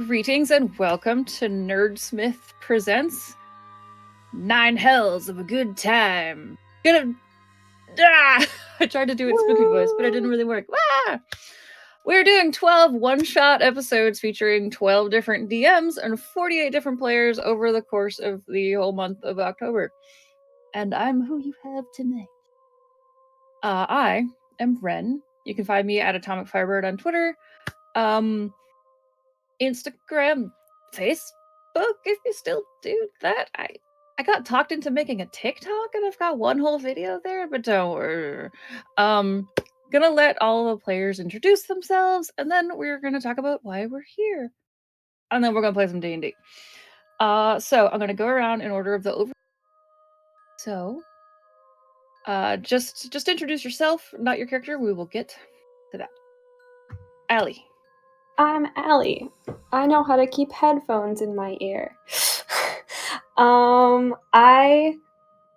Greetings and welcome to Nerdsmith Presents 9 Hells of a Good Time. I tried to do it spooky voice, but it didn't really work. We're doing 12 one-shot episodes featuring 12 different DMs and 48 different players over the course of the whole month of October. And I'm who you have tonight. I am Ren. You can find me at Atomic Firebird on Twitter, Instagram, Facebook, if you still do that. I got talked into making a TikTok and I've got one whole video there, but don't worry. Gonna let all the players introduce themselves, and then we're gonna talk about why we're here. And then we're gonna play some D&D. So I'm gonna go around in order of the over. So just introduce yourself, not your character. We will get to that. Allie. I'm Allie. I know how to keep headphones in my ear. I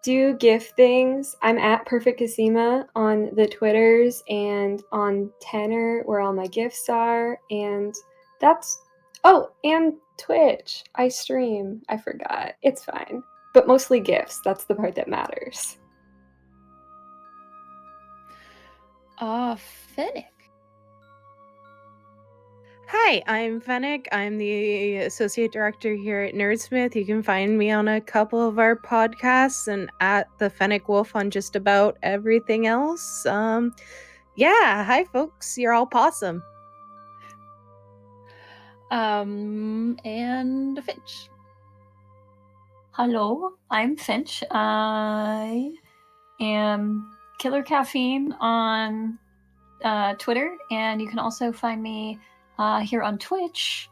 do gift things. I'm at Perfect Casima on the Twitters and on Tenor, where all my gifts are. And and Twitch. I stream. I forgot. It's fine. But mostly gifts. That's the part that matters. Fennec. Hi, I'm Fennec. I'm the Associate Director here at Nerdsmith. You can find me on a couple of our podcasts and at the Fennec Wolf on just about everything else. Hi folks, you're all possum. And Finch. Hello, I'm Finch. I am Killer Caffeine on Twitter, and you can also find me here on Twitch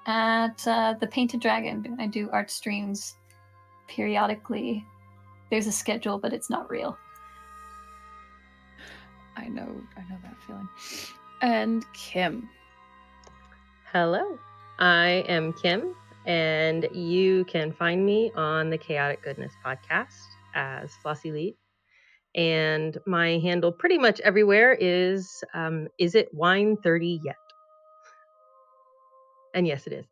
at The Painted Dragon. I do art streams periodically. There's a schedule, but it's not real. I know that feeling. And Kim. Hello, I am Kim, and you can find me on the Chaotic Goodness podcast as Flossie Lead. And my handle pretty much everywhere is it wine 30 yet? And yes, it is.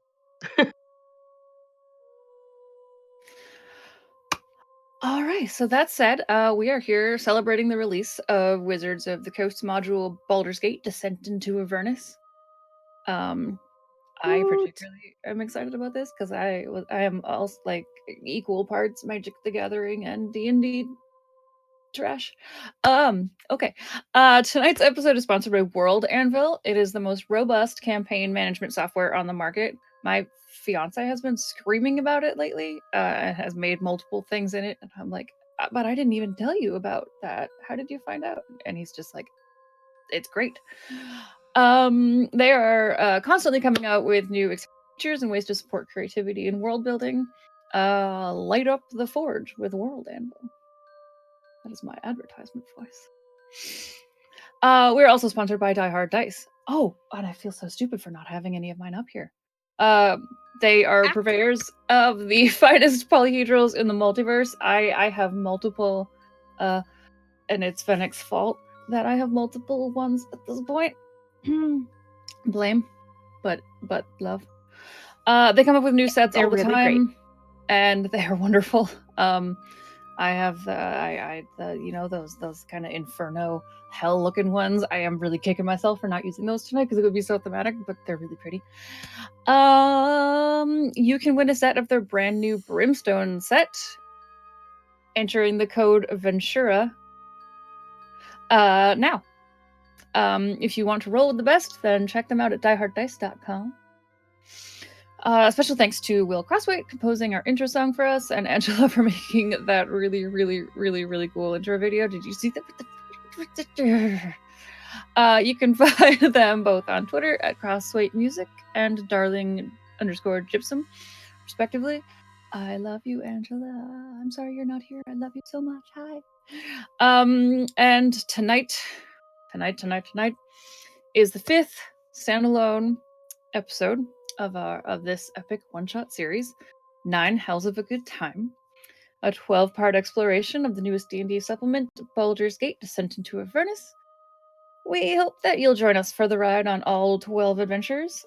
All right, so that said, we are here celebrating the release of Wizards of the Coast module Baldur's Gate Descent into Avernus. I particularly am excited about this because I am also like equal parts Magic the Gathering and D&D trash. Okay. Tonight's episode is sponsored by World Anvil. It is the most robust campaign management software on the market. My fiance has been screaming about it lately. Has made multiple things in it, and I'm like, but I didn't even tell you about that. How did you find out? And he's just like, it's great. They are constantly coming out with new features and ways to support creativity and world building. Light up the forge with World Anvil. That is my advertisement voice. We're also sponsored by Die Hard Dice. Oh, and I feel so stupid for not having any of mine up here. They are purveyors of the finest polyhedrals in the multiverse. I have multiple, and it's Fennec's fault that I have multiple ones at this point. Blame, but love. They come up with new sets all the really time, great. and they are wonderful. I have those kind of inferno hell looking ones. I am really kicking myself for not using those tonight because it would be so thematic, but they're really pretty. You can win a set of their brand new Brimstone set, entering the code Ventura. Now, if you want to roll with the best, then check them out at dieharddice.com. Special thanks to Will Crossway composing our intro song for us, and Angela for making that really, really, really, really cool intro video. Did you see that? You can find them both on Twitter at Crossway Music and darling_gypsum, respectively. I love you, Angela. I'm sorry you're not here. I love you so much. Hi. And tonight is the 5th standalone episode of this epic one-shot series, 9 Hells of a Good Time, a 12-part exploration of the newest D&D supplement, Baldur's Gate Descent into Avernus. We hope that you'll join us for the ride on all 12 adventures,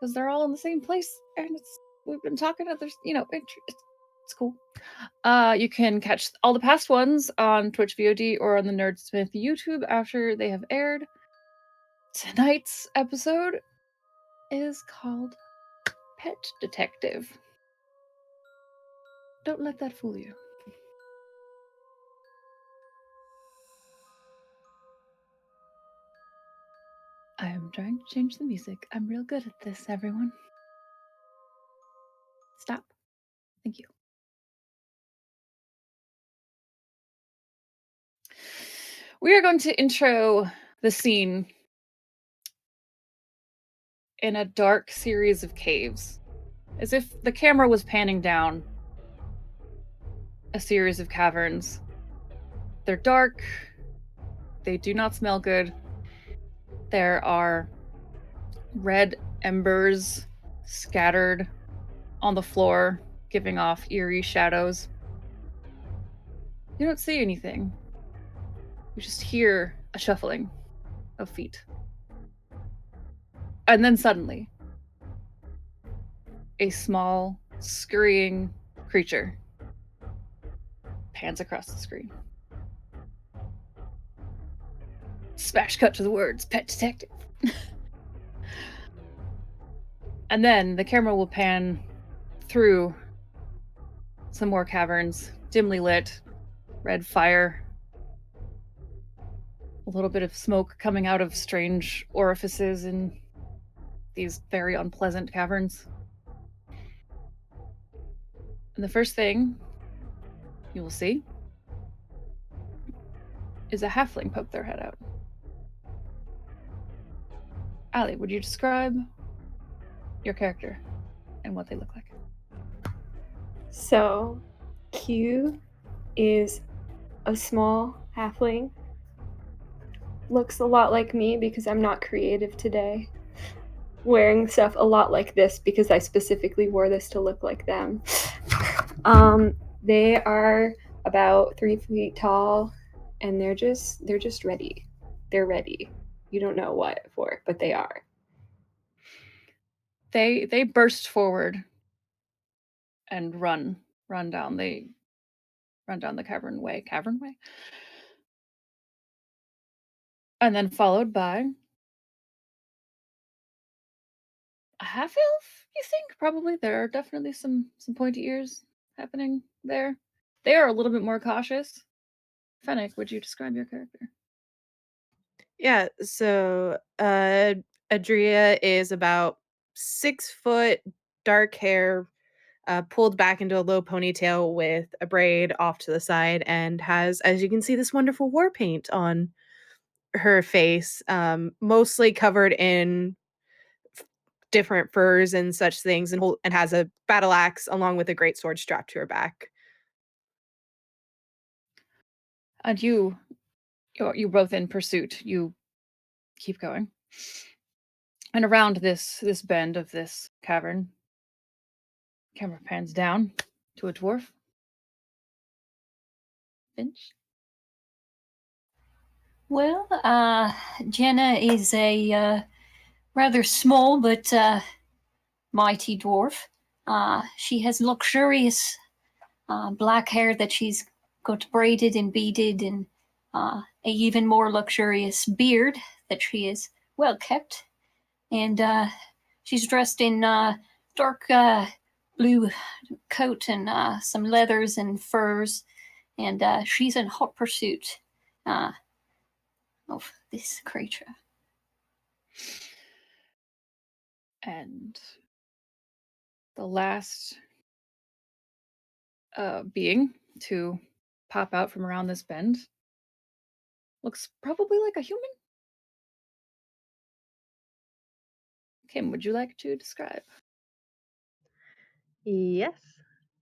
because they're all in the same place, and we've been talking to others. It's cool. You can catch all the past ones on Twitch VOD or on the Nerdsmith YouTube after they have aired. Tonight's episode is called Pet Detective. Don't let that fool you. I am trying to change the music. I'm real good at this, everyone. Stop. Thank you. We are going to intro the scene in a dark series of caves, as if the camera was panning down a series of caverns. They're dark. They do not smell good. There are red embers scattered on the floor, giving off eerie shadows. You don't see anything. You just hear a shuffling of feet. And then suddenly, a small, scurrying creature pans across the screen. Smash cut to the words, Pet Detective. And then the camera will pan through some more caverns, dimly lit, red fire, a little bit of smoke coming out of strange orifices in these very unpleasant caverns. And the first thing you will see is a halfling poke their head out. Allie, would you describe your character and what they look like? So, Q is a small halfling. Looks a lot like me because I'm not creative today. Wearing stuff a lot like this because I specifically wore this to look like them. They are about 3 feet tall, and they're just ready. They're ready. You don't know what for, but they are. They burst forward and run down. They run down the cavern way, and then followed by a half elf. You think probably there are definitely some pointy ears happening there. They are a little bit more cautious. Fennec, would you describe your character? Yeah, so Adria is about 6 foot, dark hair, pulled back into a low ponytail with a braid off to the side, and has, as you can see, this wonderful war paint on her face, mostly covered in different furs and such things, and has a battle axe along with a great sword strapped to her back. And you're both in pursuit. You keep going. And around this bend of this cavern, camera pans down to a dwarf. Finch. Well, Jenna is a rather small but mighty dwarf. She has luxurious black hair that she's got braided and beaded, and a even more luxurious beard that she is well kept. And she's dressed in dark blue coat and some leathers and furs, and she's in hot pursuit of this creature. And the last being to pop out from around this bend looks probably like a human. Kim, would you like to describe? Yes.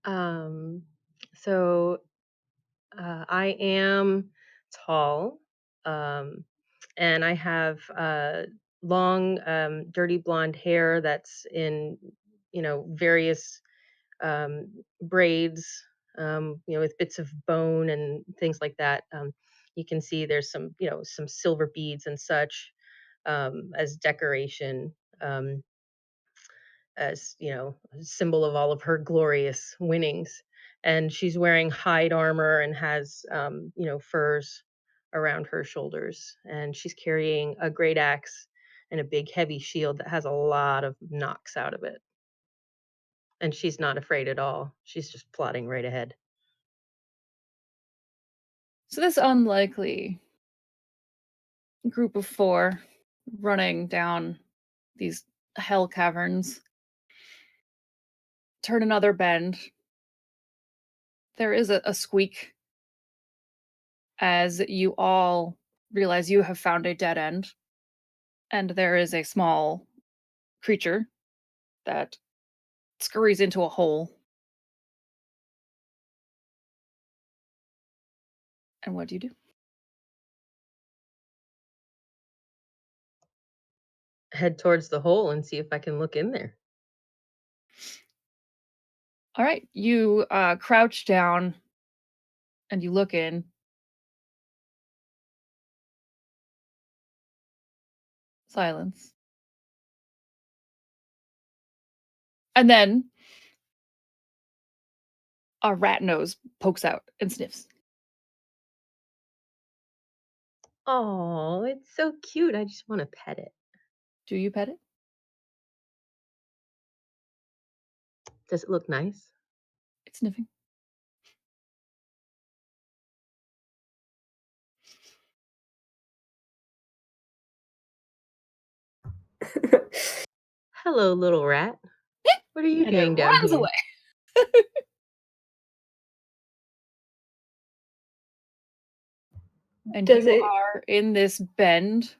Um, so I am tall, um, and I have long, dirty blonde hair that's in, various braids, with bits of bone and things like that. You can see there's some silver beads and such as decoration. Um, as, a symbol of all of her glorious winnings. And she's wearing hide armor and has, furs around her shoulders. And she's carrying a great axe and a big heavy shield that has a lot of knocks out of it. And she's not afraid at all. She's just plodding right ahead. So this unlikely group of 4 running down these hell caverns turn another bend. There is a squeak as you all realize you have found a dead end, and there is a small creature that scurries into a hole. And what do you do? Head towards the hole and see if I can look in there. All right, you crouch down and you look in. Silence. And then a rat nose pokes out and sniffs. Oh, it's so cute. I just want to pet it. Do you pet it? Does it look nice? It's sniffing. Hello, little rat. What are you And it doing down runs here? away. And Does you it are in this bend,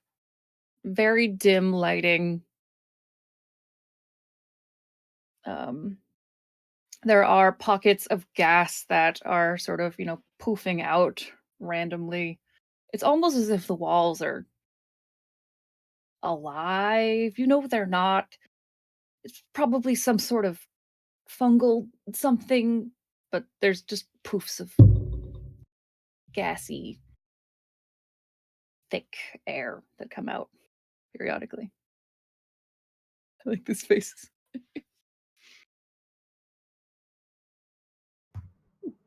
very dim lighting. There are pockets of gas that are sort of, poofing out randomly. It's almost as if the walls are alive. You know they're not. It's probably some sort of fungal something, but there's just poofs of gassy, thick air that come out periodically. I like these faces.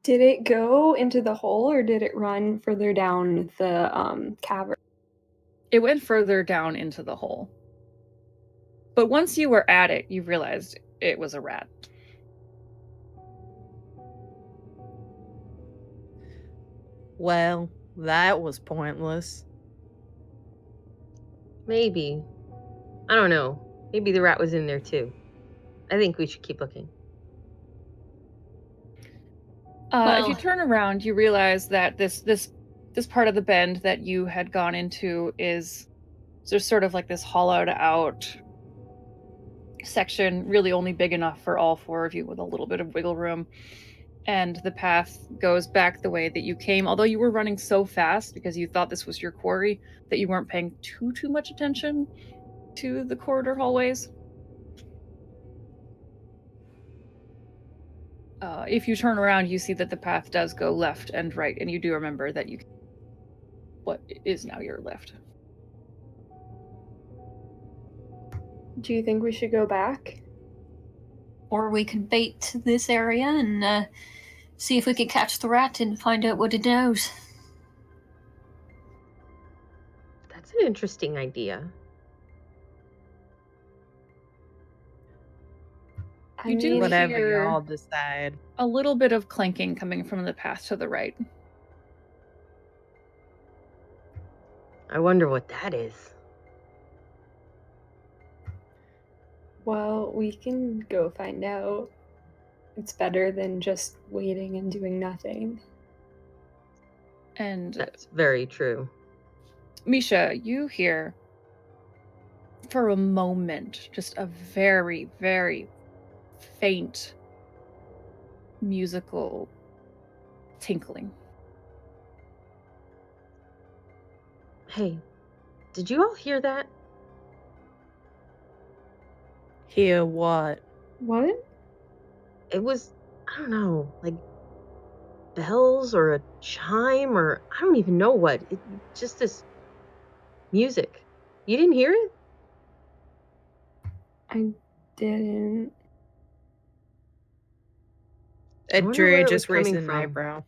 did it go into the hole or did it run further down the cavern? It went further down into the hole. But once you were at it, you realized it was a rat. Well, that was pointless. Maybe. I don't know. Maybe the rat was in there too. I think we should keep looking. If you turn around, you realize that this part of the bend that you had gone into is there's sort of like this hollowed out section, really only big enough for all 4 of you with a little bit of wiggle room. And the path goes back the way that you came, although you were running so fast because you thought this was your quarry that you weren't paying too much attention to the corridor hallways. If you turn around, you see that the path does go left and right, and you do remember that what is now your left. Do you think we should go back? Or we could bait this area and see if we could catch the rat and find out what it knows. That's an interesting idea. You do Whatever hear y'all decide. a little bit of clanking coming from the path to the right. I wonder what that is. Well, we can go find out. It's better than just waiting and doing nothing. And That's very true. Misha, you hear for a moment just a very, very faint musical tinkling. Hey, did you all hear that? Hear what? What? It was, I don't know, like bells or a chime or I don't even know what. Just this music. You didn't hear it? I didn't. I wonder where Adria it was just raised coming an from. eyebrow.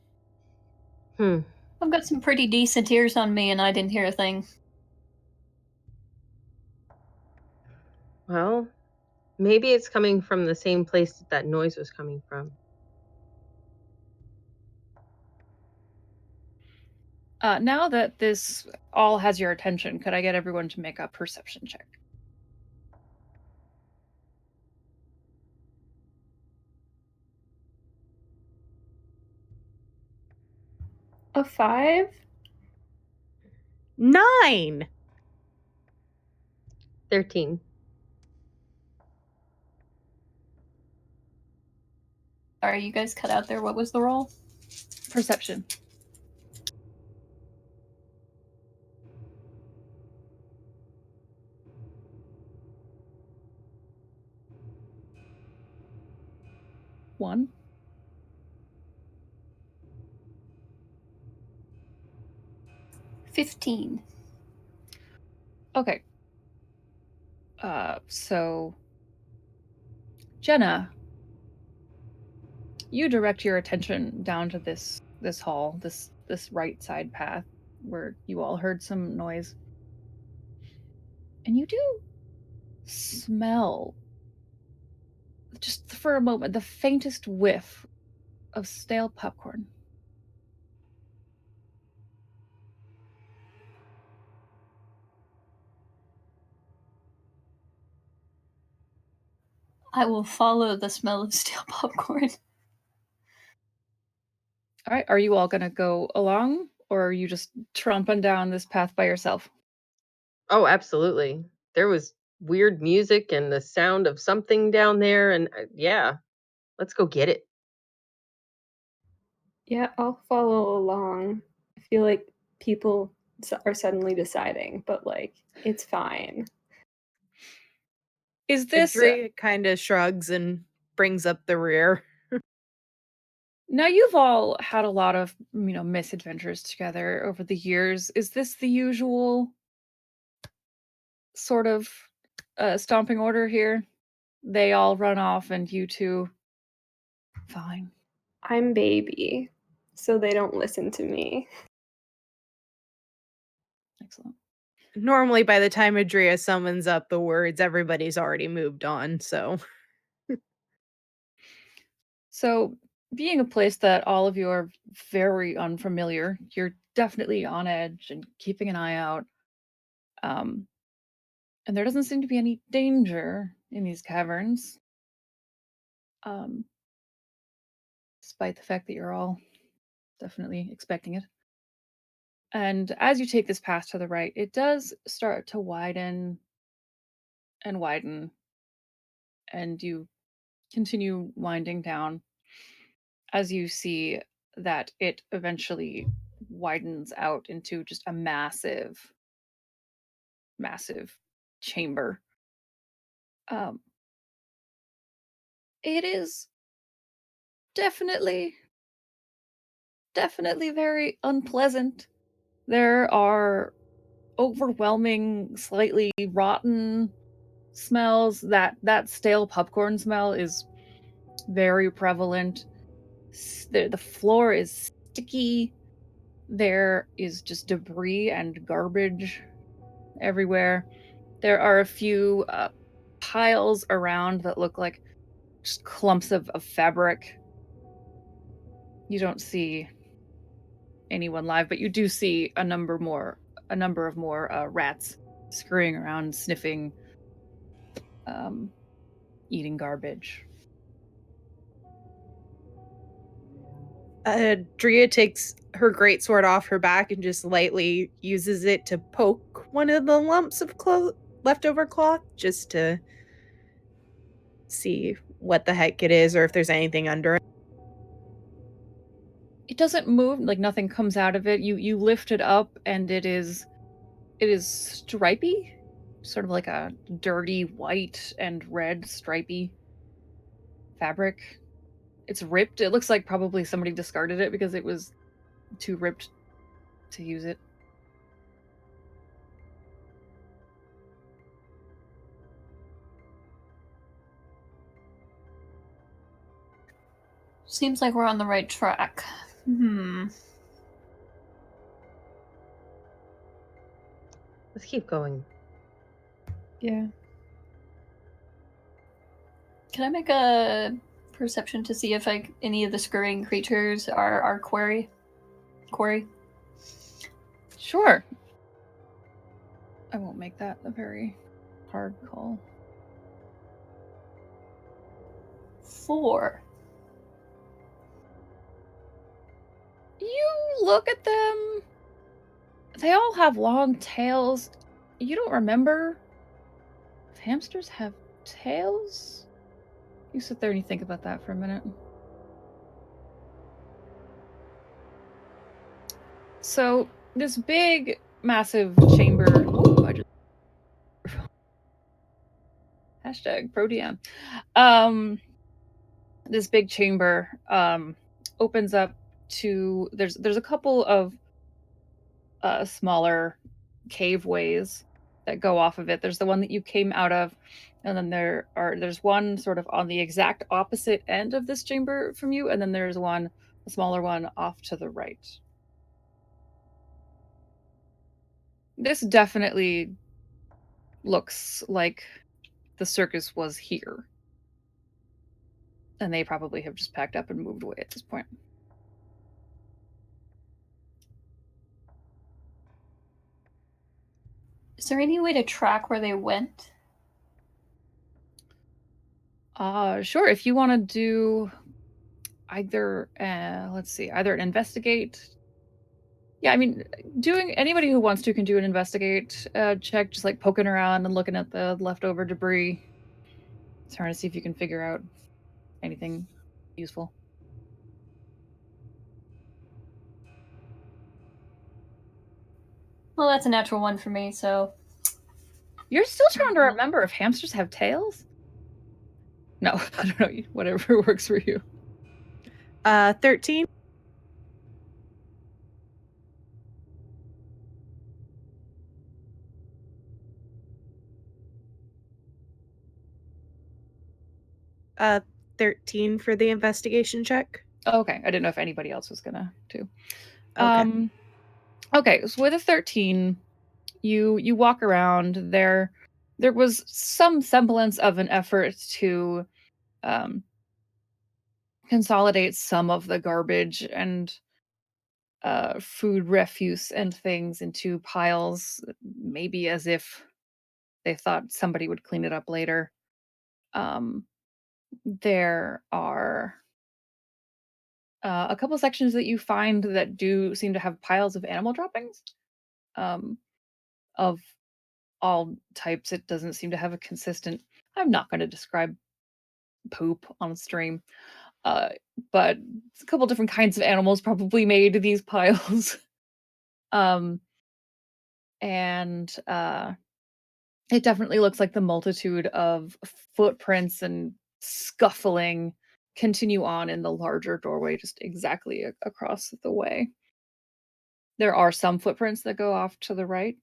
I've got some pretty decent ears on me, and I didn't hear a thing. Well, maybe it's coming from the same place that noise was coming from. Now that this all has your attention, could I get everyone to make a perception check? A 5? 9! 13. Sorry, you guys cut out there. What was the roll? Perception. One. 15. Okay. So Jenna, you direct your attention down to this hall, this right side path where you all heard some noise. And you do smell, just for a moment, the faintest whiff of stale popcorn. I will follow the smell of stale popcorn. All right, are you all going to go along, or are you just tromping down this path by yourself? Oh, absolutely. There was weird music and the sound of something down there, and yeah, let's go get it. Yeah, I'll follow along. I feel like people are suddenly deciding, but like, it's fine. Is this Adria kind of shrugs and brings up the rear. now? You've all had a lot of misadventures together over the years. Is this the usual sort of stomping order here? They all run off, and you two. Fine. I'm baby, so they don't listen to me. Excellent. Normally, by the time Adria summons up the words, everybody's already moved on, so. So, being a place that all of you are very unfamiliar, you're definitely on edge and keeping an eye out. Um, and there doesn't seem to be any danger in these caverns, um, despite the fact that you're all definitely expecting it. And as you take this path to the right, it does start to widen and widen, and you continue winding down as you see that it eventually widens out into just a massive, massive chamber. Um, it is definitely, definitely very unpleasant. There are overwhelming, slightly rotten smells. That stale popcorn smell is very prevalent. The floor is sticky. There is just debris and garbage everywhere. There are a few piles around that look like just clumps of fabric. You don't see anyone live, but you do see a number of more rats scurrying around, sniffing, um, eating garbage. Adria takes her greatsword off her back and just lightly uses it to poke one of the lumps of leftover cloth just to see what the heck it is or if there's anything under it. It doesn't move, like nothing comes out of it. You lift it up, and it is stripy, sort of like a dirty white and red stripy fabric. It's ripped. It looks like probably somebody discarded it because it was too ripped to use it. Seems like we're on the right track. Let's keep going. Yeah. Can I make a perception to see if any of the scurrying creatures are quarry? Sure. I won't make that a very hard call. 4. You look at them. They all have long tails. You don't remember if hamsters have tails? You sit there and you think about that for a minute. So this big, massive chamber. Ooh, I just #Protean. This big chamber opens up to there's a couple of smaller caveways that go off of it. There's the one that you came out of, and then there's one sort of on the exact opposite end of this chamber from you, and then there's one, a smaller one off to the right. This definitely looks like the circus was here. And they probably have just packed up and moved away at this point. Is there any way to track where they went? Sure. If you want to do either, let's see, either an investigate. Yeah, I mean, anybody who wants to can do an investigate check, just like poking around and looking at the leftover debris, trying to see if you can figure out anything useful. Well, that's a natural 1 for me, so. You're still trying to remember if hamsters have tails? No, I don't know. Whatever works for you. 13. Uh, 13 for the investigation check. Oh, okay, I didn't know if anybody else was gonna too. Okay. Okay, so with a 13, you walk around. There was some semblance of an effort to consolidate some of the garbage and food refuse and things into piles, maybe as if they thought somebody would clean it up later. There are a couple sections that you find that do seem to have piles of animal droppings of all types. It doesn't seem to have a consistent. I'm not going to describe poop on stream, but a couple different kinds of animals probably made these piles. And it definitely looks like the multitude of footprints and scuffling continue on in the larger doorway, just exactly across the way. There are some footprints that go off to the right,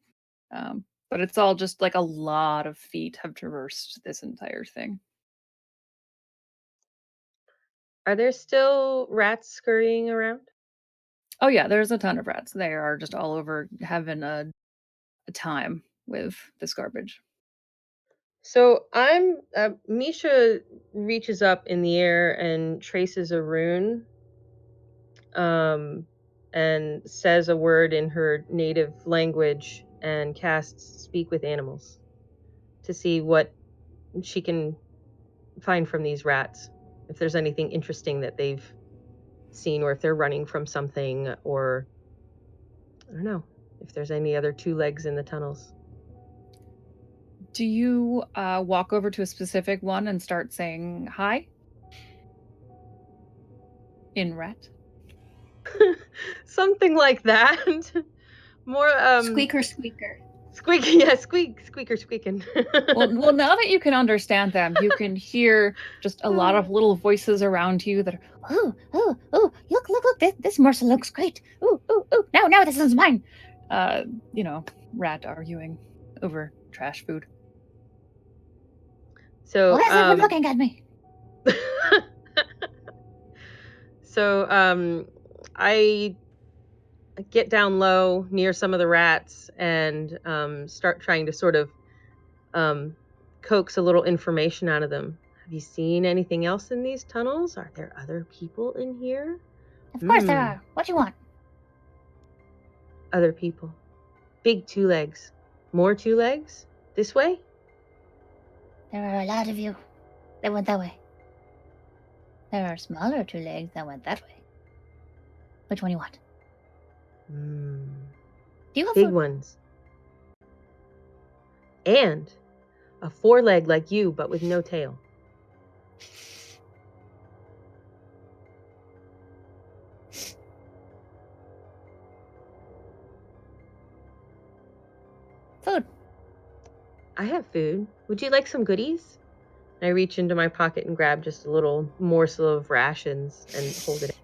but it's all just like a lot of feet have traversed this entire thing. Are there still rats scurrying around? Oh yeah, there's a ton of rats. They are just all over having a time with this garbage. So Misha reaches up in the air and traces a rune, and says a word in her native language and casts Speak with Animals to see what she can find from these rats. If there's anything interesting that they've seen, or if they're running from something, or I don't know, if there's any other two legs in the tunnels. Do you walk over to a specific one and start saying hi? In rat? Something like that. More Squeaker. squeaky, yeah, squeaker squeaking. Well, now that you can understand them, you can hear just a lot of little voices around you that are, oh, look, this morsel looks great. Ooh, now this is mine. Rat arguing over trash food. So Why is everyone looking at me? So I get down low near some of the rats and start trying to sort of coax a little information out of them. Have you seen anything else in these tunnels? Are there other people in here? Of course there are. What do you want? Other people. Big 2 legs. More 2 legs? This way? There are a lot of you. They went that way. There are smaller 2 legs that went that way. Which one do you want? Do you have Big food? ones. And a 4 leg like you, but with no tail. Food. I have food. Would you like some goodies? I reach into my pocket and grab just a little morsel of rations and hold it.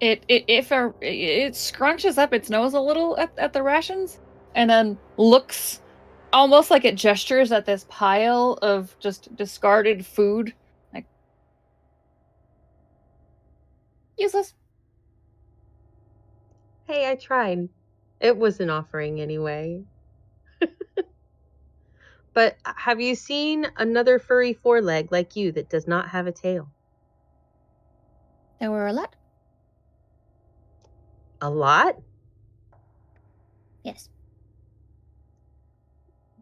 It scrunches up its nose a little at the rations and then looks almost like it gestures at this pile of just discarded food. Like, useless. Hey, I tried. It was an offering anyway. But have you seen another furry 4 leg like you that does not have a tail? There were a lot. A lot? Yes.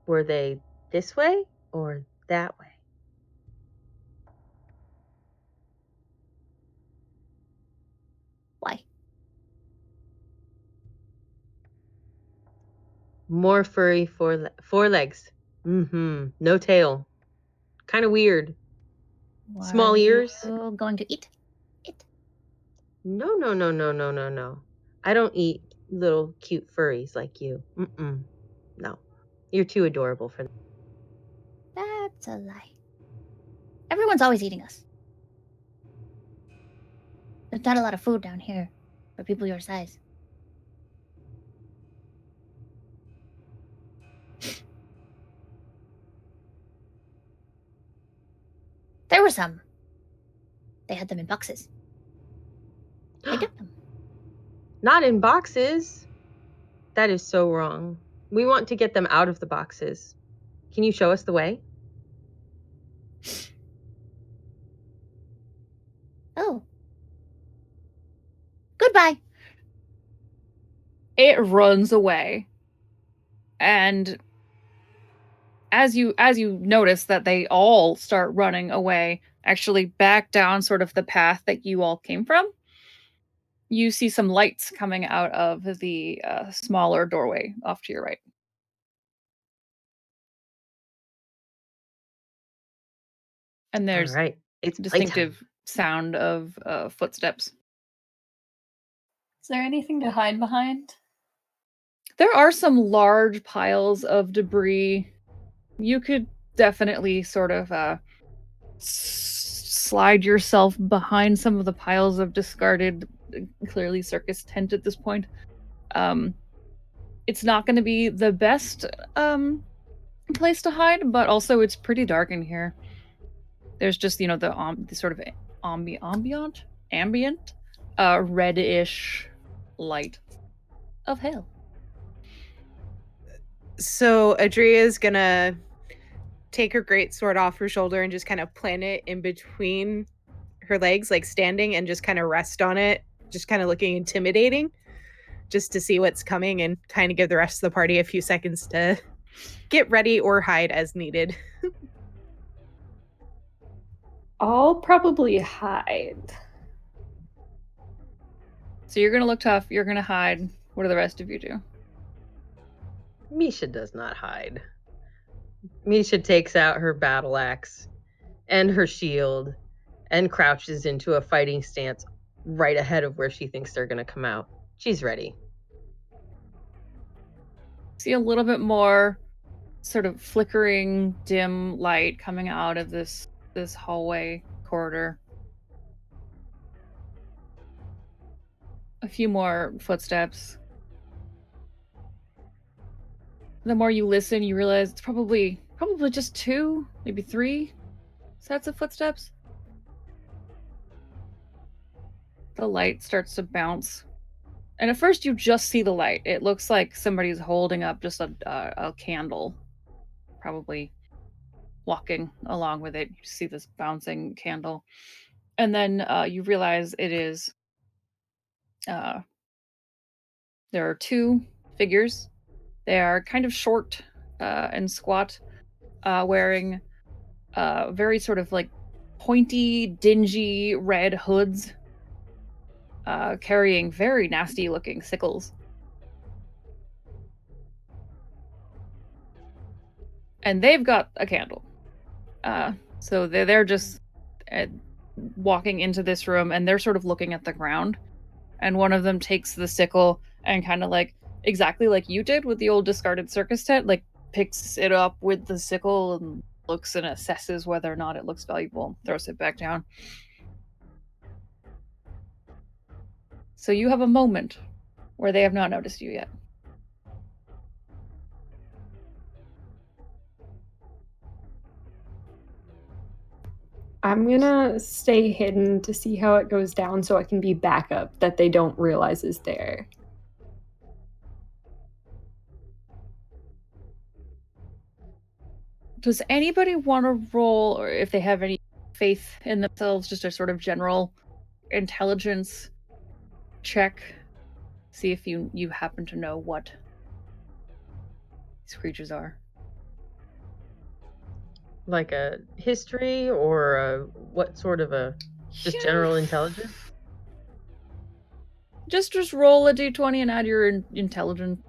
Were they this way or that way? Why? More furry 4 legs. No tail. Kind of weird. Small ears. Are you going to eat it? No. I don't eat little cute furries like you. No. You're too adorable for that. That's a lie. Everyone's always eating us. There's not a lot of food down here for people your size. There were some. They had them in boxes. I took them. Not in boxes. That is so wrong. We want to get them out of the boxes. Can you show us the way? Oh. Goodbye. It runs away. And as you notice that they all start running away, actually back down sort of the path that you all came from, you see some lights coming out of the smaller doorway off to your right. And All there's right. It's distinctive sound of footsteps. Is there anything to hide behind? There are some large piles of debris. You could definitely sort of slide yourself behind some of the piles of discarded, clearly circus tent at this point. It's not going to be the best place to hide, but also it's pretty dark in here. There's just, the sort of ambient, reddish light of hell. So Adria's gonna take her great sword off her shoulder and just kind of plant it in between her legs, like standing, and just kind of rest on it, just kind of looking intimidating, just to see what's coming and kind of give the rest of the party a few seconds to get ready or hide as needed. I'll probably hide. So you're going to look tough. You're going to hide. What do the rest of you do? Misha does not hide. Misha takes out her battle axe and her shield and crouches into a fighting stance right ahead of where she thinks they're going to come out. She's ready. See a little bit more sort of flickering dim light coming out of this hallway corridor. A few more footsteps. The more you listen, you realize it's probably just 2, maybe 3 sets of footsteps. the light starts to bounce. And at first you just see the light. It looks like somebody's holding up just a candle, probably walking along with it. You see this bouncing candle. And then you realize it is, there are two figures. They are kind of short and squat, wearing very sort of like pointy, dingy red hoods, carrying very nasty looking sickles. And they've got a candle. So they're just walking into this room, and they're sort of looking at the ground. And one of them takes the sickle and kind of like exactly like you did with the old discarded circus tent, like picks it up with the sickle and looks and assesses whether or not it looks valuable, throws it back down. So you have a moment where they have not noticed you yet. I'm gonna stay hidden to see how it goes down so I can be backup that they don't realize is there. Does anybody want to roll, or if they have any faith in themselves, just a sort of general intelligence check? See if you happen to know what these creatures are. Like a history or what sort of a just general intelligence? Just roll a d20 and add your intelligence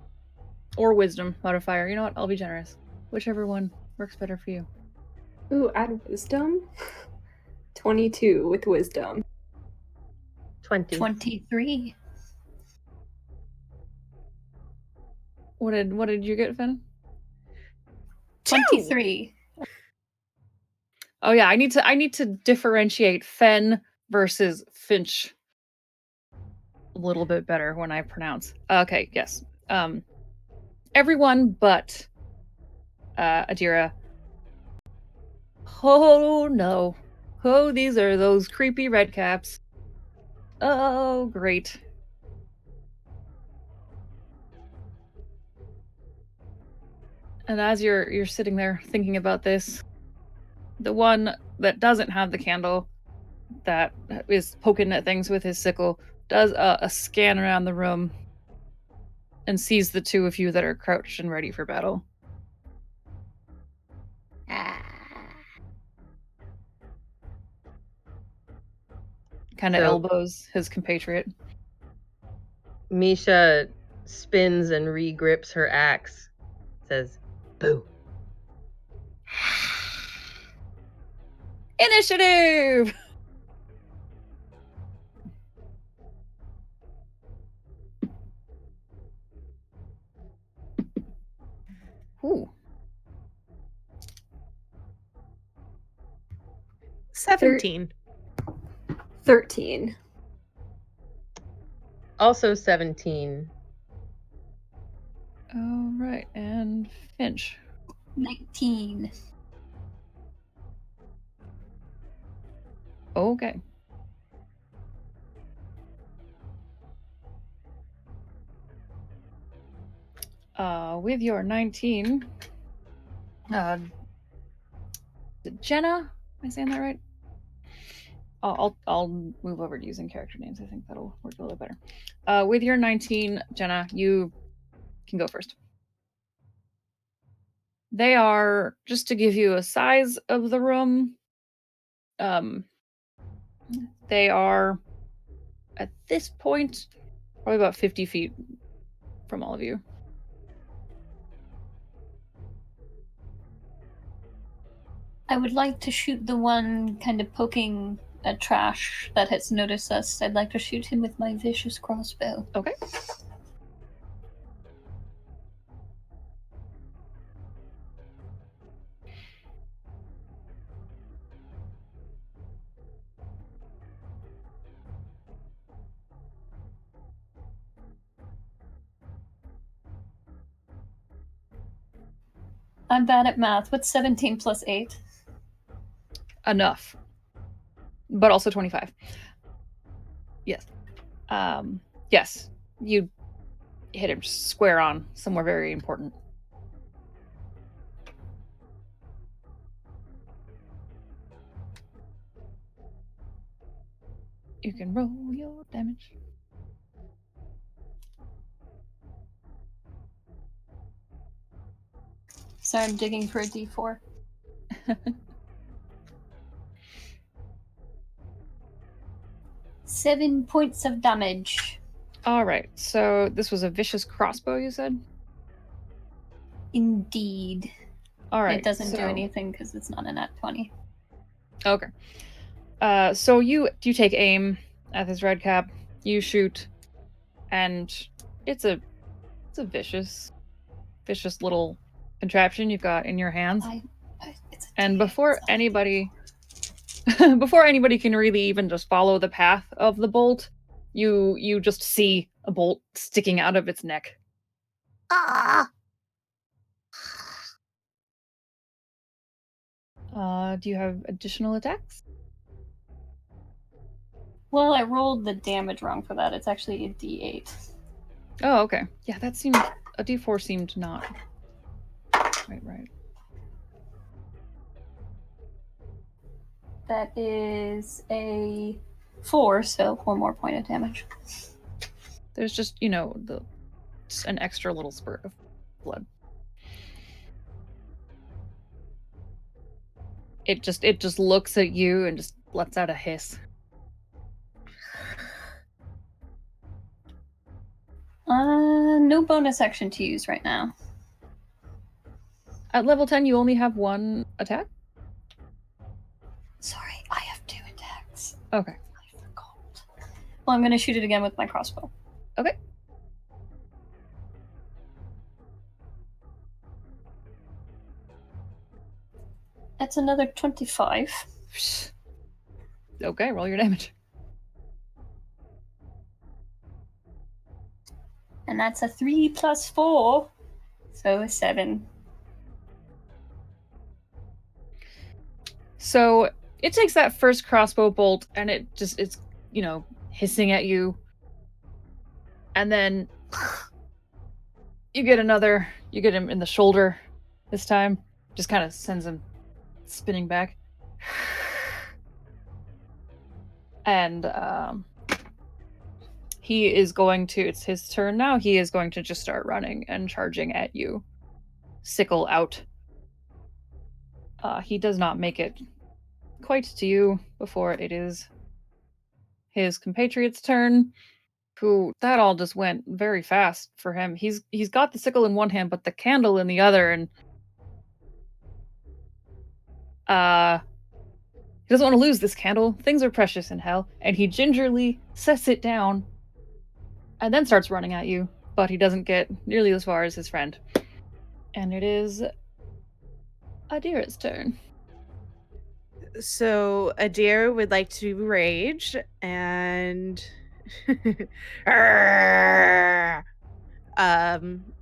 or wisdom modifier. You know what? I'll be generous. Whichever one works better for you. Ooh, add wisdom? 22 with wisdom. 20. 23. What did you get, Finn? 23. Oh yeah, I need to differentiate Fen versus Finch a little bit better when I pronounce. Okay, yes. Everyone but Adira. Oh no. Oh, these are those creepy red caps. Oh, great. And as you're sitting there thinking about this, the one that doesn't have the candle, that is poking at things with his sickle, does a scan around the room and sees the two of you that are crouched and ready for battle. Kind of elbows his compatriot. Misha spins and regrips her axe. Says, "Boo." Initiative! Ooh. 17. 13. Also 17. All right, and Finch. 19. Okay. With your 19, Jenna, am I saying that right? I'll move over to using character names. I think that'll work a little better. With your 19, Jenna, you can go first. They are, just to give you a size of the room, they are, at this point, probably about 50 feet from all of you. I would like to shoot the one kind of poking at Trash that has noticed us. I'd like to shoot him with my vicious crossbow. Okay. I'm bad at math. What's 17 plus 8? Enough. But also 25. Yes. Yes. You hit him square on, somewhere very important. You can roll your damage. Sorry, I'm digging for a d4. 7 points of damage. All right. So this was a vicious crossbow, you said? Indeed. All right. It doesn't do anything because it's not a nat 20. Okay. So you take aim at this red cap. You shoot, and it's a vicious little contraption you've got in your hands. It's a And D8, before it's not a anybody D4. before anybody can really even just follow the path of the bolt, you just see a bolt sticking out of its neck. Do you have additional attacks? Well, I rolled the damage wrong for that. It's actually a D8. Oh, okay. Yeah, that seemed a D4 seemed not right. That is a 4, so 1 more point of damage. There's just, an extra little spurt of blood. It just looks at you and just lets out a hiss. No bonus action to use right now. At level 10, you only have 1 attack? Sorry, I have 2 attacks. Okay. I forgot. Well, I'm going to shoot it again with my crossbow. Okay. That's another 25. Okay, roll your damage. And that's a 3 plus 4, so a 7. So it takes that first crossbow bolt and it's hissing at you. And then you get him in the shoulder this time. Just kind of sends him spinning back. And it's his turn now. He is going to just start running and charging at you. Sickle out. He does not make it quite to you before it is his compatriot's turn. Who that all just went very fast for him. He's got the sickle in one hand, but the candle in the other, and he doesn't want to lose this candle. Things are precious in hell, and he gingerly sets it down, and then starts running at you. But he doesn't get nearly as far as his friend. And it is Adira's turn. So Adira would like to rage and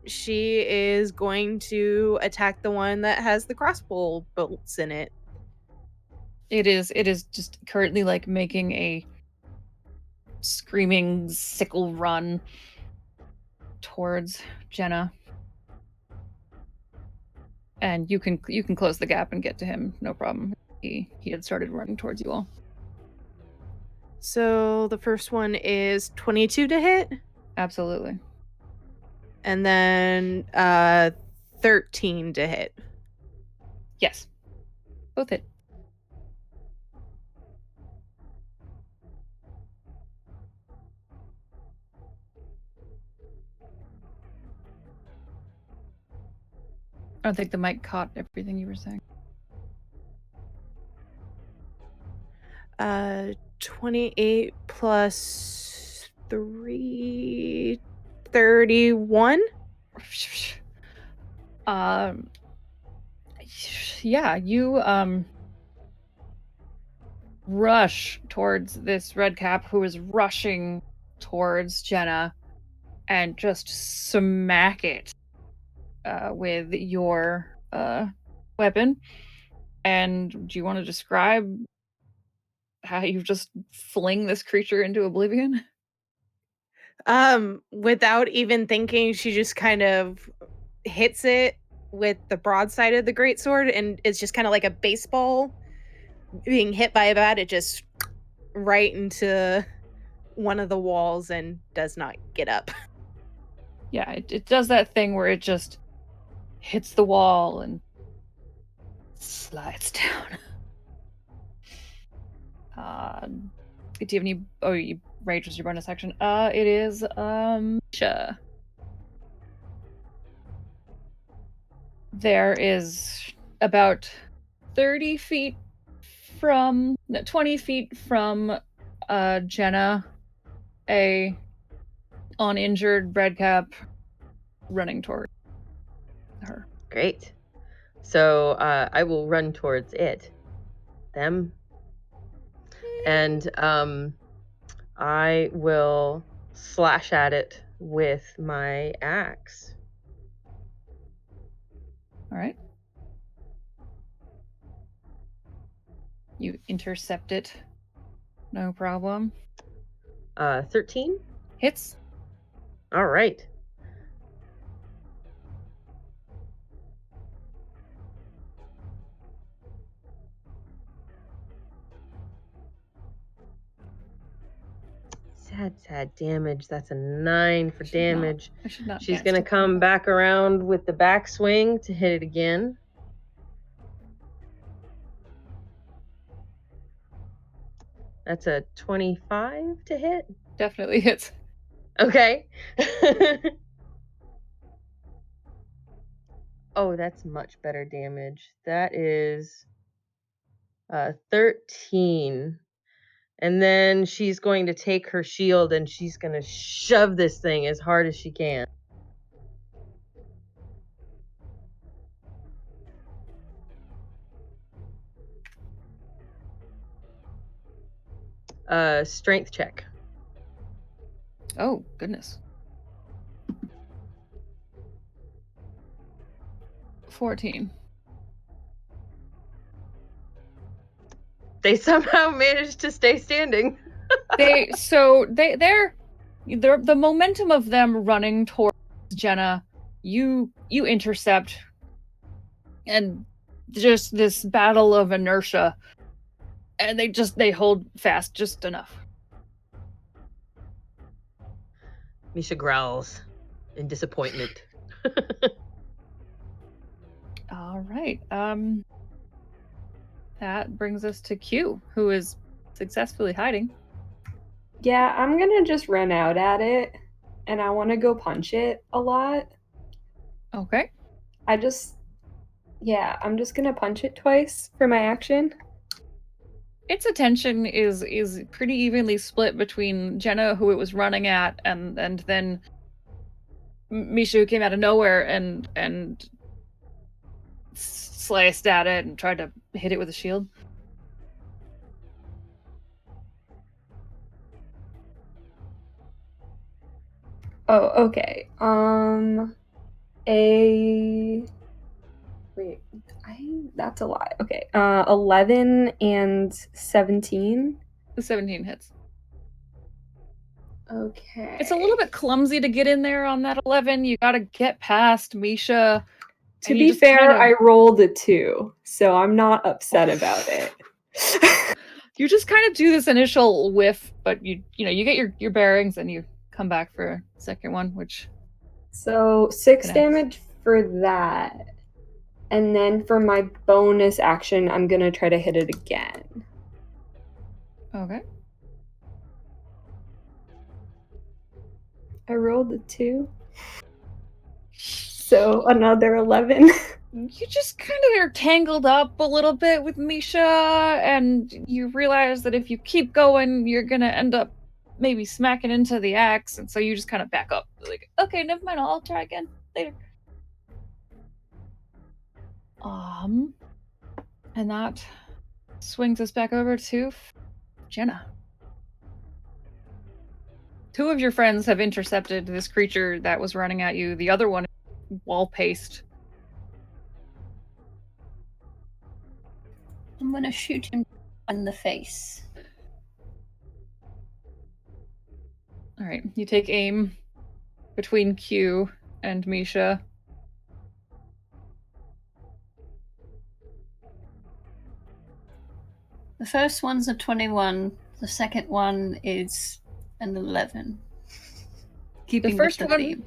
she is going to attack the one that has the crossbow bolts in it. It is just currently like making a screaming sickle run towards Jenna. And you can close the gap and get to him, no problem. He had started running towards you all. So the first one is 22 to hit. Absolutely. And then 13 to hit. Yes. Both hit. I don't think the mic caught everything you were saying. 28 plus 3, 31. Yeah, you rush towards this red cap who is rushing towards Jenna and just smack it with your weapon. And do you want to describe how you just fling this creature into oblivion? Without even thinking, she just kind of hits it with the broadside of the greatsword, and it's just kind of like a baseball being hit by a bat. It just right into one of the walls and does not get up. Yeah, it does that thing where it just hits the wall and slides down. Do you have any? Oh, you rage was your bonus action. It is Misha. There is about 30 feet from, no, 20 feet from Jenna, a uninjured redcap running toward her. Great. So I will run towards them, and I will slash at it with my axe. All right. You intercept it. No problem. 13. Hits. All right. Sad damage. That's a 9 for damage. I should not. She's gonna come back around with the backswing to hit it again. That's a 25 to hit. Definitely hits. Okay. Oh, that's much better damage. That is 13. And then she's going to take her shield and she's going to shove this thing as hard as she can. Strength check. Oh, goodness. 14. They somehow managed to stay standing. They're the momentum of them running towards Jenna, you intercept, and just this battle of inertia, and they hold fast just enough. Misha growls in disappointment. All right. That brings us to Q, who is successfully hiding. Yeah, I'm gonna just run out at it, and I want to go punch it a lot. Okay. I'm just gonna punch it twice for my action. Its attention is pretty evenly split between Jenna, who it was running at, and then Misha, who came out of nowhere and sliced at it and tried to hit it with a shield. Oh, okay. That's a lot. Okay. 11 and 17. The 17 hits. Okay. It's a little bit clumsy to get in there on that 11. You gotta get past Misha. To be fair, I rolled a 2, so I'm not upset about it. You just kind of do this initial whiff, but you get your bearings and you come back for a second one, which... So 6 damage for that. And then for my bonus action, I'm going to try to hit it again. Okay. I rolled a 2. So another 11. You just kind of are tangled up a little bit with Misha, and you realize that if you keep going, you're going to end up maybe smacking into the axe, and so you just kind of back up. Like, okay, never mind, I'll try again later. And that swings us back over to Jenna. 2 of your friends have intercepted this creature that was running at you. The other one is wall-paced. I'm gonna shoot him in the face. All right, you take aim between Q and Misha. The first one's a 21. The second one is an 11. Keeping The first with the one, theme.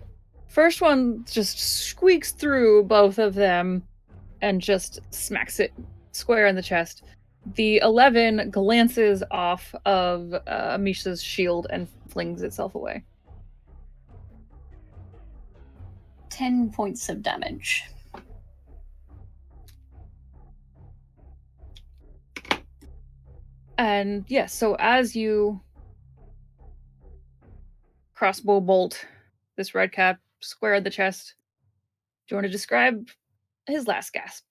first one just squeaks through both of them and just smacks it square in the chest. The 11 glances off of Misha's shield and flings itself away. 10 points of damage. And yes, so as you crossbow bolt this red cap square in the chest, do you want to describe his last gasp?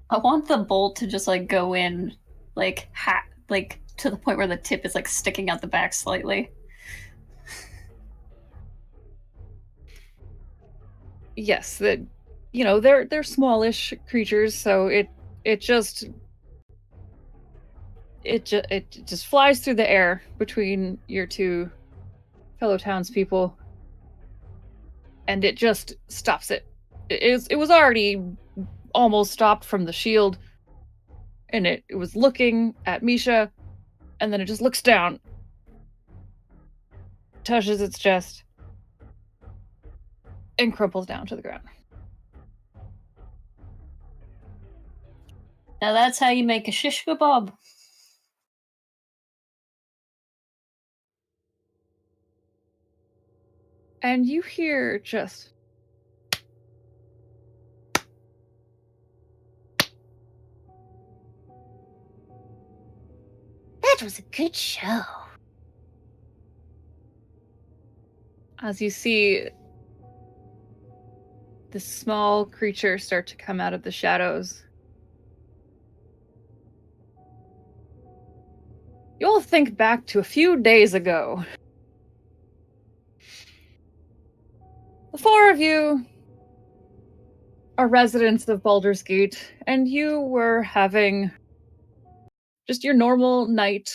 I want the bolt to just like go in like to the point where the tip is like sticking out the back slightly. Yes, that they're smallish creatures, so it just flies through the air between your two fellow townspeople, and it just stops it. It was already almost stopped from the shield, and it was looking at Misha, and then it just looks down, touches its chest, and crumples down to the ground. Now that's how you make a shish kebab. And you hear just That was a good show. as you see this small creature start to come out of the shadows. You'll think back to a few days ago. The four of you are residents of Baldur's Gate, and you were having just your normal night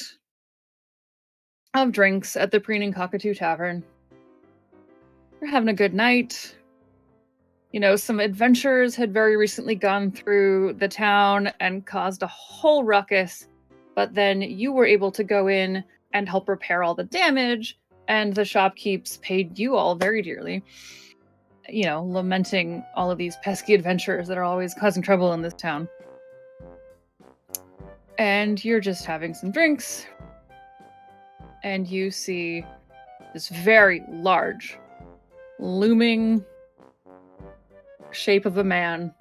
of drinks at the Preening Cockatoo Tavern. You're having a good night. You know, some adventurers had very recently gone through the town and caused a whole ruckus, but then you were able to go in and help repair all the damage, and the shopkeepers paid you all very dearly. You know, lamenting all of these pesky adventurers that are always causing trouble in this town. And you're just having some drinks, and you see this very large, looming shape of a man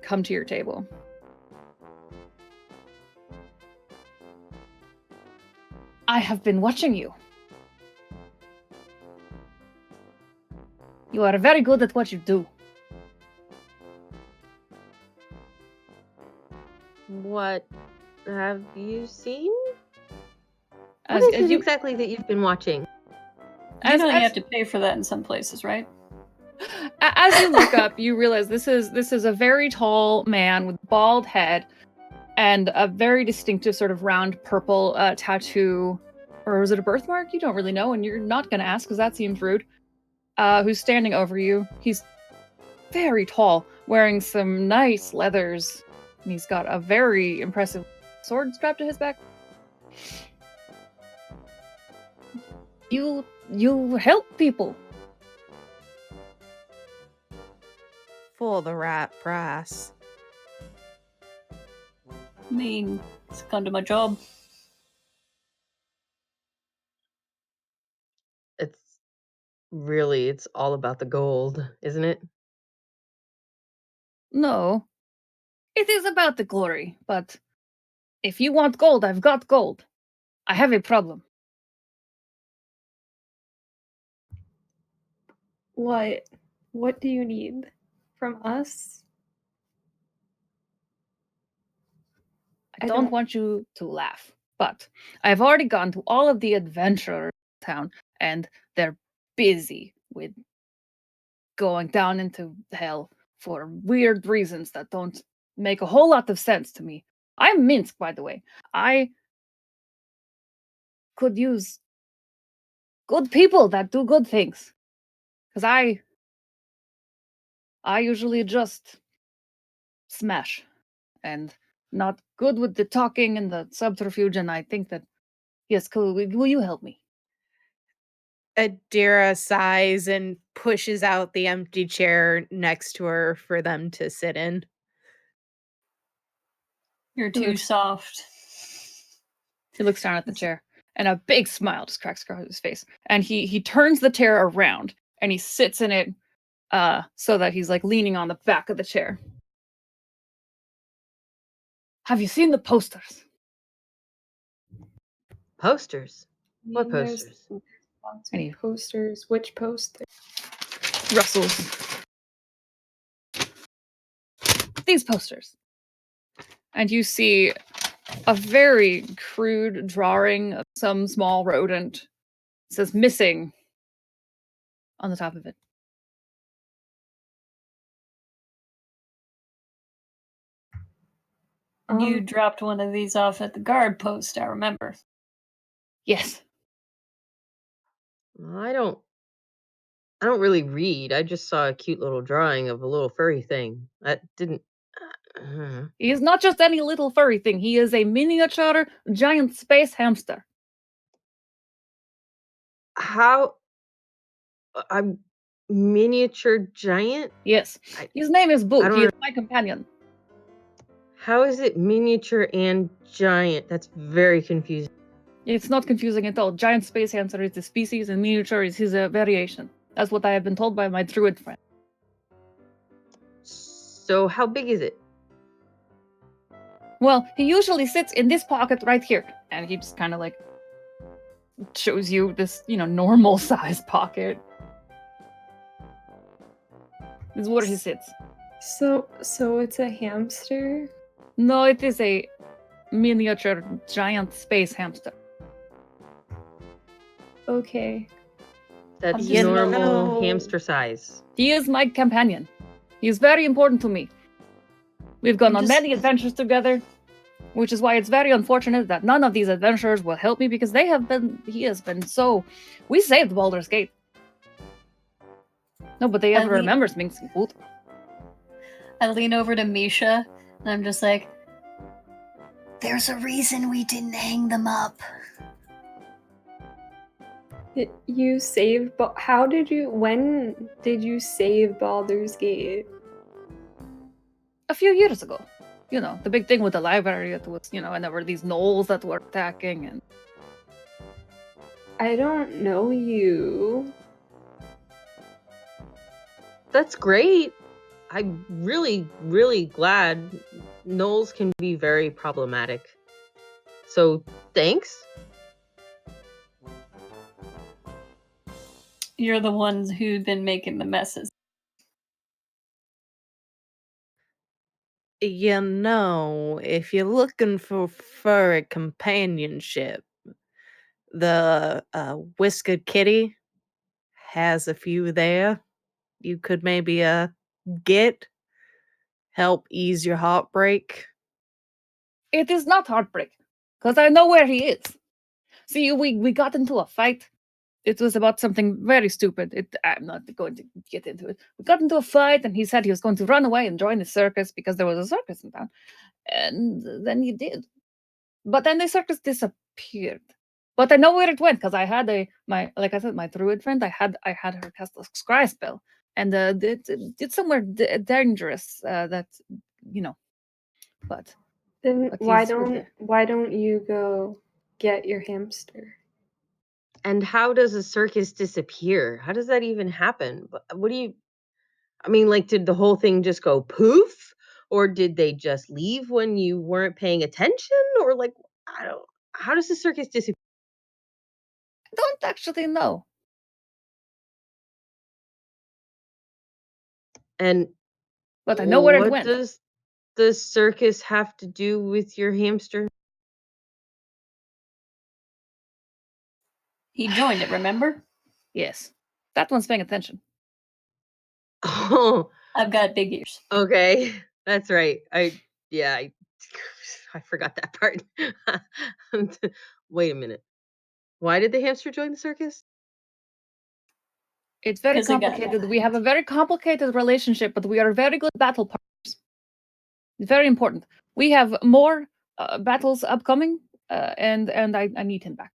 come to your table. I have been watching you. You are very good at what you do. What have you seen? As, What is as it you, exactly that you've been watching? You as, know you as, have to pay for that in some places, right? as you look up, you realize this is a very tall man with bald head and a very distinctive sort of round purple tattoo, or was it a birthmark? You don't really know, and you're not going to ask because that seems rude. Who's standing over you? He's very tall, wearing some nice leathers, and he's got a very impressive sword strapped to his back. You help people. For the right price. I mean, it's kind of my job. It's all about the gold, isn't it? No, it is about the glory, but if you want gold, I've got gold. I have a problem. What? What do you need from us? I don't want you to laugh, but I've already gone to all of the adventurers in town, and they're busy with going down into hell for weird reasons that don't make a whole lot of sense to me. I'm Minsk, by the way. I could use good people that do good things. Because I usually just smash and not good with the talking and the subterfuge, and I think that, yes, cool, will you help me? Adira sighs and pushes out the empty chair next to her for them to sit in. You're It too looks- soft. He looks down at the chair, and a big smile just cracks across his face. And he turns the chair around, and he sits in it so that he's like leaning on the back of the chair. Have you seen the posters? Posters? What There's posters? lots Any- of posters. Which poster? Rustles. These posters. And you see a very crude drawing of some small rodent. It says missing on the top of it. You dropped one of these off at the guard post, I remember. Yes. I don't really read. I just saw a cute little drawing of a little furry thing. That didn't He is not just any little furry thing. He is a miniature giant space hamster. How I'm miniature giant? Yes. I- His name is I Boot. don't He is my companion. How is it miniature and giant? That's very confusing. It's not confusing at all. Giant space hamster is the species, and miniature is his variation. That's what I have been told by my druid friend. So how big is it? Well, he usually sits in this pocket right here, and he just kind of like shows you this, normal size pocket. This is where he sits. So it's a hamster? No, it is a miniature giant space hamster. Okay. That's You normal know- hamster size. He is my companion. He is very important to me. We've gone I'm on just- many adventures together, which is why it's very unfortunate that none of these adventurers will help me because he has been so. We saved Baldur's Gate. Nobody ever lean- remembers Minx and Boot. I lean over to Misha, and I'm just like, There's a reason we didn't hang them up. You saved. When did you save Baldur's Gate? A few years ago. The big thing with the library, it was, and there were these gnolls that were attacking, and I don't know you. That's great. I'm really, really glad. Knowles can be very problematic. So thanks. you're the ones who've been making the messes. If you're looking for furry companionship, the Whiskered Kitty has a few there. You could maybe help ease your heartbreak. it is not heartbreak because I know where he is. See, we got into a fight. It was about something very stupid. I'm not going to get into it. We got into a fight, and he said he was going to run away and join the circus because there was a circus in town. And then he did. But then the circus disappeared. But I know where it went because I had like I said, my druid friend. I had her cast a scry spell, and it's somewhere dangerous. That but Then But why he's with don't you go get your hamster? And how does a circus disappear? How does that even happen? What do you I mean, like, did the whole thing just go poof? Or did they just leave when you weren't paying attention? Or like how does the circus disappear? I don't actually know. And But I know where it what went. does the circus have to do with your hamster? He joined it, remember? Yes, that one's paying attention. Oh, I've got big ears. okay. That's right. I forgot that part. Wait a minute. Why did the hamster join the circus? It's very 'Cause it got complicated. We have a mad. very complicated relationship, but we are very good battle partners. It's very important. We have more battles upcoming, and I need him back.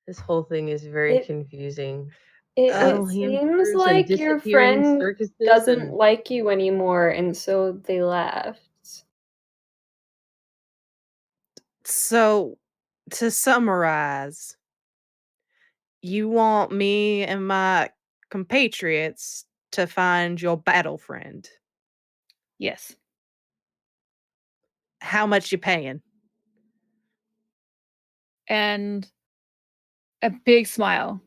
This whole thing is very It confusing. it Battle seems hamsters and like your disappearing friend circuses doesn't and like you anymore, and so they left. So, to summarize, you want me and my compatriots to find your battle friend. Yes. How much you paying? And a big smile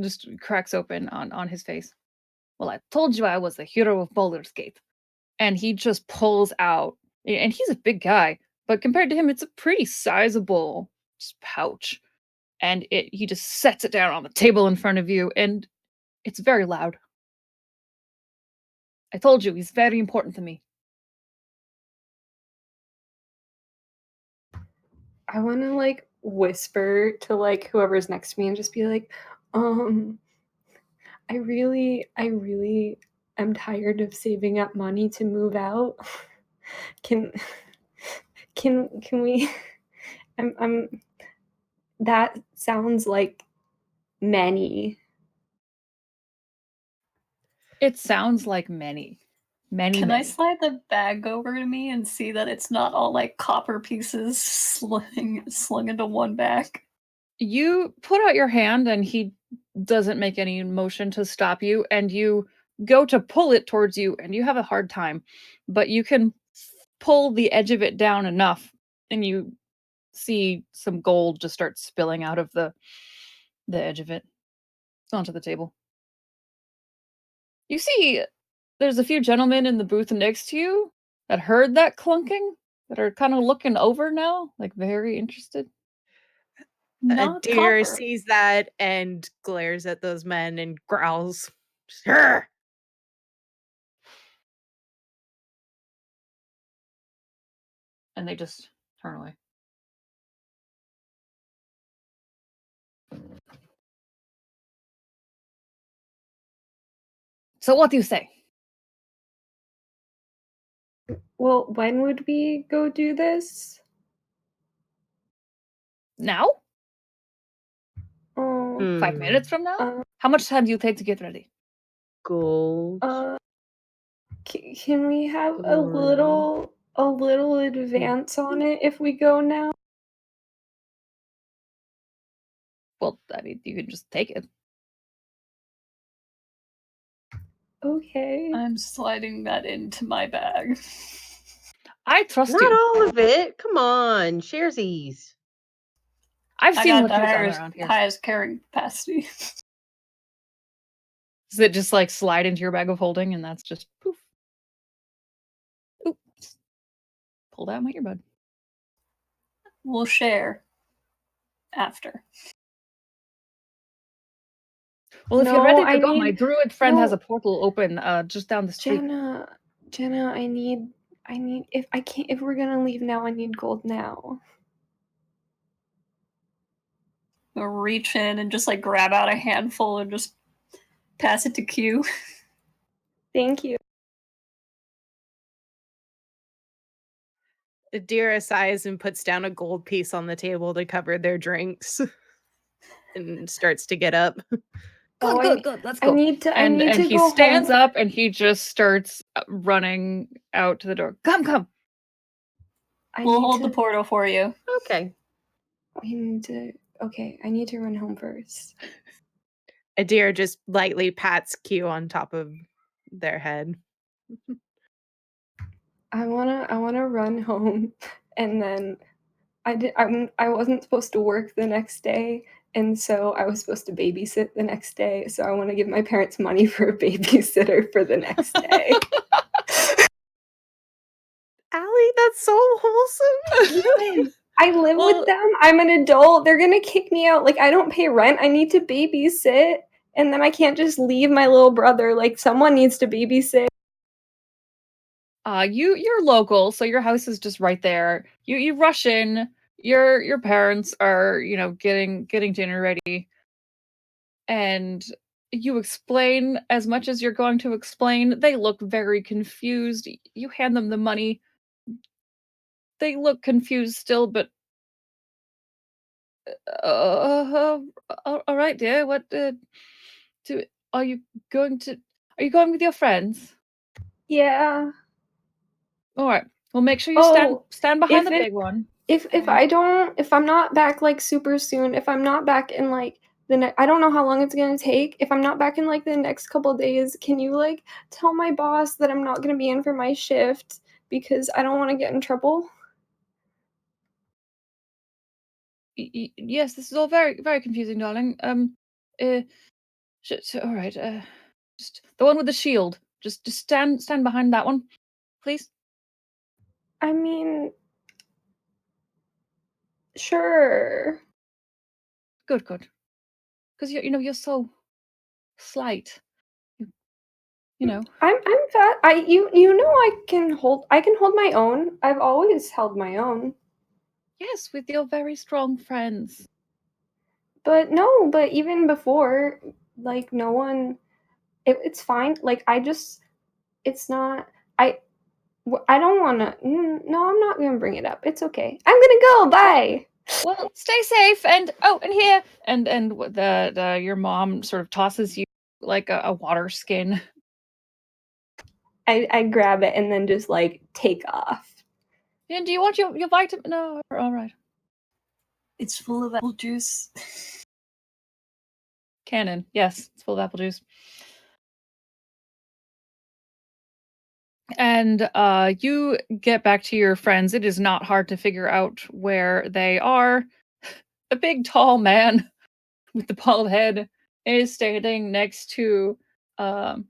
just cracks open on his face. Well, I told you I was the hero of Baldur's Gate. And he just pulls out, and he's a big guy, but compared to him, it's a pretty sizable pouch. And he just sets it down on the table in front of you, and it's very loud. I told you, he's very important to me. I want to like whisper to like whoever's next to me and just be like, I really am tired of saving up money to move out. Can can we I'm that sounds like many. It sounds like many, many, Can I many. slide the bag over to me and see that it's not all like copper pieces slung into one bag? You put out your hand, and he doesn't make any motion to stop you, and you go to pull it towards you, and you have a hard time, but you can pull the edge of it down enough, and you see some gold just start spilling out of the edge of it onto the table. You see there's a few gentlemen in the booth next to you that heard that clunking, that are kind of looking over now, like very interested. A Not deer copper. sees that and glares at those men and growls. "Grr." And they just turn away. So what do you say? Well, when would we go do this? Now? Oh, 5 minutes from now? uh, How much time do you take to get ready? gold. uh, can we have Glory. a little advance on it if we go now? Well, I mean, you can just take it. Okay. I'm sliding that into my bag. I trust Not you. all of it. Come on, sharesies. I've I seen got what the you've done around here. highest carrying capacity. Does it just like slide into your bag of holding, and that's just poof? Oops. Pulled out my earbud. We'll share after. Well, if you're No, ready to I go, my need druid friend has a no, portal open just down the street. Jenna, I need if we're gonna leave now, I need gold now. We'll reach in and just like grab out a handful and just pass it to Q. Thank you. Adira sighs and puts down a gold piece on the table to cover their drinks and starts to get up. Oh, Good. Let's I go. need to And he go stands home. up, and he just starts running out to the door. Come. We'll hold the portal for you. Okay. I need to run home first. Adira just lightly pats Q on top of their head. I wanna run home, and then I wasn't supposed to work the next day, and so I was supposed to babysit the next day. So I want to give my parents money for a babysitter for the next day. Allie, that's so wholesome. I live Well- with them. I'm an adult. They're gonna kick me out. Like I don't pay rent. I need to babysit, and then I can't just leave my little brother. Like someone needs to babysit. You're local, so your house is just right there. You rush in. your parents are, getting dinner ready, and you explain as much as you're going to explain. They look very confused. You hand them the money. They look confused still, but uh, all right, dear. What do are you going to? Are you going with your friends? Yeah. All right. Well, make sure you Oh, stand behind if the it big one. if I'm not back like super soon, if I'm not back in like I don't know how long it's gonna take. If I'm not back in like the next couple days, can you like tell my boss that I'm not gonna be in for my shift because I don't want to get in trouble? Yes, this is all very, very confusing, darling. Uh, all right. Just the one with the shield. Just stand behind that one, please. I mean, sure. Good, good. Because you're so slight. You, you know. I'm fat. You know I can hold my own. I've always held my own. Yes, with your very strong friends. But no, but even before, like no one it's fine. Like I just it's not I I don't want to no, I'm not going to bring it up. It's okay. I'm going to go. Bye. Well, stay safe. And here the your mom sort of tosses you like a water skin. I grab it and then just like take off. And do you want your vitamin? No, all right. It's full of apple juice. Cannon. Yes, it's full of apple juice. And you get back to your friends. It is not hard to figure out where they are. The big tall man with the bald head is standing next to um,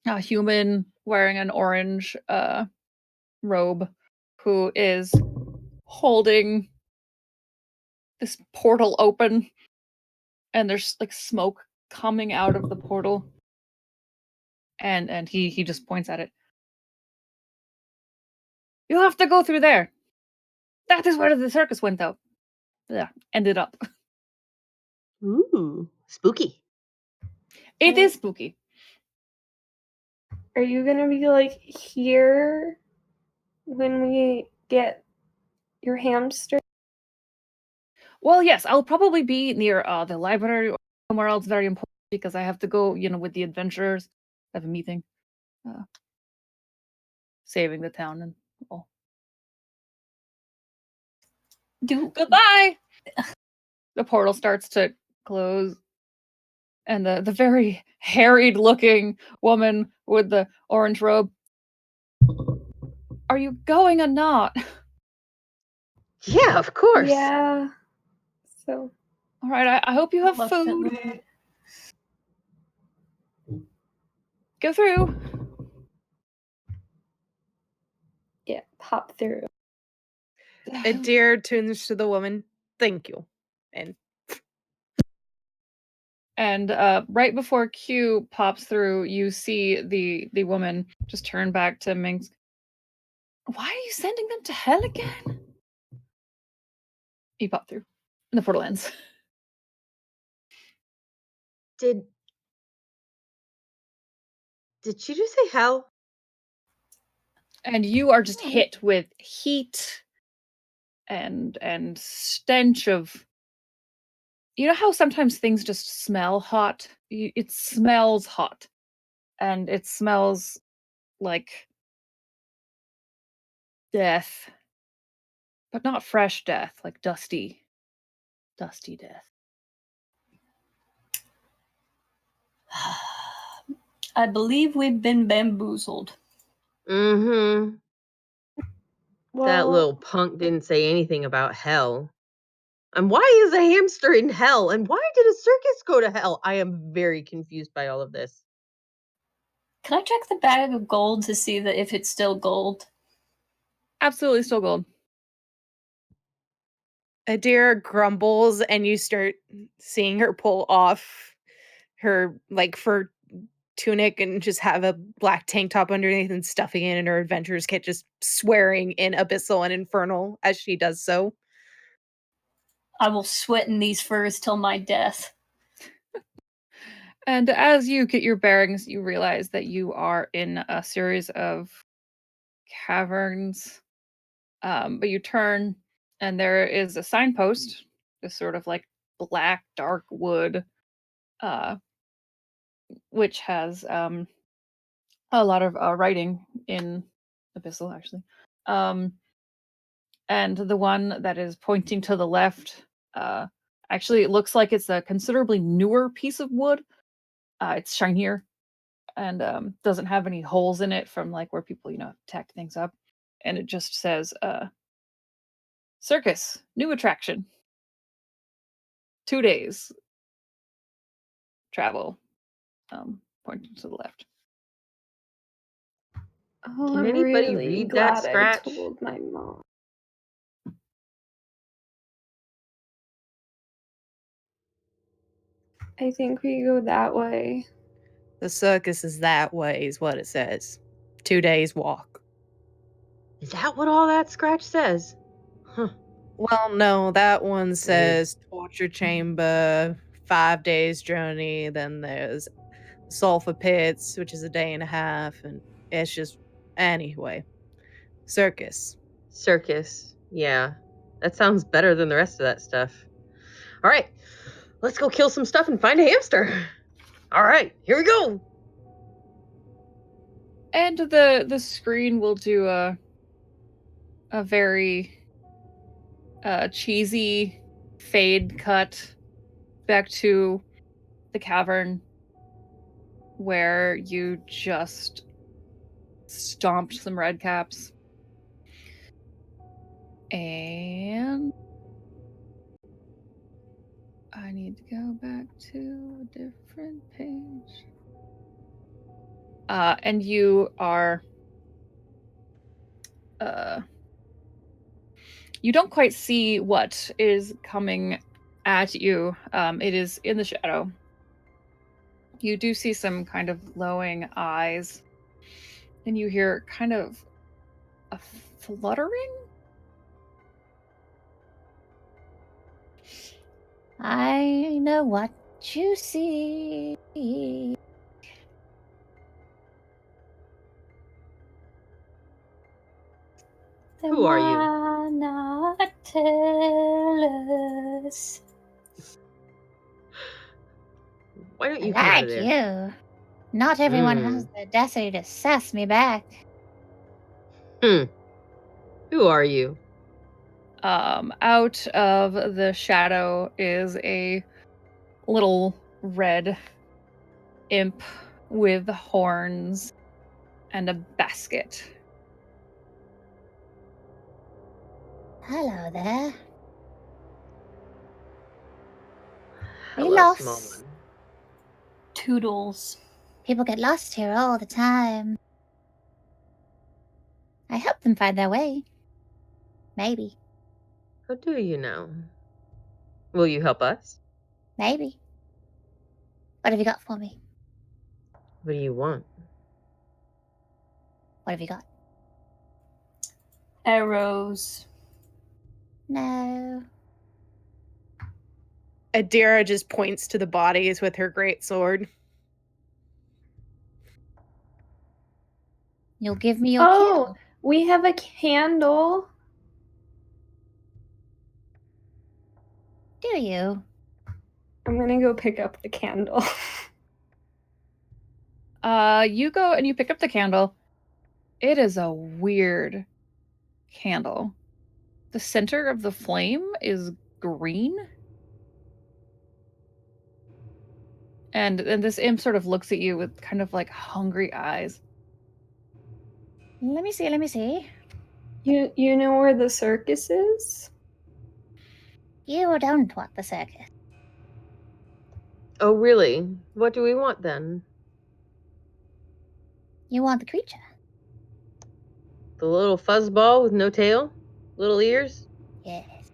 a human wearing an orange robe who is holding this portal open, and there's like smoke coming out of the portal, and he just points at it. You have to go through there. That is where the circus went, though. Yeah, ended up. Ooh, spooky. It is spooky. Are you going to be like here when we get your hamster? Well, yes, I'll probably be near the library or somewhere else very important because I have to go, with the adventurers. I have a meeting, uh, saving the town and all. Goodbye. The portal starts to close, and the very harried looking woman with the orange robe. Are you going or not? Yeah, of course. Yeah. So, All right, I hope you have food. Reluctantly. Go through. yeah, pop through. Deer turns to the woman. Thank you. And right before Q pops through, you see the woman just turn back to Minx. Why are you sending them to hell again? You pop through, and the portal ends. Did she just say hell? And you are just hit with heat and stench of. You know how sometimes things just smell hot? It smells hot, and it smells like death, but not fresh death, like dusty death. I believe we've been bamboozled. Mm-hmm. Well, That little punk didn't say anything about hell. And why is a hamster in hell? And why did a circus go to hell? I am very confused by all of this. Can I check the bag of gold to see that if it's still gold? Absolutely still gold. Deer grumbles, and you start seeing her pull off her like fur tunic and just have a black tank top underneath and stuffing it in her adventurer's kit, just swearing in abyssal and infernal as she does so. I will sweat in these furs till my death. And as you get your bearings, you realize that you are in a series of caverns. But you turn, and there is a signpost, this sort of like black, dark wood, uh, which has a lot of writing in Abyssal, actually. And the one that is pointing to the left, actually, it looks like it's a considerably newer piece of wood. It's shinier and doesn't have any holes in it from like where people, tack things up. And it just says, circus, new attraction, 2 days travel, pointing to the left. Oh, Can I'm anybody really read that glad I scratch? told my mom. I think we go that way. The circus is that way, is what it says. 2 days walk. Is that what all that scratch says? Huh. Well, no, that one says torture chamber, 5 days journey. Then there's sulfur pits, which is a day and a half, and it's just anyway. Circus. Circus. Yeah. That sounds better than the rest of that stuff. All right. Let's go kill some stuff and find a hamster. All right. Here we go. And the screen will do a very cheesy fade cut back to the cavern where you just stomped some red caps. And I need to go back to a different page. And you are you don't quite see what is coming at you. It is in the shadow. You do see some kind of glowing eyes, and you hear kind of a fluttering. I know what you see. Then Who are you? why not tell us? Why don't I you come out like of there? you. Not everyone has the audacity to sass me back. Who are you? Out of the shadow is a little red imp with horns and a basket. Hello there. Are you Hello, small lost? one. Toodles. People get lost here all the time. I help them find their way. Maybe. How do you know? Will you help us? Maybe. What have you got for me? What do you want? What have you got? Arrows. No. Adira just points to the bodies with her great sword. You'll give me your Oh, kill. we have a candle. Do you? I'm gonna go pick up the candle. You go and you pick up the candle. It is a weird candle. The center of the flame is green. And this imp sort of looks at you with kind of like hungry eyes. Let me see, let me see. You know where the circus is? You don't want the circus. Oh, really? What do we want then? You want the creature. The little fuzzball with no tail? Little ears? Yes.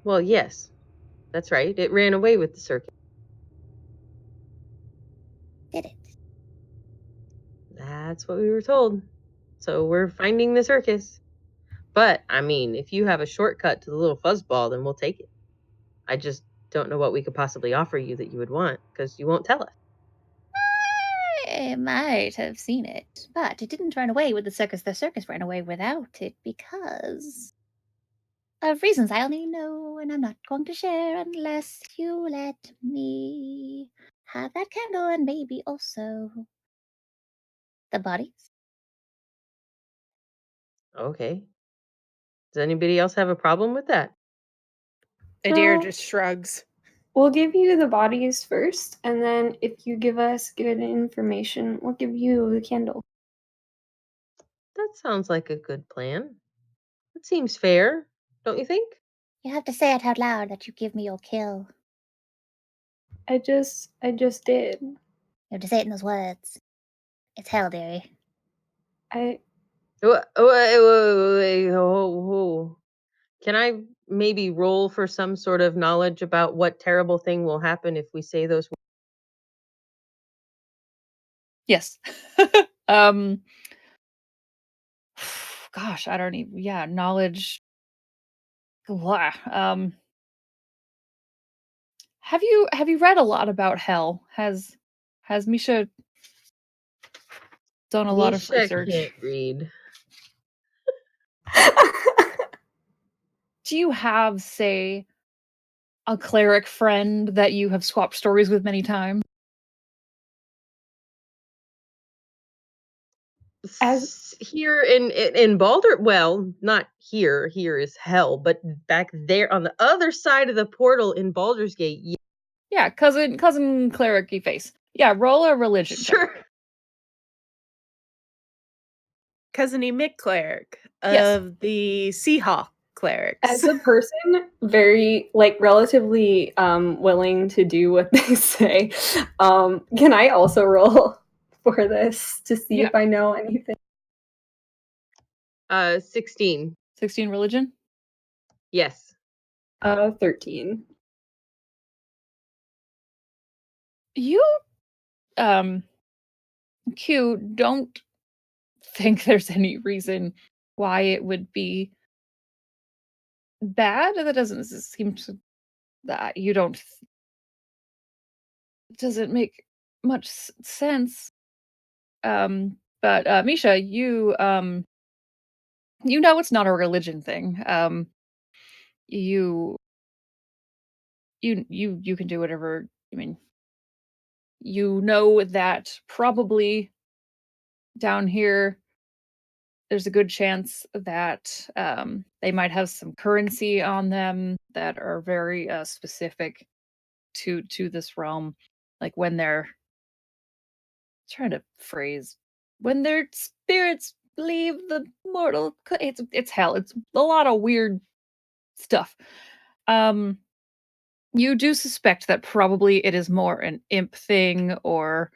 Well, yes. That's right. It ran away with the circus. Did it? That's what we were told. So we're finding the circus. But, I mean, if you have a shortcut to the little fuzzball, then we'll take it. I just don't know what we could possibly offer you that you would want because you won't tell us. I might have seen it, but it didn't run away with the circus. The circus ran away without it because of reasons I only know, and I'm not going to share unless you let me have that candle and maybe also the bodies. Okay. Does anybody else have a problem with that? Adair No. just shrugs. We'll give you the bodies first, and then if you give us good information, we'll give you the candle. That sounds like a good plan. That seems fair, don't you think? You have to say it out loud that you give me your kill. I just did. You have to say it in those words. It's hell, dearie. I Wait, oh. Can I maybe roll for some sort of knowledge about what terrible thing will happen if we say those words? Yes. um gosh, I don't even knowledge. Blah. Have you read a lot about hell? Has Misha done a lot of Misha research? can't read. Do you have, say, a cleric friend that you have swapped stories with many times? as Here in Baldur, well, not here. Here is hell, but back there on the other side of the portal in Baldur's Gate, Yeah, cousin cleric-y face. Yeah, roll a religion check. sure. Cousiny Mick cleric Yes. of the Seahawk clerics. as a person very relatively willing to do what they say, can I also roll for this to see Yeah. if I know anything? 16. 16 religion? Yes. 13. You, um, Q, don't think there's any reason why it would be bad. That doesn't seem to that you don't doesn't make much sense. But Misha, you know it's not a religion thing. You you can do whatever. I mean, you know that probably down here there's a good chance that they might have some currency on them that are very specific to this realm. Like when they're trying to phrase when their spirits leave the mortal it's hell. It's a lot of weird stuff. Um you do suspect that probably it is more an imp thing or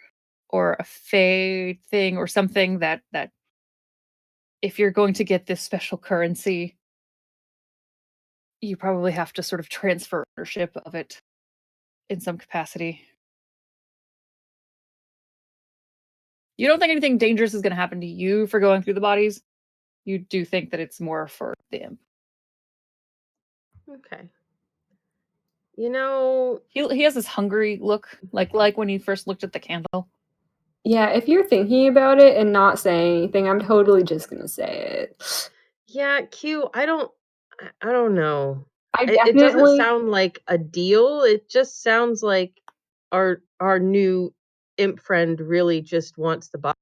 a fae thing or something that if you're going to get this special currency, you probably have to sort of transfer ownership of it in some capacity. You don't think anything dangerous is going to happen to you for going through the bodies. You do think that it's more for the imp. Okay. You know, He has this hungry look, like when he first looked at the candle. Yeah, if you're thinking about it and not saying anything, I'm totally just gonna say it. yeah, Q, I don't know. I It doesn't definitely sound like a deal. It just sounds like our new imp friend really just wants the body.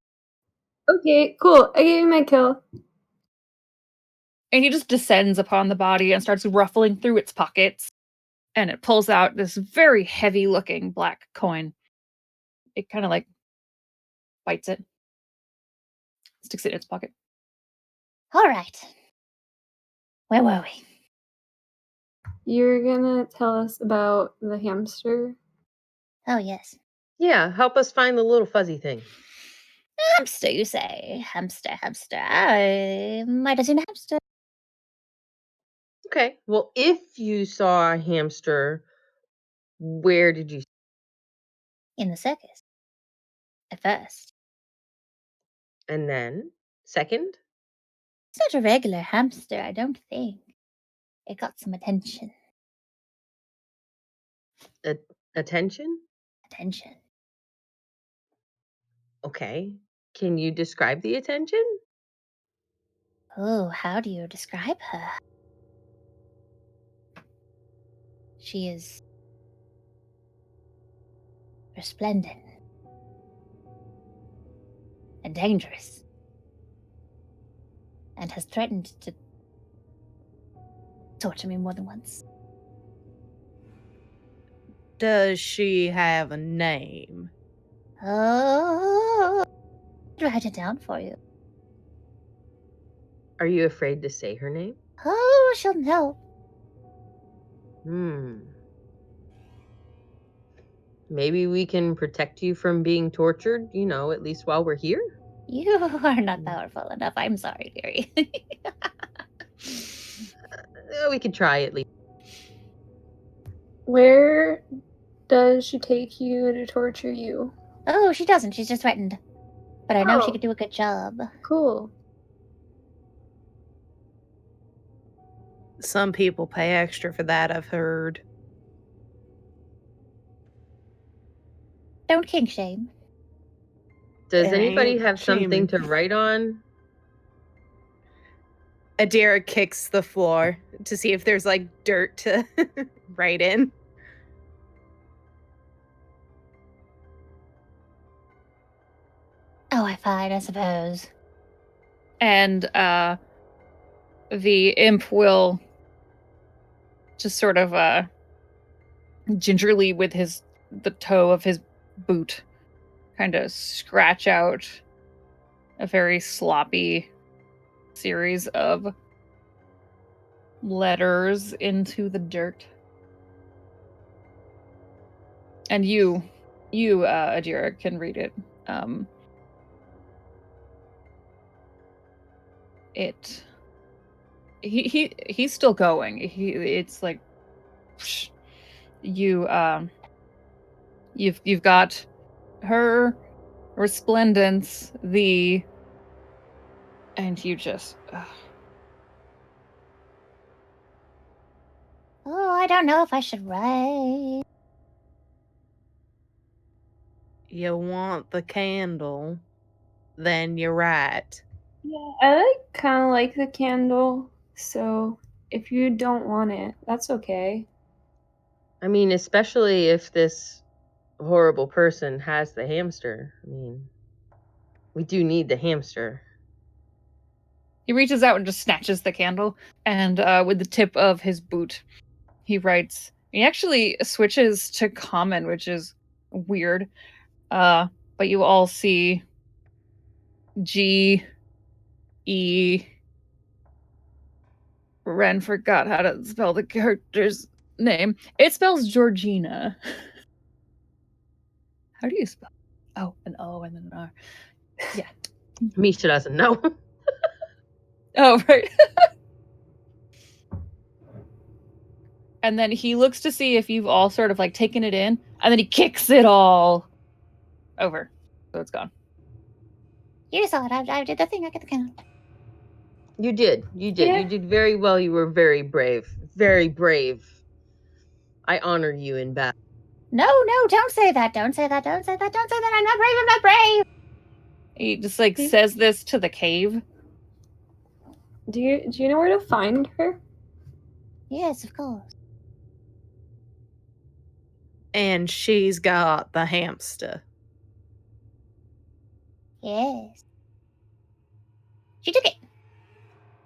Okay, cool. I gave you my kill. And he just descends upon the body and starts ruffling through its pockets. And it pulls out this very heavy looking black coin. It kind of like bites it, sticks it in its pocket. All right. Where were we? You're gonna tell us about the hamster? Oh, yes. Yeah, help us find the little fuzzy thing. Hamster, you say? Hamster, hamster. I might have seen a hamster. Okay. Well, if you saw a hamster, where did you? In the circus. At first. And then, second? It's not a regular hamster, I don't think. It got some attention. Attention? Attention. Okay. Can you describe the attention? Oh, how do you describe her? She is resplendent and dangerous, and has threatened to torture me more than once. Does she have a name? Oh, I'll write it down for you. Are you afraid to say her name? Oh, she'll know. Maybe we can protect you from being tortured, at least while we're here? You are not powerful enough. I'm sorry, dearie. We could try at least. Where does she take you to torture you? Oh, she doesn't. She's just threatened. But I know she Oh. could do a good job. Cool. Some people pay extra for that, I've heard. Don't kink shame. Does I anybody ain't have something shaming. to write on? Adira kicks the floor to see if there's like dirt to write in. Oh, I fine, I suppose. And the imp will just sort of gingerly with the toe of his boot kind of scratch out a very sloppy series of letters into the dirt. And you Adira, can read it. He's still going. It's like you've got her resplendence, and you just Oh, I don't know if I should write. You want the candle, then you're right. Yeah, I kind of like the candle, so if you don't want it, that's okay. I mean, especially if this horrible person has the hamster. I mean, we do need the hamster. he reaches out and just snatches the candle, and with the tip of his boot, he writes. He actually switches to common, which is weird. But you all see G E. Ren forgot how to spell the character's name. It spells Georgina. How do you spell? Oh, an O and then an R. Yeah. Misha doesn't know. Oh, right. And then he looks to see if you've all sort of like taken it in, and then he kicks it all over. So it's gone. You saw it. I did the thing. I got the candle. You did. Yeah. You did very well. You were very brave. Very brave. I honor you in battle. No, don't say that. Don't say that. Don't say that. Don't say that. I'm not brave. I'm not brave. He just like says this to the cave. Do you know where to find her? Yes, of course. And she's got the hamster. Yes. She took it.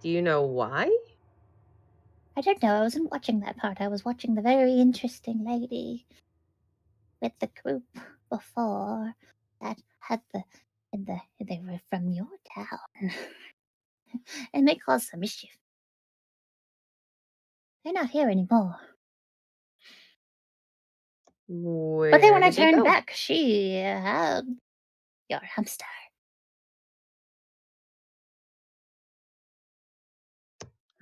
Do you know why? I don't know. I wasn't watching that part. I was watching the very interesting lady with the group before that had they were from your town. And they caused some mischief. They're not here anymore. But then Where when I did they turned go? back, she had your hamster.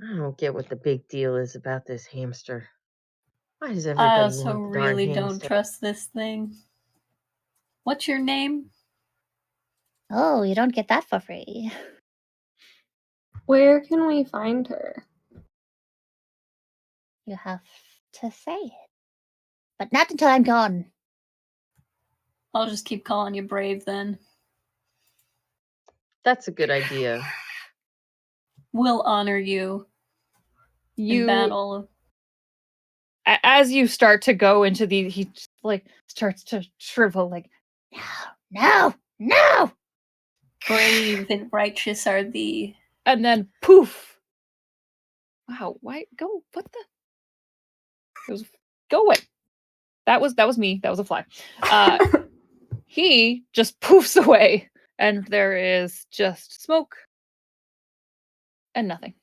I don't get what the big deal is about this hamster. Why does I everybody also want the darn really don't hamster? trust this thing. What's your name? Oh, you don't get that for free. Where can we find her? You have to say it. But not until I'm gone. I'll just keep calling you Brave then. That's a good idea. We'll honor you in battle. As you start to go into he just, like, starts to shrivel, like, No! Brave and righteous are thee. and then poof. Wow, why go? What the? Go away. That was me. That was a fly. He just poofs away, and there is just smoke and nothing.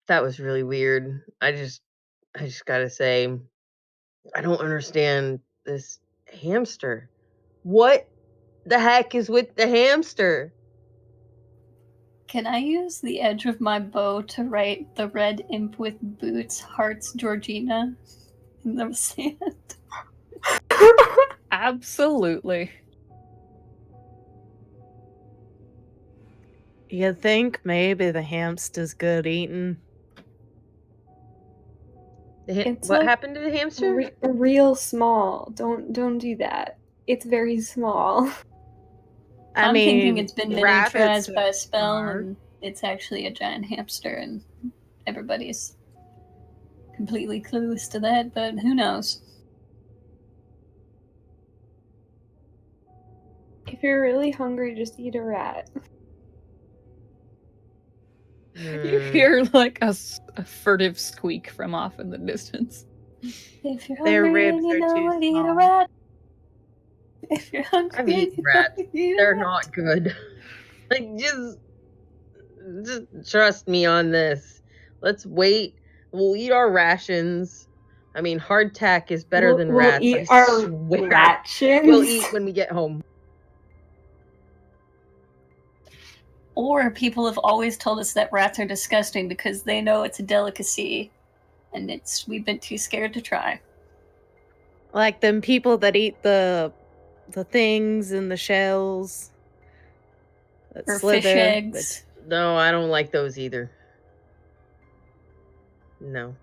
That was really weird. I just gotta say, I don't understand this hamster. What the heck is with the hamster? Can I use the edge of my bow to write the red imp with boots, hearts, Georgina in the sand? Absolutely. You think maybe the hamster's good eating? It's What like happened to the hamster? real small. Don't do that. It's very small. I'm thinking it's been rabbits miniaturized by a spell, are. and it's actually a giant hamster, and everybody's completely clueless to that, but who knows? If you're really hungry, just eat a rat. You hear like a furtive squeak from off in the distance. If you're Their hungry ribs and you are know too it, eat a small. rat. If you're hungry I've and eaten you know rats. it, eat a They're rat. not good. Like, just trust me on this. Let's wait. We'll eat our rations. I mean, hardtack is better than We'll rats, I eat our swear. rations. We'll eat when we get home. Or people have always told us that rats are disgusting because they know it's a delicacy, and we've been too scared to try. Like them people that eat the things and the shells that Or slither. fish eggs. No, I don't like those either. No.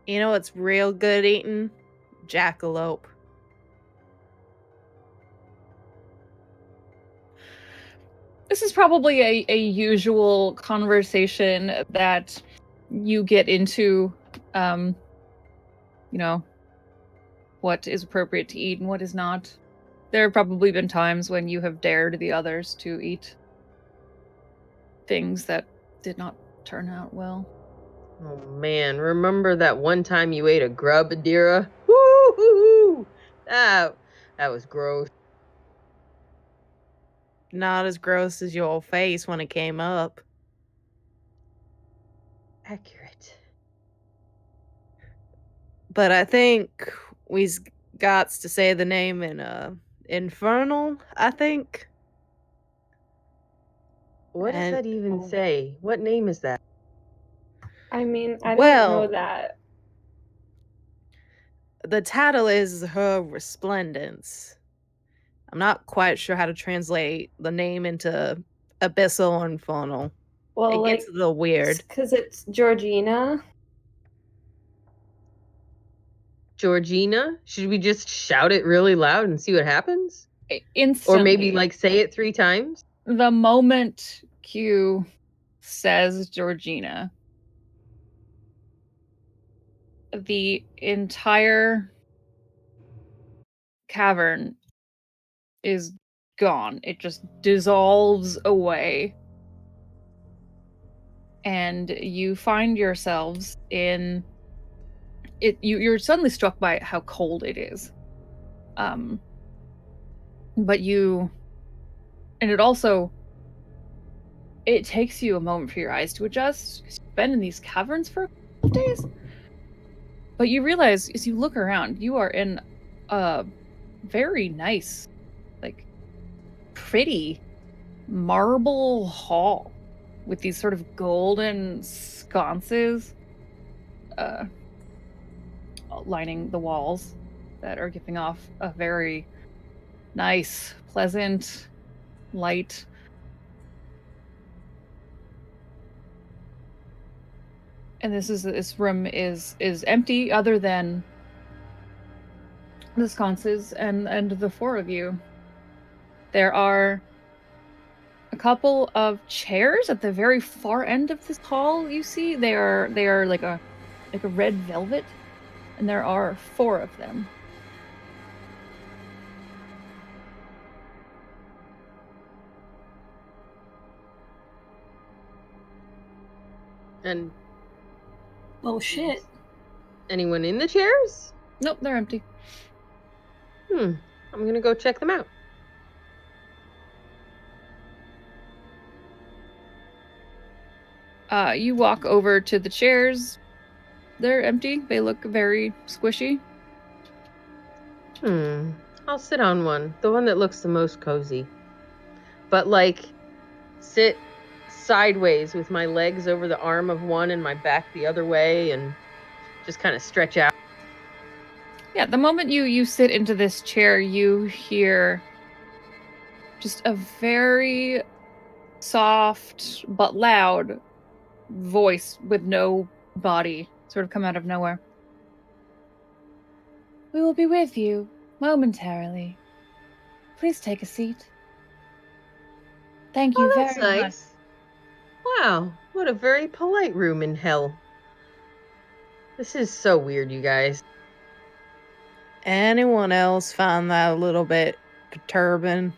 You know what's real good eating? Jackalope. This is probably a usual conversation that you get into, you know, what is appropriate to eat and what is not. There have probably been times when you have dared the others to eat things that did not turn out well. Oh man, remember that one time you ate a grub, Adira? Woo-hoo-hoo! That was gross. Not as gross as your face when it came up. Accurate. But I think we's gots to say the name in Infernal, I think. What does that even say? What name is that? I mean, I don't Well, know that. the title is Her Resplendence. I'm not quite sure how to translate the name into Abyssal Infernal. Well, It like, gets a little weird. because it's Georgina. Georgina? Should we just shout it really loud and see what happens? Instantly. Or maybe like say it 3 times? The moment Q says Georgina, the entire cavern is gone. It just dissolves away. And you find yourselves in it. You're suddenly struck by how cold it is. But it takes you a moment for your eyes to adjust because you've been in these caverns for a couple of days. But you realize as you look around, you are in a very nice, like, pretty marble hall with these sort of golden sconces lining the walls that are giving off a very nice, pleasant light. And this room is empty other than the sconces and the four of you. There are a couple of chairs at the very far end of this hall. You see, they are like a red velvet, and there are four of them. And Oh shit. anyone in the chairs? Nope, they're empty. I'm gonna go check them out. You walk over to the chairs. They're empty. They look very squishy. I'll sit on one, the one that looks the most cozy. But like, sit sideways with my legs over the arm of one and my back the other way, and just kind of stretch out. Yeah, the moment you sit into this chair, you hear just a very soft but loud voice with no body sort of come out of nowhere. We will be with you momentarily. Please take a seat. Thank you Oh, that's very much. nice. Wow, what a very polite room in hell. This is so weird, you guys. Anyone else find that a little bit perturbing?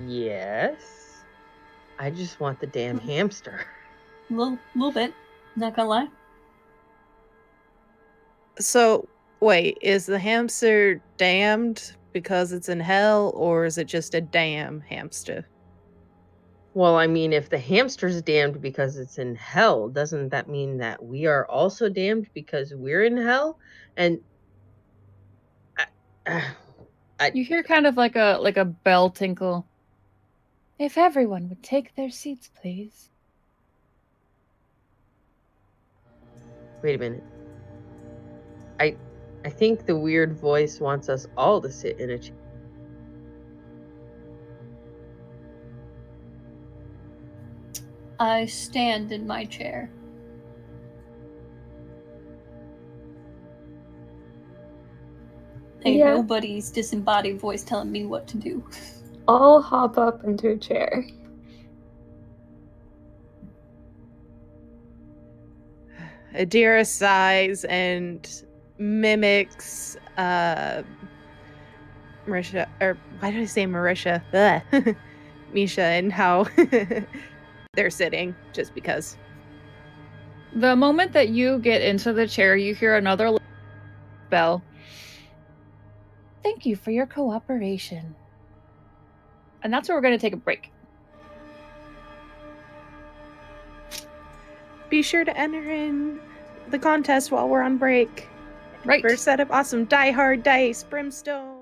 Yes. I just want the damn hamster. Little bit. Not gonna lie. So, wait, is the hamster damned because it's in hell, or is it just a damn hamster? Well, I mean, if the hamster's damned because it's in hell, doesn't that mean that we are also damned because we're in hell? And I, You hear kind of like a bell tinkle. If everyone would take their seats, please. wait a minute. I think the weird voice wants us all to sit in a chair. I stand in my chair. Ain't Yeah. nobody's disembodied voice telling me what to do. I'll hop up into a chair. Adira sighs and mimics Marisha, or why did I say Marisha? Ugh. Misha, and how they're sitting, just because. The moment that you get into the chair, you hear another bell. Thank you for your cooperation. And that's where we're going to take a break. Be sure to enter in the contest while we're on break. Right. For a set of awesome Die Hard dice, Brimstone.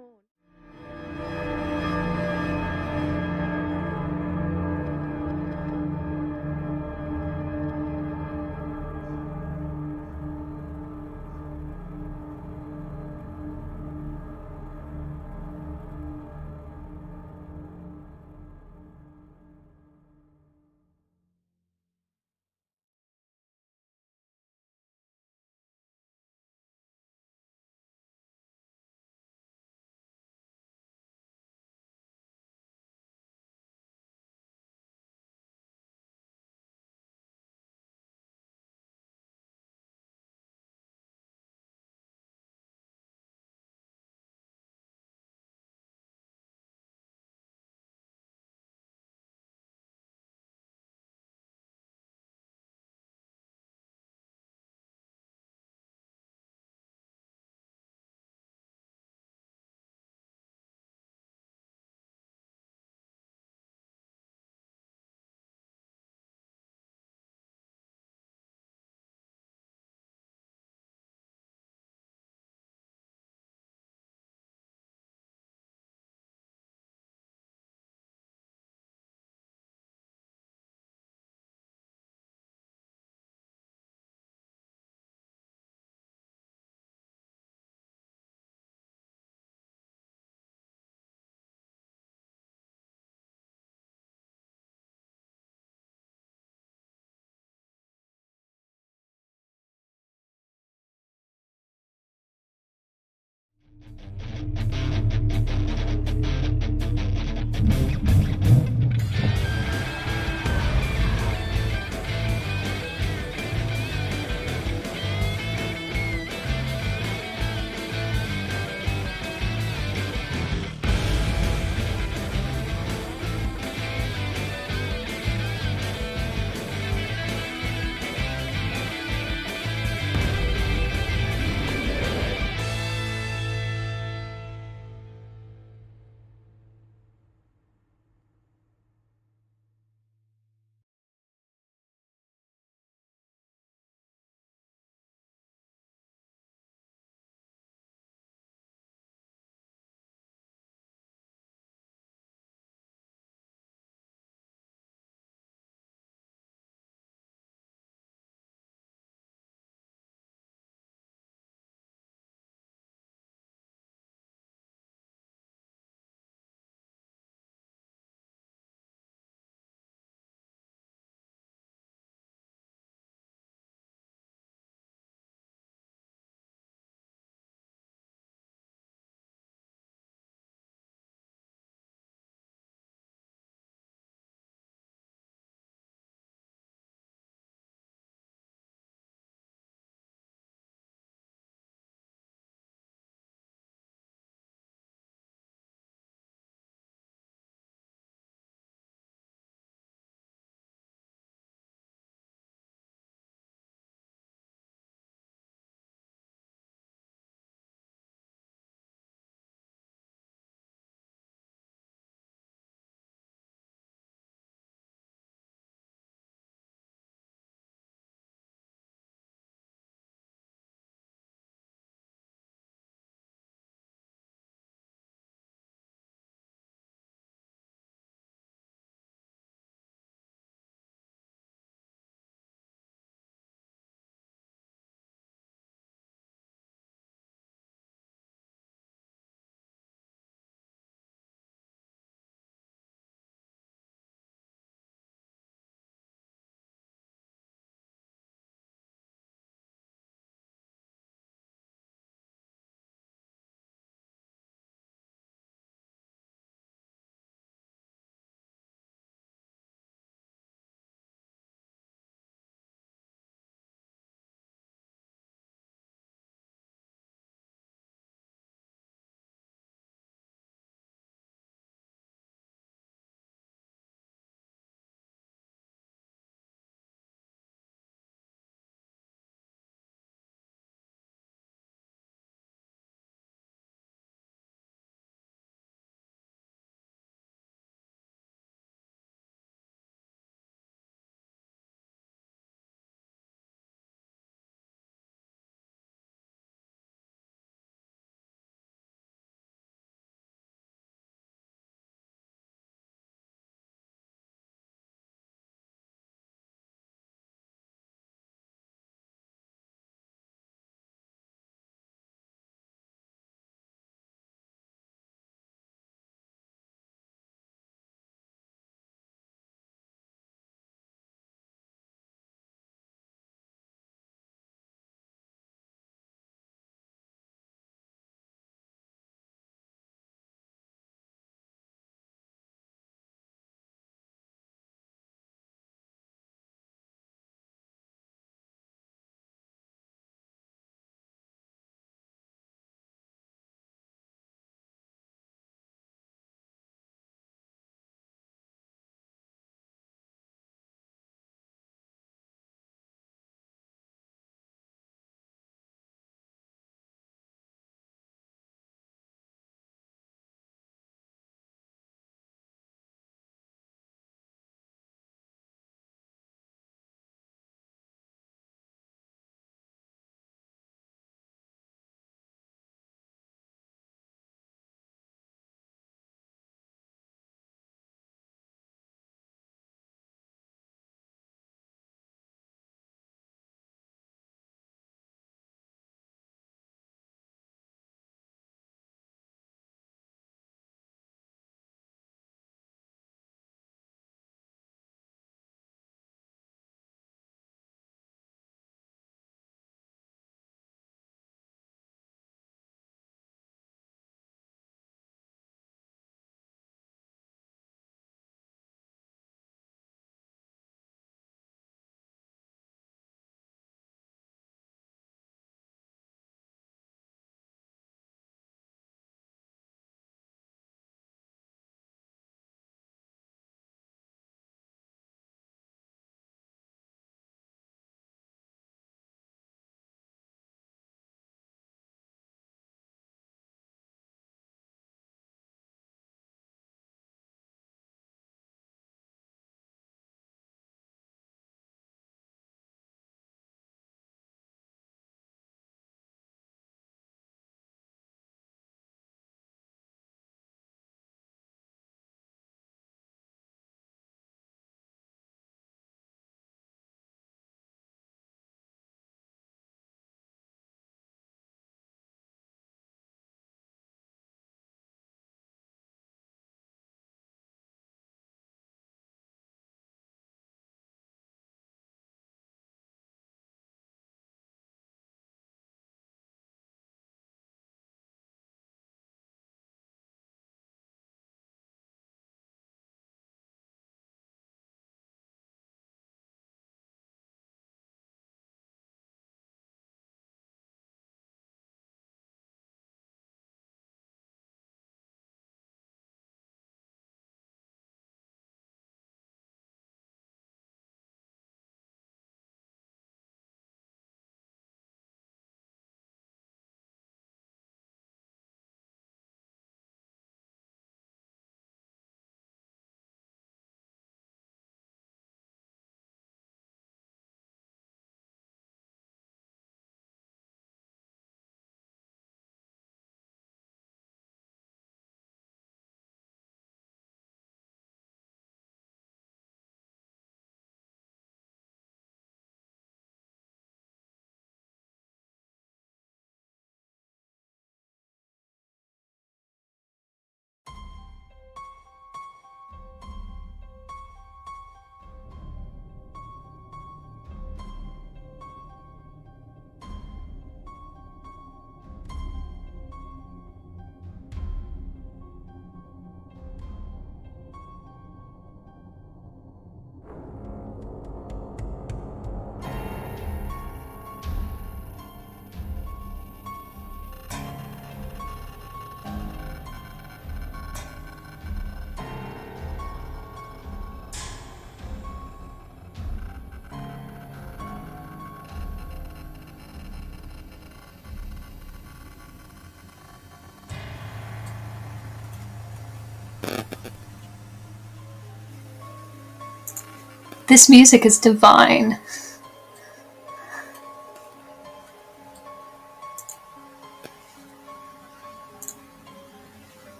This music is divine.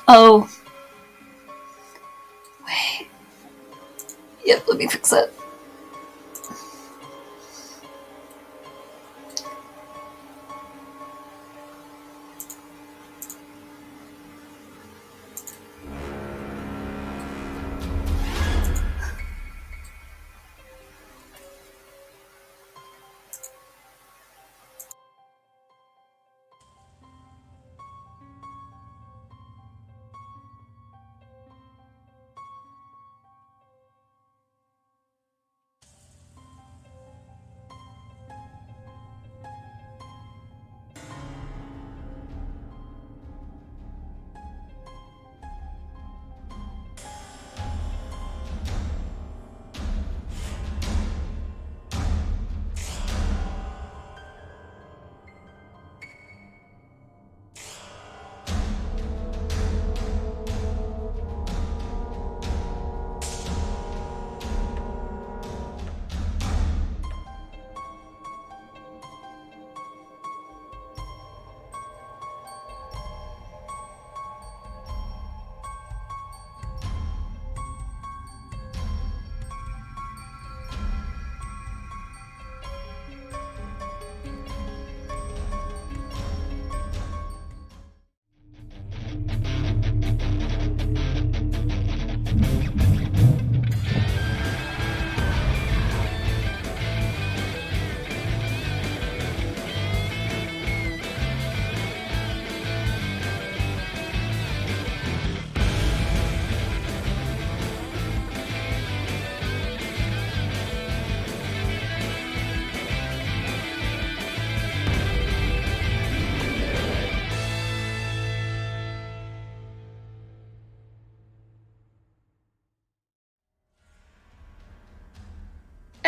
Oh. Wait. Yep, let me fix that.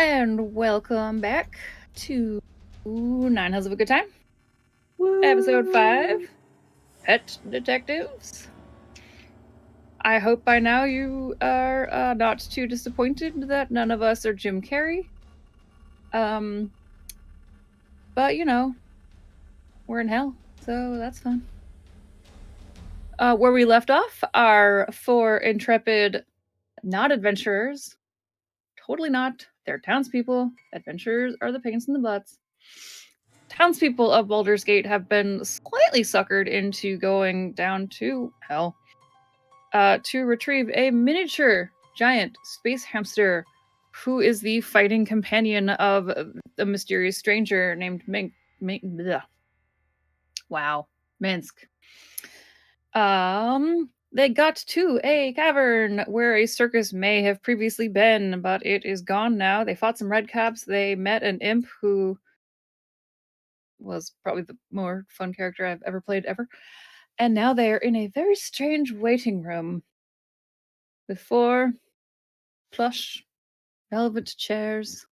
And welcome back to Nine Hells of a Good Time. Episode 5, Pet Detectives. I hope by now you are not too disappointed that none of us are Jim Carrey. But you know, we're in hell, so that's fun. Where we left off, our 4 intrepid, not adventurers, totally not. They're townspeople. Adventurers are the pains in the butts. Townspeople of Baldur's Gate have been slightly suckered into going down to hell to retrieve a miniature giant space hamster who is the fighting companion of a mysterious stranger named Wow, Minsk. They got to a cavern where a circus may have previously been, but it is gone now. They fought some redcaps. They met an imp who was probably the more fun character I've ever played ever. And now they are in a very strange waiting room with 4 plush velvet chairs.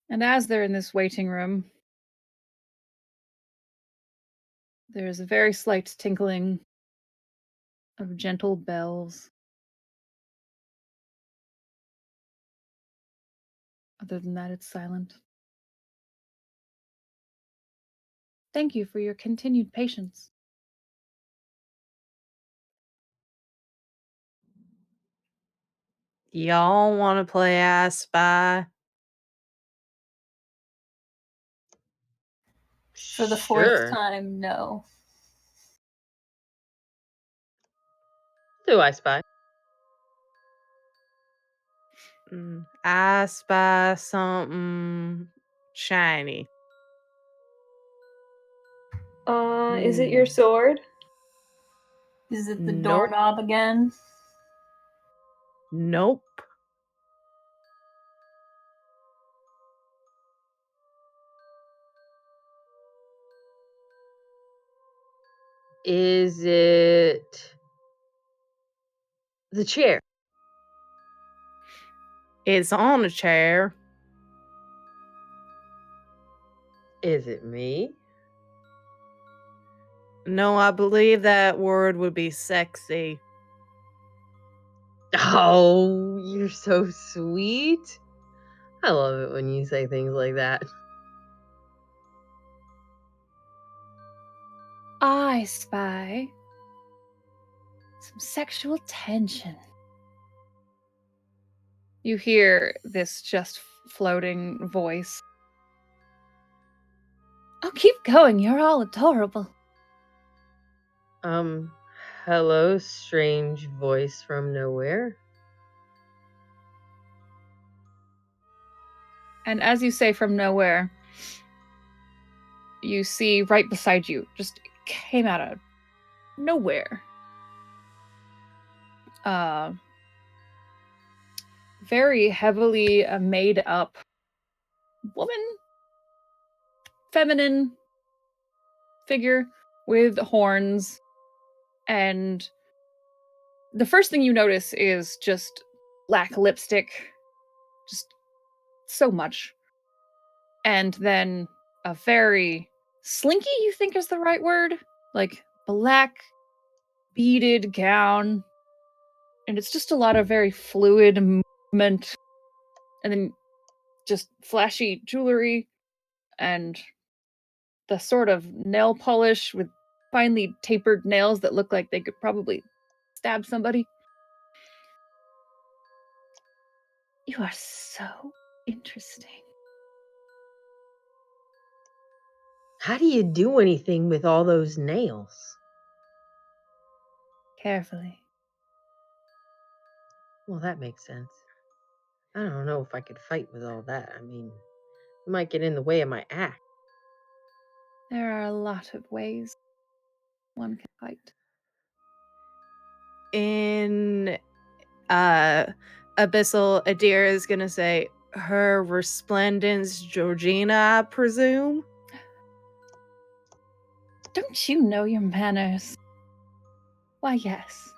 And as they're in this waiting room, there's a very slight tinkling of gentle bells. Other than that, it's silent. Thank you for your continued patience. Y'all want to play I Spy? For the 4th Sure. time, no. Do I spy? I spy something shiny. Is it your sword? Is it the Nope. doorknob again? Nope. Is it the chair? It's on a chair. Is it me? No, I believe that word would be sexy. Oh, you're so sweet. I love it when you say things like that. I spy some sexual tension. You hear this just floating voice. Oh, keep going. You're all adorable. Hello, strange voice from nowhere. And as you say from nowhere, you see right beside you, just came out of nowhere. Very heavily made up woman, feminine figure with horns. And the first thing you notice is just black lipstick, just so much. And then a very slinky, you think is the right word? Like black beaded gown. And it's just a lot of very fluid movement. And then just flashy jewelry and the sort of nail polish with finely tapered nails that look like they could probably stab somebody. You are so interesting. How do you do anything with all those nails? Carefully. Well, that makes sense. I don't know if I could fight with all that. I mean, it might get in the way of my act. There are a lot of ways one can fight. In Abyssal, Adir is gonna say, Her Resplendence Georgina, I presume? Don't you know your manners? Why, yes.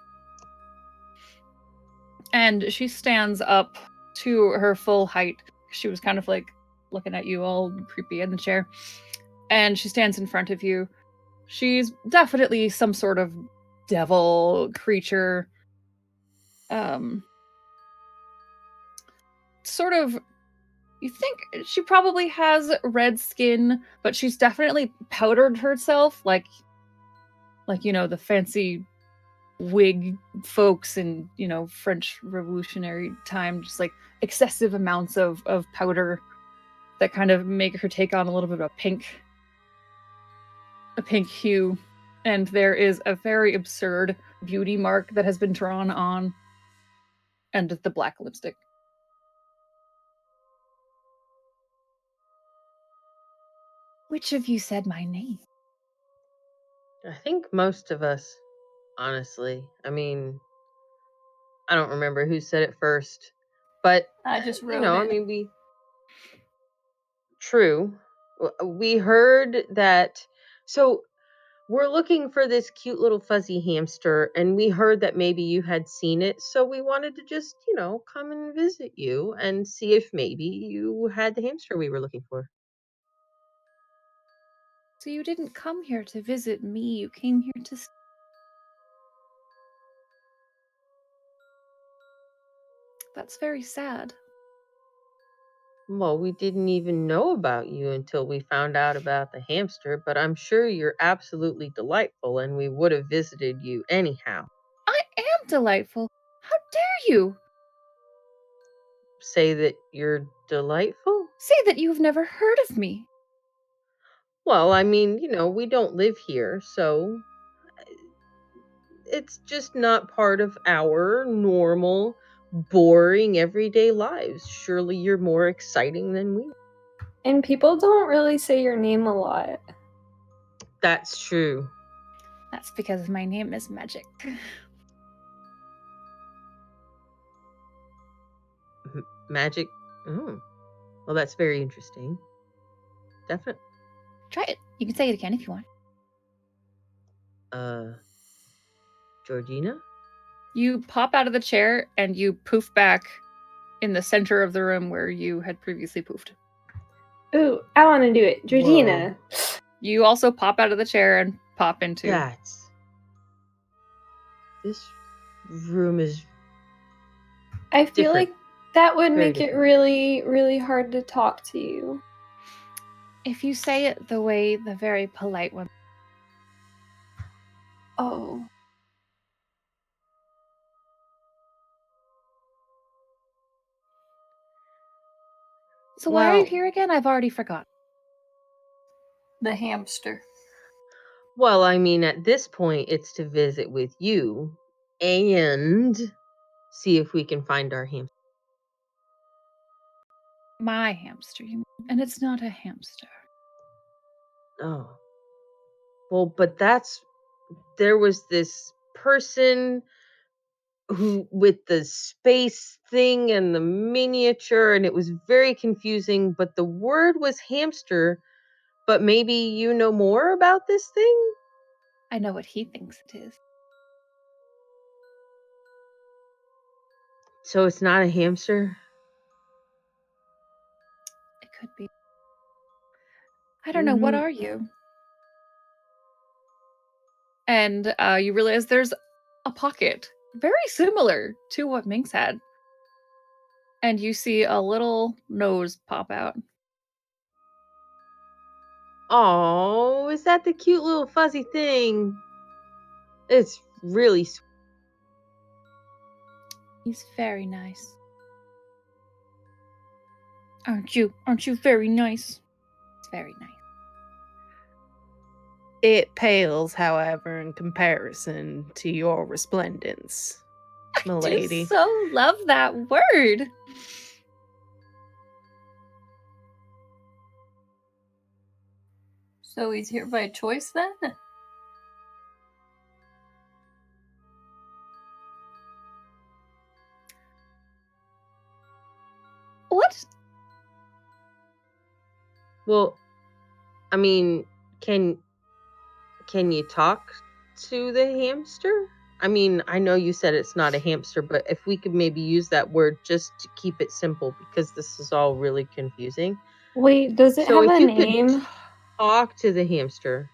And she stands up to her full height. She was kind of like looking at you all creepy in the chair. And she stands in front of you. She's definitely some sort of devil creature. Sort of, you think she probably has red skin, but she's definitely powdered herself like the fancy wig folks in French Revolutionary time, just like excessive amounts of powder that kind of make her take on a little bit of a pink hue. And there is a very absurd beauty mark that has been drawn on, and the black lipstick. Which of you said my name? I think most of us, honestly. I mean, I don't remember who said it first, but I just wrote I it. mean, true. We heard that. So we're looking for this cute little fuzzy hamster, and we heard that maybe you had seen it. So we wanted to just, come and visit you and see if maybe you had the hamster we were looking for. So you didn't come here to visit me, you came here to... That's very sad. Well, we didn't even know about you until we found out about the hamster, but I'm sure you're absolutely delightful and we would have visited you anyhow. I am delightful. How dare you Say that you're delightful? say that you've never heard of me? Well, I mean, we don't live here, so it's just not part of our normal, boring, everyday lives. Surely you're more exciting than we. And people don't really say your name a lot. That's true. That's because my name is magic. Magic. Oh, well, that's very interesting. Definitely. Try it. You can say it again if you want. Georgina? You pop out of the chair and you poof back in the center of the room where you had previously poofed. Ooh, I want to do it. Georgina. You also pop out of the chair and pop into. This room is I feel different. like that would Very make it different. really, really hard to talk to you. If you say it the way the very polite one. Oh. So why are you Well- here again? I've already forgotten. The hamster. Well, I mean, at this point, it's to visit with you and see if we can find our hamster. My hamster, you mean? And it's not a hamster. Oh. Well, but there was this person who with the space thing and the miniature, and it was very confusing, but the word was hamster, but maybe you know more about this thing? I know what he thinks it is. So it's not a hamster? It could be. I don't know. What Mhm. are you? And you realize there's a pocket very similar to what Minx had. And you see a little nose pop out. Oh, is that the cute little fuzzy thing? It's really sweet. He's very nice. Aren't you? Aren't you very nice? It's very nice. It pales, however, in comparison to your resplendence, I milady. do so love that word. So he's here by choice then? What? Well, I mean, can you talk to the hamster? I mean, I know you said it's not a hamster, but if we could maybe use that word just to keep it simple because this is all really confusing. Wait, does it So have if a you could name? talk to the hamster,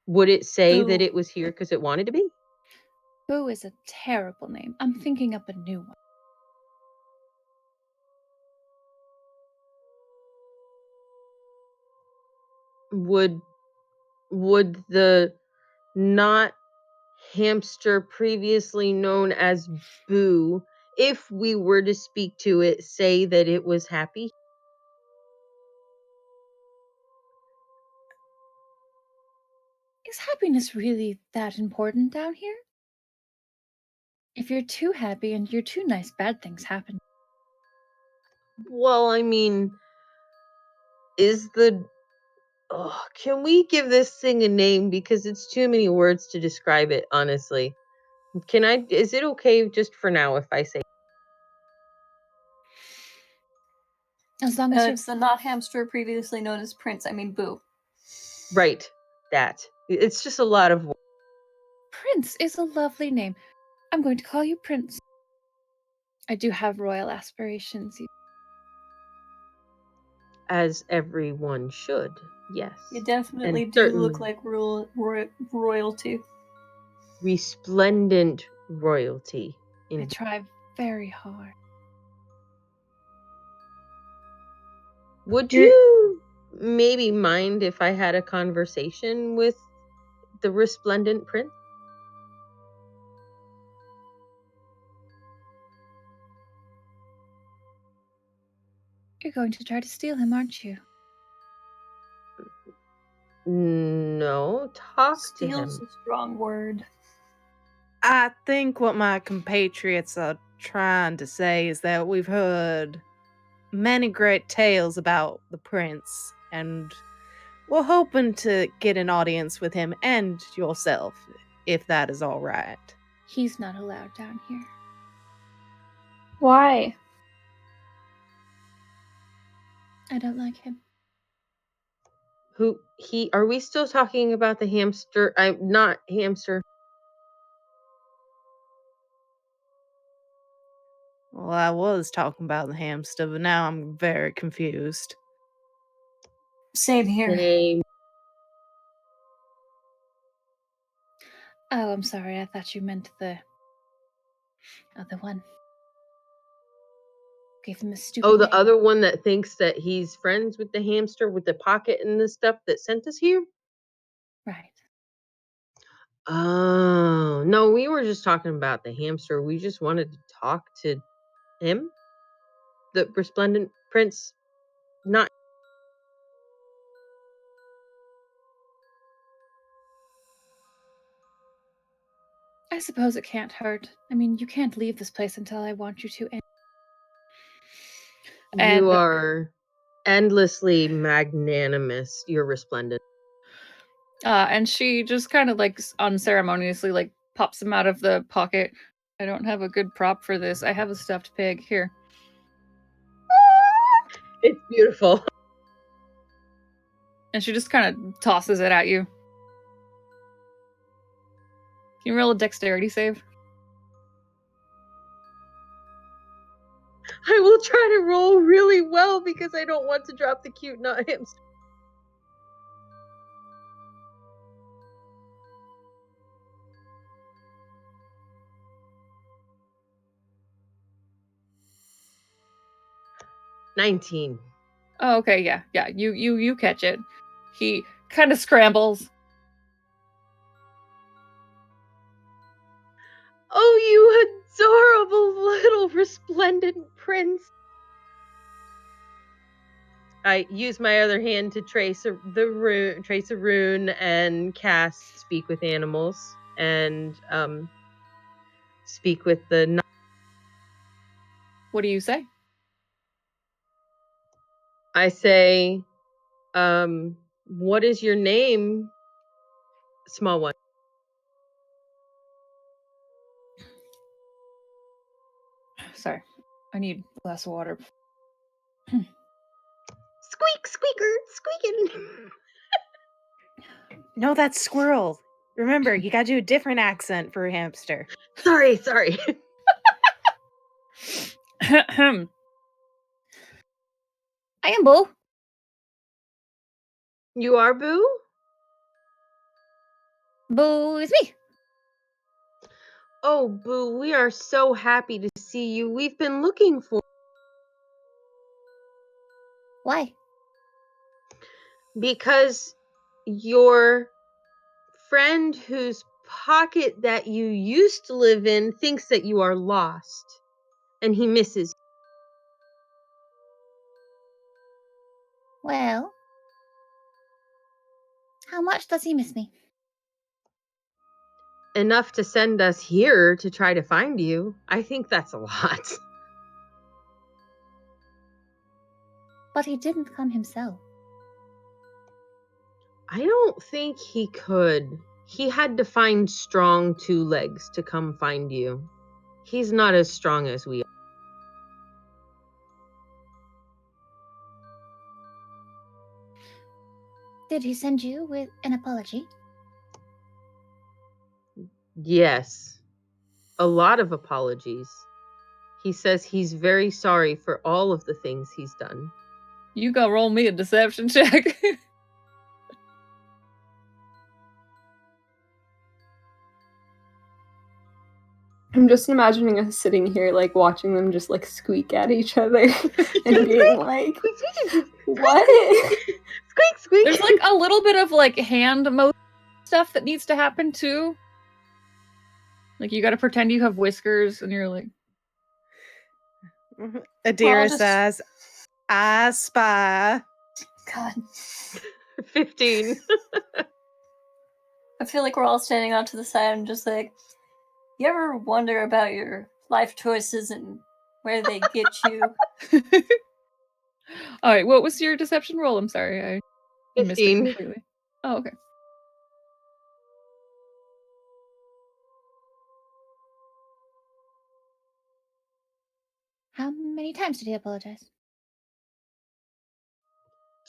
would it say that Boo. it was here because it wanted to be? Boo is a terrible name. I'm thinking up a new one. Would the not hamster previously known as Boo, if we were to speak to it, say that it was happy? Is happiness really that important down here? If you're too happy and you're too nice, bad things happen. Well, I mean, is the can we give this thing a name because it's too many words to describe it, honestly. Is it okay just for now if I say As long as you're It's the not hamster previously known as Prince. I mean, Boo. right, that. It's just a lot of Prince is a lovely name. I'm going to call you Prince. I do have royal aspirations. as everyone should. Yes. You definitely And do look certainly like royalty. resplendent royalty. I try very hard. Would You're- you maybe mind if I had a conversation with the resplendent prince? You're going to try to steal him, aren't you? No, talk to Steal's him. a strong word. I think what my compatriots are trying to say is that we've heard many great tales about the prince, and we're hoping to get an audience with him and yourself, if that is all right. He's not allowed down here. Why? I don't like him. Are we still talking about the hamster? I'm not hamster. Well, I was talking about the hamster, but now I'm very confused. Same here. Same. Oh, I'm sorry. I thought you meant the other one. Gave him a stupid Oh, the name. other one that thinks that he's friends with the hamster with the pocket and the stuff that sent us here? Right. Oh, no, we were just talking about the hamster. We just wanted to talk to him, the resplendent prince. Not. I suppose it can't hurt. I mean, you can't leave this place until I want you to. You are endlessly magnanimous. You're resplendent. And she just kind of like unceremoniously like pops him out of the pocket. I don't have a good prop for this. I have a stuffed pig here. It's beautiful. And she just kind of tosses it at you. Can you roll a dexterity save? I will try to roll really well because I don't want to drop the cute not hamster. $19. Oh, okay, yeah. You catch it. He kind of scrambles. Oh, you adorable little resplendent prince. I use my other hand to trace a rune and cast speak with animals and speak with the. What do you say? I say, what is your name, small one? Sorry, I need a glass of water. Squeak, squeaker, squeaking. No, that's squirrel. Remember, you gotta do a different accent for a hamster. Sorry. I I am Boo. You are Boo? Boo is me. Oh, Boo, we are so happy to see you. We've been looking for. Why? Because your friend whose pocket that you used to live in thinks that you are lost and he misses Well, how much does he miss me? you. Enough to send us here to try to find you. I think that's a lot. But he didn't come himself. I don't think he could. He had to find strong two legs to come find you. He's not as strong as we are. Did he send you with an apology? Yes, a lot of apologies. He says he's very sorry for all of the things he's done. You go roll me a deception check. I'm just imagining us sitting here, like, watching them just, like, squeak at each other and being like, what? Squeak, squeak. There's like a little bit of like hand motion stuff that needs to happen too. Like you gotta pretend you have whiskers and you're like. Adira just- says, I spy. God. 15. I feel like we're all standing out to the side and just like, you ever wonder about your life choices and where they get you? All right, what was your deception roll? I'm sorry, I missed it 15. completely. Oh, okay. How many times did he apologize?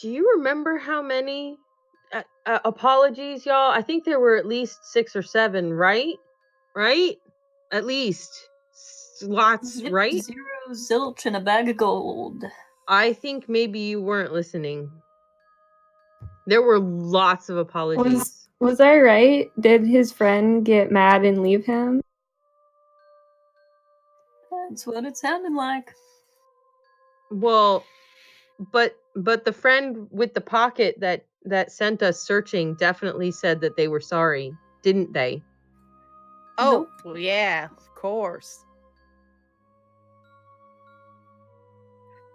Do you remember how many apologies, y'all? I think there were at least 6 or 7, right? Right? At least. Lots, Zip, right? zero, zilch, and a bag of gold. I think maybe you weren't listening. There were lots of apologies. Was I right? Did his friend get mad and leave him? That's what it sounded like. Well, but the friend with the pocket that sent us searching definitely said that they were sorry, didn't they? Oh, well, yeah, of course.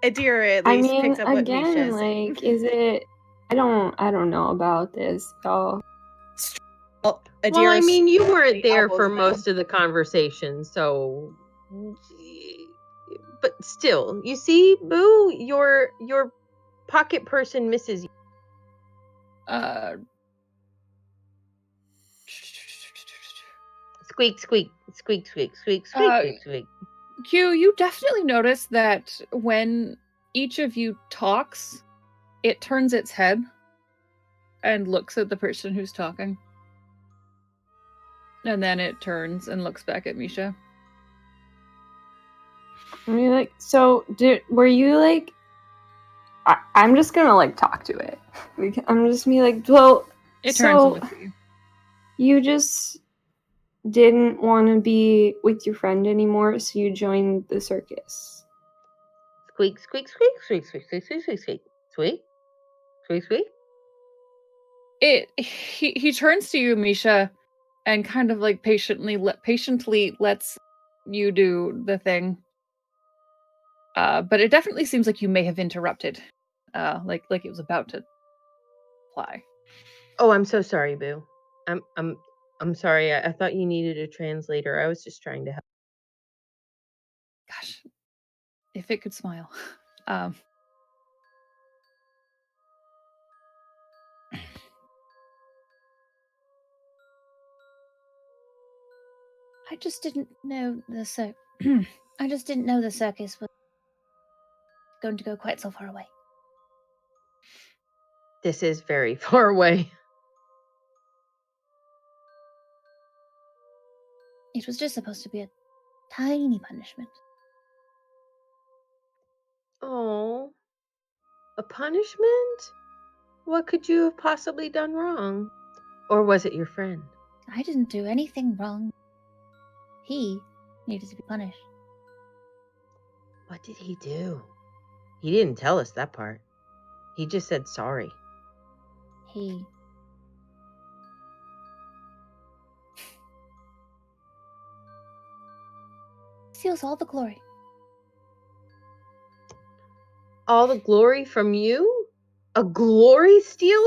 Adira at least picks up what Misha again, is saying. like, is it? I don't know about this, y'all. Well, Well, I Adira's mean, you weren't there elbows for down. most of the conversation, so. But still, you see, Boo, your pocket person misses you. Squeak, squeak, squeak, squeak, squeak, squeak, squeak, squeak. Q, you definitely notice that when each of you talks, it turns its head and looks at the person who's talking. And then it turns and looks back at Misha. I mean, like, so were you like? I'm just gonna like talk to it. I'm just be like, well, it turns and looks at you. You just didn't want to be with your friend anymore, so you joined the circus. Squeak, squeak, squeak, squeak, squeak, squeak, squeak, squeak, squeak, squeak, squeak, squeak. He turns to you, Misha, and kind of like patiently lets you do the thing. But it definitely seems like you may have interrupted, like it was about to apply. Oh, I'm so sorry, Boo. I'm sorry. I thought you needed a translator. I was just trying to help. Gosh, if it could smile. I just didn't know the I just didn't know the circus was going to go quite so far away. This is very far away. It was just supposed to be a tiny punishment. Oh, a punishment? What could you have possibly done wrong? Or was it your friend? I didn't do anything wrong. He needed to be punished. What did he do? He didn't tell us that part. He just said sorry. He steals all the glory. All the glory from you? A glory stealer?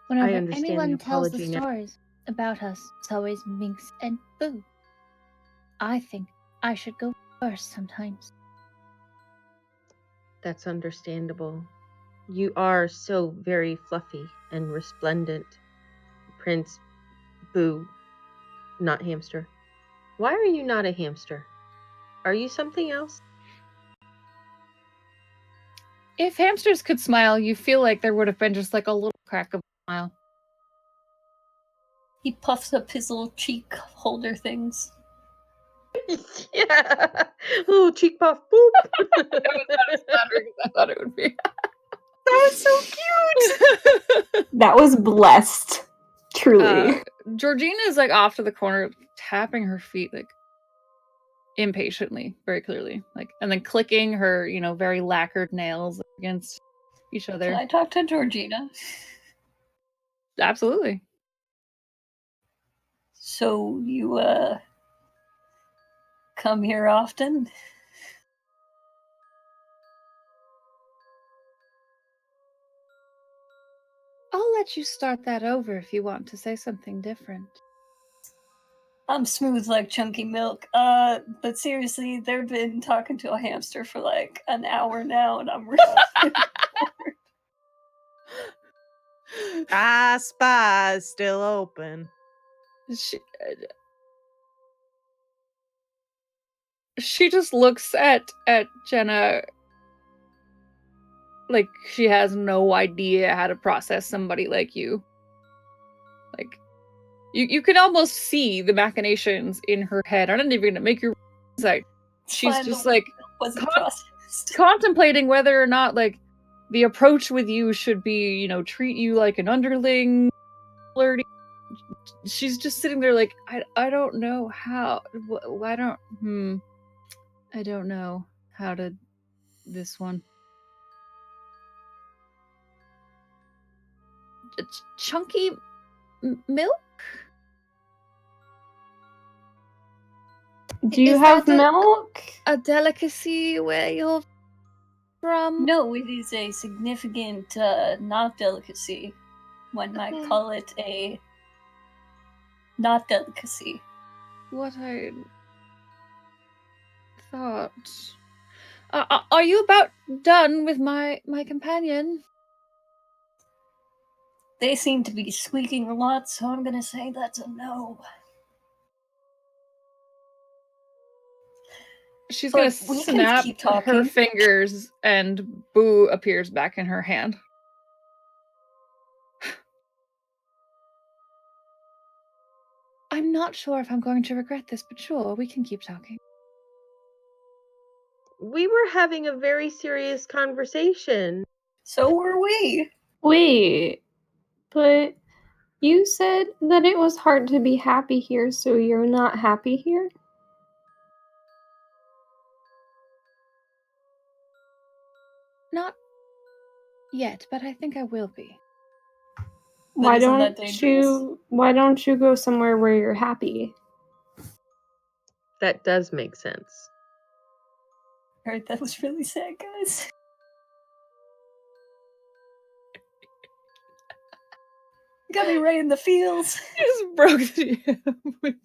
Whenever I understand anyone the tells the apology now. stories about us, it's always Minx and Boo. I think I should go first sometimes. That's understandable. You are so very fluffy and resplendent. Prince Boo, not hamster. Why are you not a hamster? Are you something else? If hamsters could smile, you feel like there would have been just like a little crack of a smile. He puffs up his little cheek holder things. Yeah, little cheek puff, boop. That was not as flattering as I thought it would be. That was so cute. That was blessed. Truly. Georgina is like off to the corner, tapping her feet like impatiently, very clearly, like, and then clicking her, very lacquered nails against each other. Can I talk to Georgina? Absolutely. So you come here often? I'll let you start that over if you want to say something different. I'm smooth like chunky milk. But seriously, they've been talking to a hamster for like an hour now, and I'm really bored. Spa is still open. She just looks at Jenna like she has no idea how to process somebody like you. Like, you can almost see the machinations in her head. I'm not even gonna make your insight. She's just like wasn't processed. contemplating whether or not like the approach with you should be, treat you like an underling, flirty. She's just sitting there like, I don't know how. I don't know how to this one. Chunky milk? Do you have milk? A delicacy where you're from? No, it is a significant not delicacy. One might call it a not delicacy. What I thought. Are you about done with my companion? They seem to be squeaking a lot, so I'm gonna say that's a no. She's But gonna we can snap keep her talking. fingers, and Boo appears back in her hand. I'm not sure if I'm going to regret this, but sure, we can keep talking. We were having a very serious conversation. So were we. Wait, but you said that it was hard to be happy here, so you're not happy here? Not yet, but I think I will be. Why isn't that don't you go somewhere where you're happy? That does make sense. Alright, that was really sad, guys. Got me right in the feels. You just broke the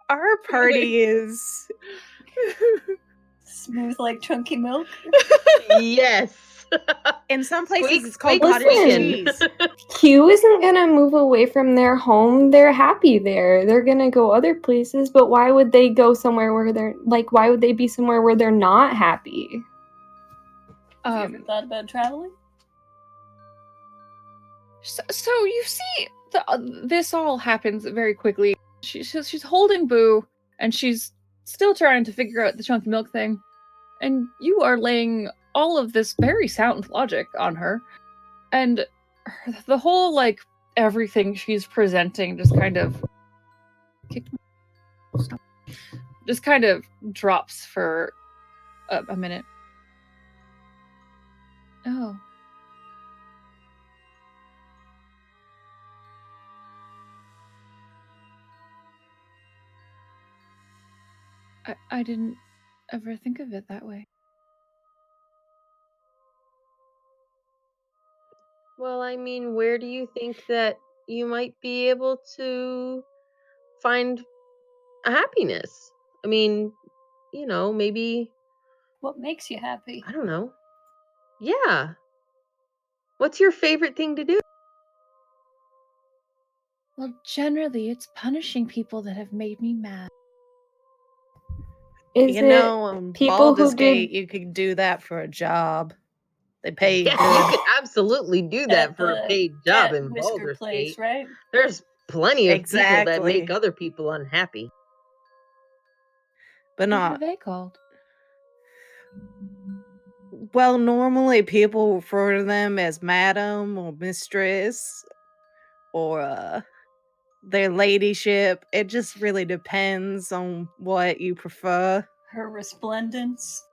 Our party is smooth like chunky milk. Yes. In some places Squeak, it's called squeak, cottage squeaking. cheese. Q isn't gonna move away from their home. They're happy there. They're gonna go other places, but why would they go somewhere where why would they be somewhere where they're not happy? Have you ever thought about traveling? So you see, this all happens very quickly. She's holding Boo, and she's still trying to figure out the chunky milk thing. And you are laying all of this very sound logic on her. And the whole, everything she's presenting just kind of... Stop. Just kind of drops for a minute. Oh. I didn't ever think of it that way. Well, I mean, where do you think that you might be able to find a happiness? I mean, maybe, What makes you happy? I don't know. Yeah. What's your favorite thing to do? Well, generally, it's punishing people that have made me mad. Is on people Baldur's who Gate, did you could do that for a job. They pay you Yeah, good. you could absolutely do that At for a the paid job cat in whisker Baldur's place, Gate. right? There's plenty of people that Exactly. make other people unhappy. But What are not. they called? Well, normally people refer to them as madam or mistress or their ladyship. It just really depends on what you prefer. Her resplendence.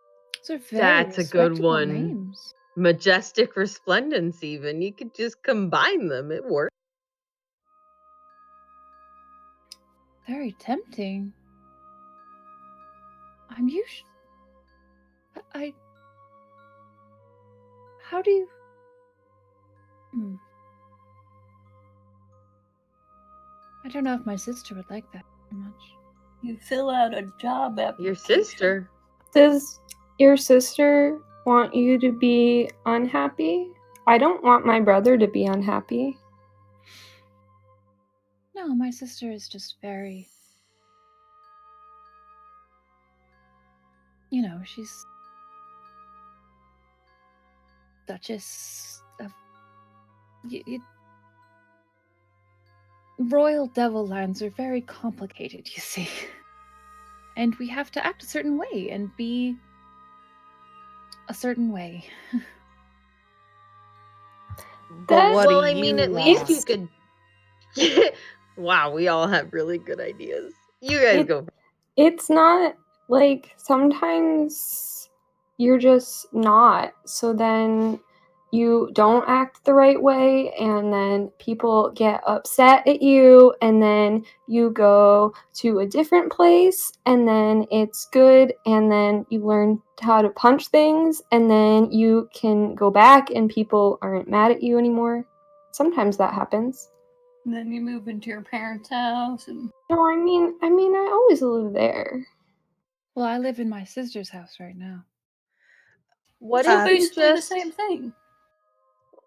Those are very That's a good respectable one. names. Majestic resplendence, even. You could just combine them. It works. Very tempting. I'm usually... How do you... I don't know if my sister would like that very much. You fill out a job application. Your sister. Does your sister want you to be unhappy? I don't want my brother to be unhappy. No, my sister is just very... she's... Duchess of... Royal devil lands are very complicated, you see. And we have to act a certain way and be a certain way. But what do Well, I you mean, at least you want? could. Wow, we all have really good ideas. You guys It- go. It's not like sometimes you're just not. So then you don't act the right way, and then people get upset at you, and then you go to a different place, and then it's good, and then you learn how to punch things, and then you can go back, and people aren't mad at you anymore. Sometimes that happens. And then you move into your parents' house and No, I mean, I always live there. Well, I live in my sister's house right now. What so if you basically the just? same thing.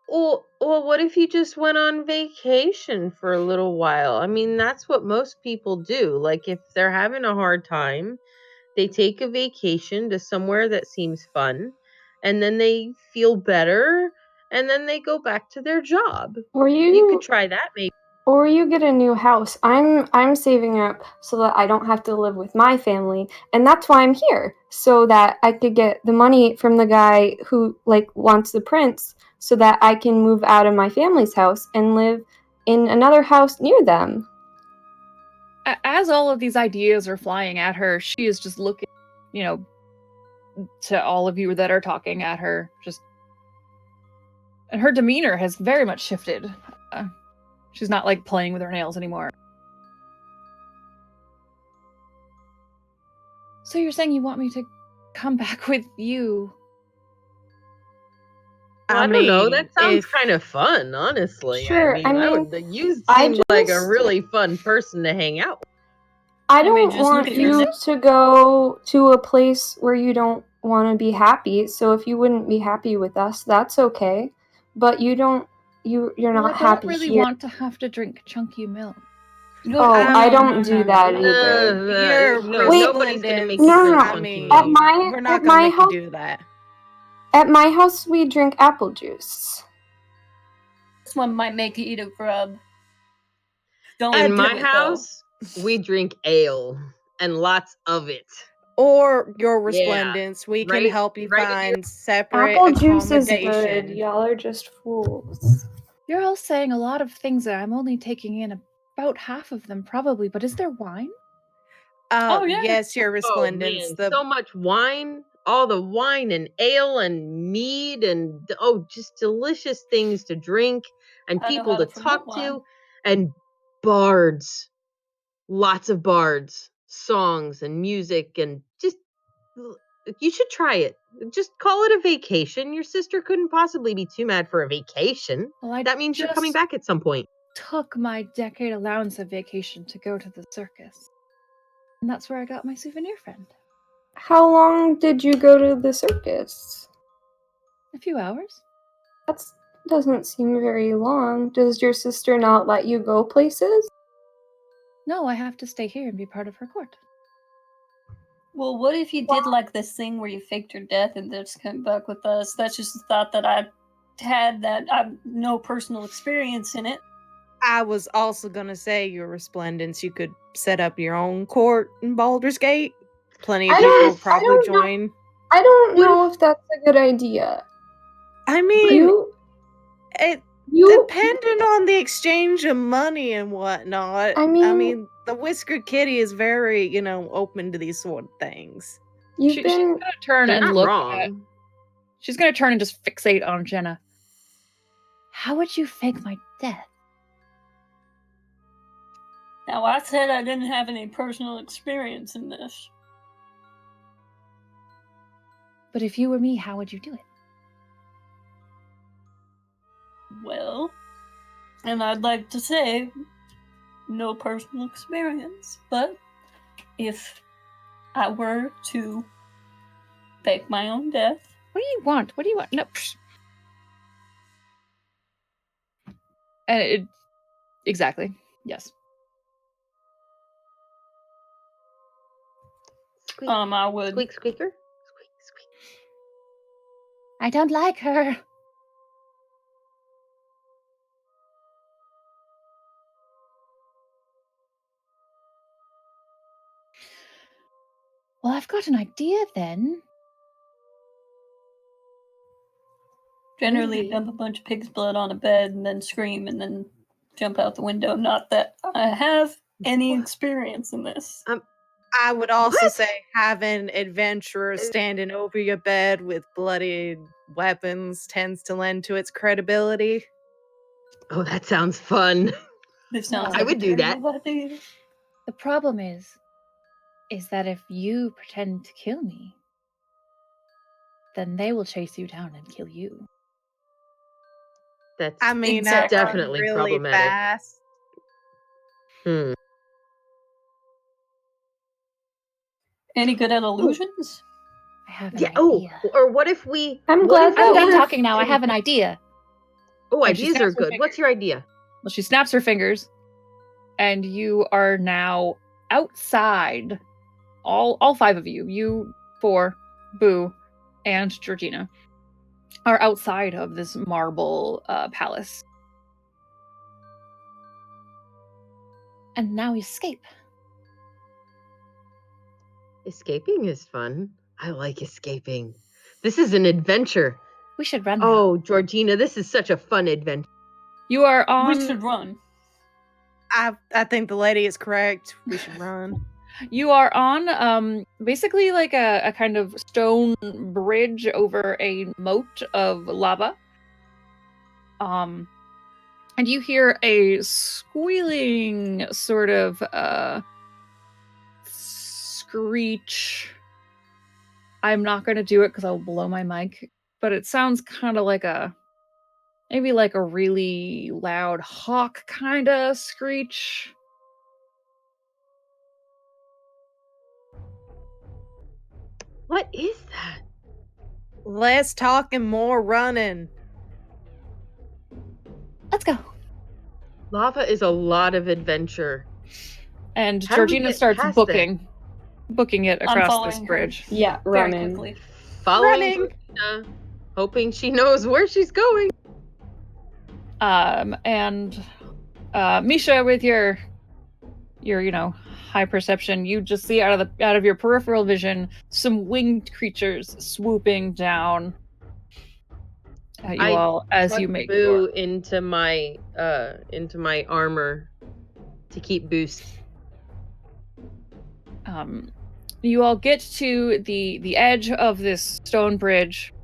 Well, what if you just went on vacation for a little while? I mean, that's what most people do. Like, if they're having a hard time, they take a vacation to somewhere that seems fun, and then they feel better, and then they go back to their job. Or You could you try that, maybe. or you get a new house. I'm saving up so that I don't have to live with my family, and that's why I'm here. So that I could get the money from the guy who like wants the prince so that I can move out of my family's house and live in another house near them. As all of these ideas are flying at her, she is just looking, to all of you that are talking at her, and her demeanor has very much shifted. She's not like playing with her nails anymore. So you're saying you want me to come back with you? Well, I don't know. That sounds kind of fun, honestly. Sure, I mean, You I seem like a just- really fun person to hang out with. I mean, don't just look want at your you to go to a place where you don't want to be happy. So if you wouldn't be happy with us, that's okay. But you're Well, not I happy don't really here. want to have to drink chunky milk. Oh, I don't do that either. You're No, Wait, nobody's gonna make no, you no, drink no. chunky At milk. we're not at gonna my make house, you do that. at my house, we drink apple juice. This one might make you eat a grub. Don't In do my it, house, we drink ale and lots of it. Or your Yeah, resplendence, we can right- help you right in find separate Apple juice is good. accommodation. Y'all are just fools. You're all saying a lot of things that I'm only taking in about half of them, probably. But is there wine? Oh, yeah. Yes, your Oh resplendence. man, so much wine, all the wine and ale and mead and just delicious things to drink and I know people how to to ferment talk wine. to and bards, lots of bards, songs and music and just you should try it. Just call it a vacation. Your sister couldn't possibly be too mad for a vacation. Well, That means you're coming just back at some point. took my decade allowance of vacation to go to the circus. And that's where I got my souvenir friend. How long did you go to the circus? A few hours. That doesn't seem very long. Does your sister not let you go places? No, I have to stay here and be part of her court. Well, what if you did like this thing where you faked your death and just came back with us? That's just a thought that I had that I've no personal experience in it. I was also gonna say your resplendence. You could set up your own court in Baldur's Gate. Plenty of I people don't- will probably I don't know. join. I don't know if that's a good idea. I mean, You depending on the exchange of money and whatnot. I mean- the Whiskered Kitty is very, open to these sort of things. You've been She's gonna turn They're and not look wrong. at. She's gonna turn and just fixate on Jenna. How would you fake my death? Now, I said I didn't have any personal experience in this. But if you were me, how would you do it? Well, and I'd like to say no personal experience, but if I were to fake my own death, What do you want? What do you want? No. Psh. And exactly. Yes. Squeak, I would. squeak, squeaker. Squeak, squeak. I don't like her. Well, I've got an idea then. generally crazy. dump a bunch of pig's blood on a bed and then scream and then jump out the window. Not that I have any experience in this. I would also What? say having adventurers standing over your bed with bloody weapons tends to lend to its credibility. Oh, that sounds fun. This sounds I like would a do that. terrible idea. The problem is that if you pretend to kill me, then they will chase you down and kill you. That's I mean, Exactly. I run definitely really problematic. fast. Hmm. Any good at illusions? I have an Yeah. idea. Oh, or what if we? I'm what glad if that I'm done we're talking now. I have an idea. Oh, And she ideas are snaps her good. What's your idea? Well, she snaps her fingers, and you are now outside. All five of you, you four, Boo, and Georgina, are outside of this marble palace. And now escape. Escaping is fun. I like escaping. This is an adventure. We should run now. Oh, Georgina, this is such a fun adventure. You are We on. should run. I think the lady is correct. We should run. You are on basically like a kind of stone bridge over a moat of lava. And you hear a squealing sort of screech. I'm not going to do it because I'll blow my mic, but it sounds kind of like maybe like a really loud hawk kind of screech. What is that? Less talking, more running. Let's go. Lava is a lot of adventure. And How do we Georgina get starts past booking it I'm across following this her. bridge. Yeah, Very running. quickly. Following Running. Georgina, hoping she knows where she's going. And Misha, with your high perception, you just see out of your peripheral vision some winged creatures swooping down at you all as Tuck you make Boo into my armor to keep boost. You all get to the edge of this stone bridge,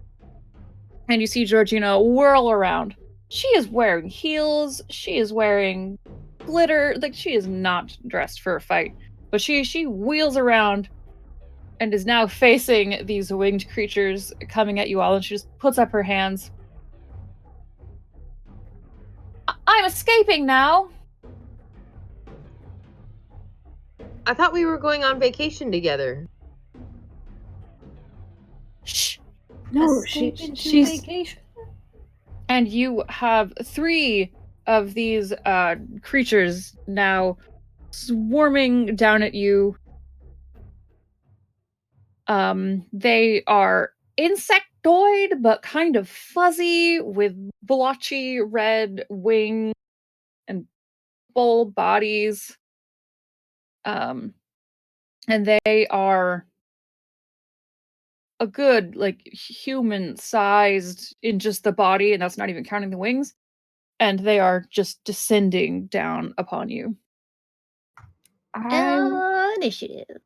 and you see Georgina whirl around. She is wearing heels. She is wearing glitter. Like, she is not dressed for a fight, but she wheels around and is now facing these winged creatures coming at you all, and she just puts up her hands. I'm escaping now. I thought we were going on vacation together. Shh. No, Escape into she's vacation. And you have 3 of these creatures now swarming down at you. They are insectoid, but kind of fuzzy, with blotchy red wings and full bodies. And they are a good, like, human-sized in just the body, and that's not even counting the wings. And they are just descending down upon you. Initiative,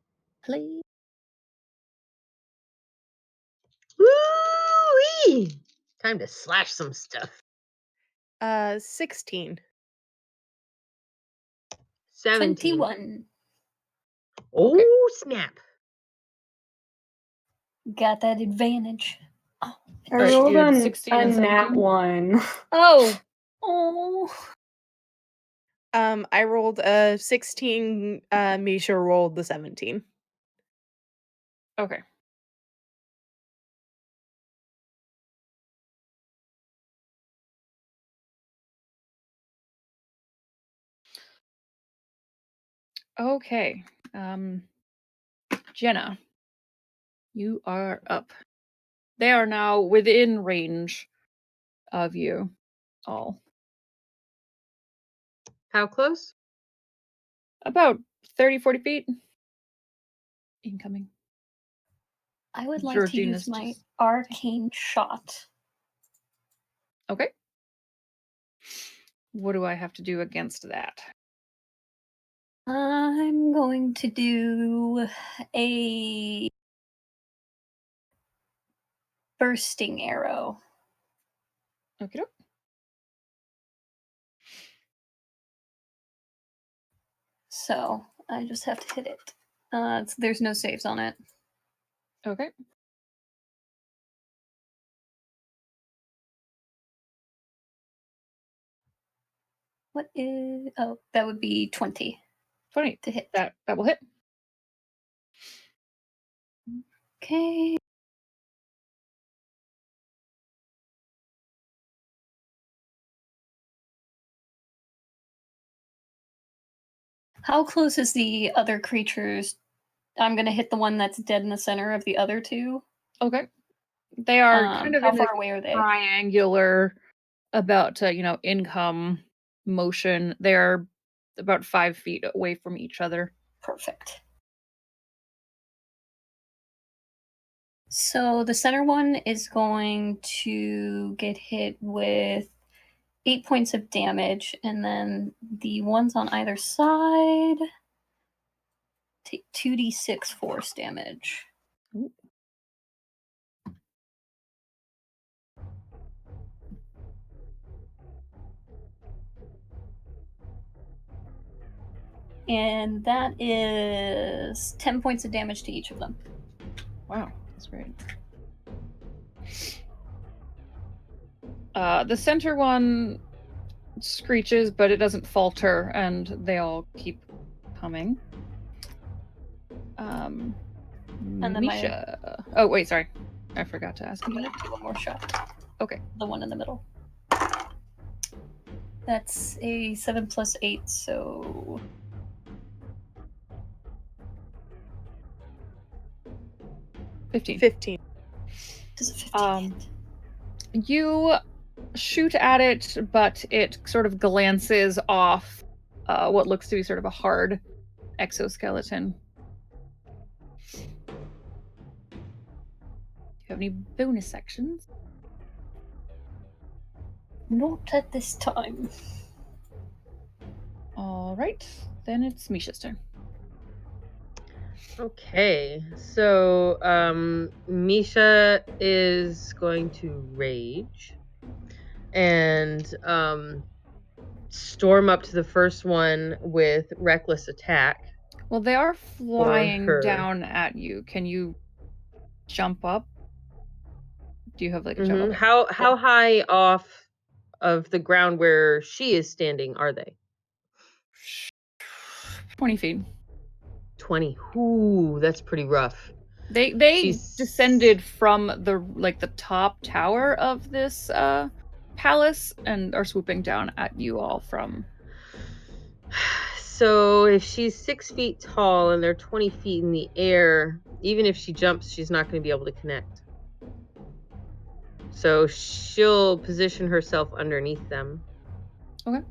please. Woo-wee! Time to slash some stuff. 16. 17. 21. Oh, Okay. snap. Got that advantage. I Alright, rolled you had a 16 and nat 17? 1. Oh, Oh. I rolled a 16. Misha rolled the 17. okay. Okay. Jenna, you are up. They are now within range of you all. How close? About 30, 40 feet. Incoming. I would like Georgina's to use my just- arcane shot Okay. What do I have to do against that? I'm going to do a bursting arrow. Okay. So I just have to hit it. There's no saves on it. Okay. What is... Oh, that would be 20 20 to hit. That will hit. Okay. How close is the other creatures? I'm going to hit the one that's dead in the center of the other two. Okay. They are kind of How in far a away are they? triangular, about to, income motion. They're about 5 feet away from each other. Perfect. So the center one is going to get hit with 8 points of damage, and then the ones on either side take 2d6 force damage. Ooh. And that is 10 points of damage to each of them. Wow, that's great. The center one screeches, but it doesn't falter, and they all keep coming. And then Misha. Oh, wait, sorry. I forgot to ask I'm you. going to do one more shot. Okay. The one in the middle. That's a 7 plus 8, so... 15. Does a 15 hit? You shoot at it, but it sort of glances off what looks to be sort of a hard exoskeleton. Do you have any bonus actions? Not at this time. All right, then it's Misha's turn. Okay, so Misha is going to rage and storm up to the first one with reckless attack. Well, they are flying her. down at you. Can you jump up? Do you have like a jump up? How high off of the ground where she is standing are they? 20 feet. 20. Ooh, that's pretty rough. They descended from the top tower of this palace and are swooping down at you all from. So if she's 6 feet tall and they're 20 feet in the air, even if she jumps, she's not going to be able to connect. So she'll position herself underneath them. Okay.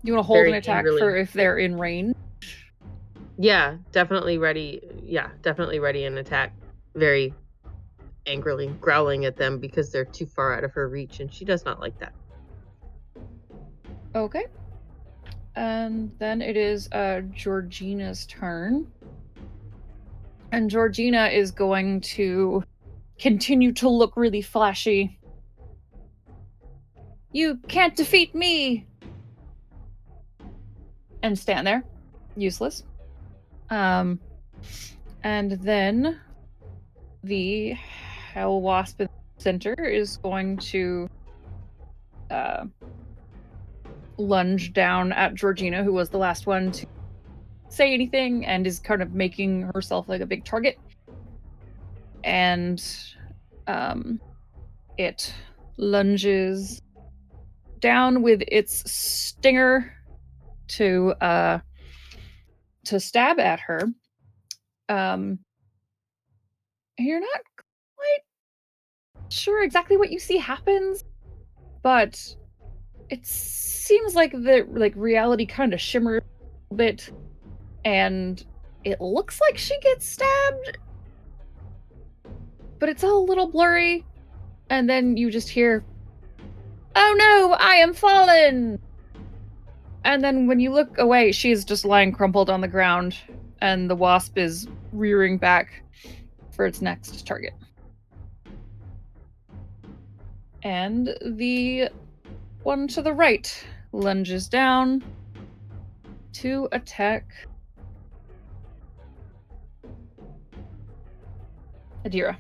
You want to hold Very an attack angrily. for if they're in range? Yeah, definitely ready. Yeah, definitely ready and attack. Very angrily, growling at them because they're too far out of her reach, and she does not like that. Okay. And then it is Georgina's turn. And Georgina is going to continue to look really flashy. You can't defeat me! And stand there. Useless. And then the Hell Wasp in the center is going to lunge down at Georgina, who was the last one to say anything and is kind of making herself like a big target. And it lunges down with its stinger to stab at her. You're not quite sure exactly what you see happens, but it seems like the reality kind of shimmers a bit, and it looks like she gets stabbed, but it's all a little blurry. And then you just hear, Oh no, I am fallen! And then when you look away, she's just lying crumpled on the ground, and the wasp is rearing back for its next target. And the one to the right lunges down to attack Adira.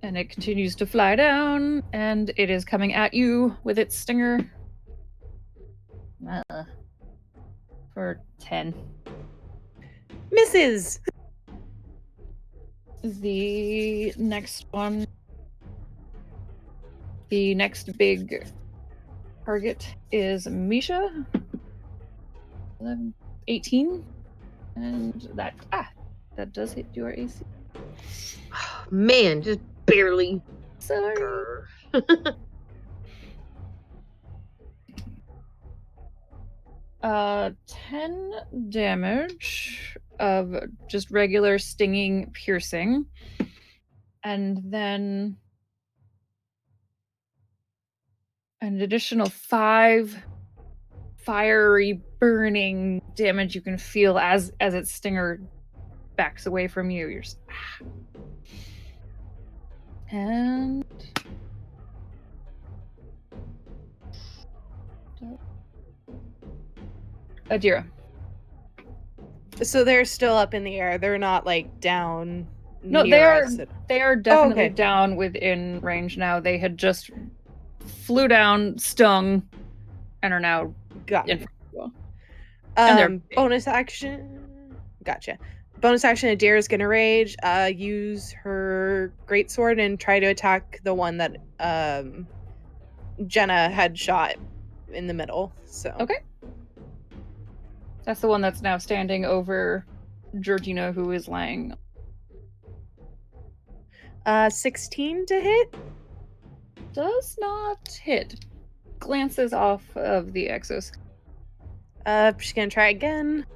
And it continues to fly down, and it is coming at you with its stinger. For 10. Misses! The next one, the next big target is Misha. 11, 18. And that does hit your AC. Oh, man, just barely. Sorry. 10 damage of just regular stinging piercing. And then an additional 5 fiery burning damage you can feel as its stinger backs away from you. You're just, and Adira. So they're still up in the air. They're not like down. No, near us. they are definitely okay. down within range now. They had just flew down, stung, and are now Got in it. front of you. And they're big. Bonus action. Gotcha. Bonus action. Adira is gonna rage. Use her greatsword and try to attack the one that Jenna had shot in the middle. So okay. That's the one that's now standing over Georgina, who is lying. 16 to hit? Does not hit. Glances off of the Exos. She's gonna try again.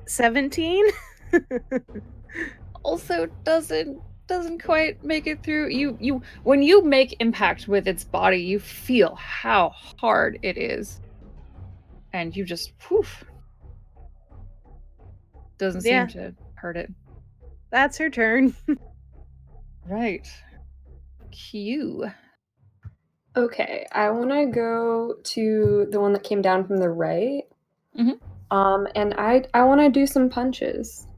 17? Also doesn't quite make it through. You when you make impact with its body, you feel how hard it is. And you just poof. Doesn't seem to hurt it. That's her turn. Right. Q. Okay, I want to go to the one that came down from the right. Mhm. And I want to do some punches.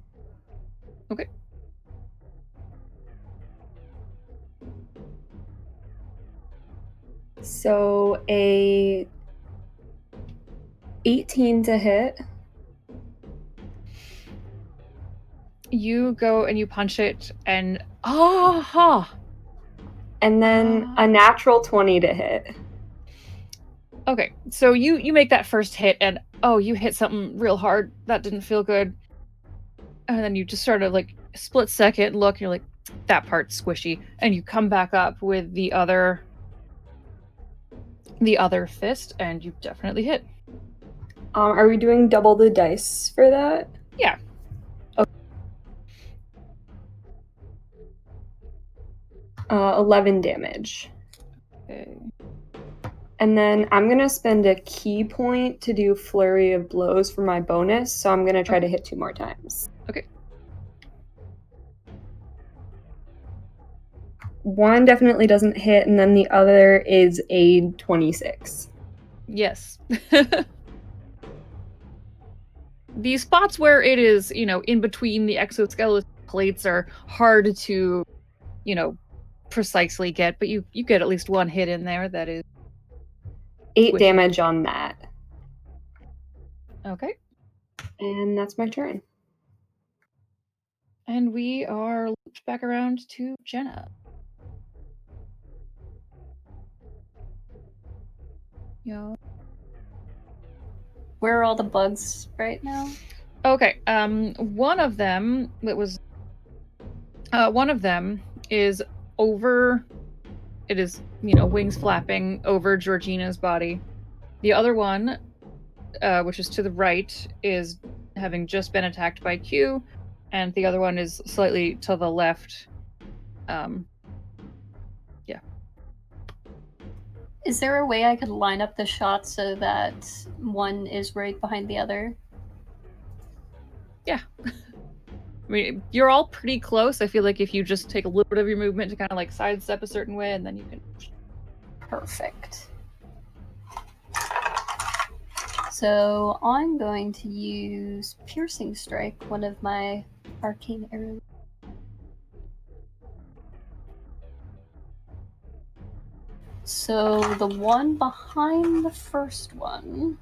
Okay. So a 18 to hit. You go and you punch it, and aha! And then a natural 20 to hit. Okay, so you make that first hit, and you hit something real hard. That didn't feel good. And then you just sort of like split second look, you're like, that part's squishy, and you come back up with the other fist, and you definitely hit. Are we doing double the dice for that? Yeah. Okay. 11 damage. Okay. And then I'm going to spend a key point to do Flurry of Blows for my bonus, so I'm going to try to hit 2 more times. Okay. 1 definitely doesn't hit, and then the other is a 26. Yes. The spots where it is, in between the exoskeleton plates are hard to, precisely get, but you get at least 1 hit in there that is 8 squishy. Damage on that. Okay. And that's my turn. And we are looped back around to Jenna. Yeah. Where are all the bugs right now? Okay. One of them is over. It is, wings flapping over Georgina's body. The other one, which is to the right, is having just been attacked by Q, and the other one is slightly to the left. Yeah. Is there a way I could line up the shots so that one is right behind the other? Yeah. I mean, you're all pretty close. I feel like if you just take a little bit of your movement to kind of like sidestep a certain way, and then you can. Perfect. So I'm going to use Piercing Strike, one of my arcane arrows. So the one behind the first one,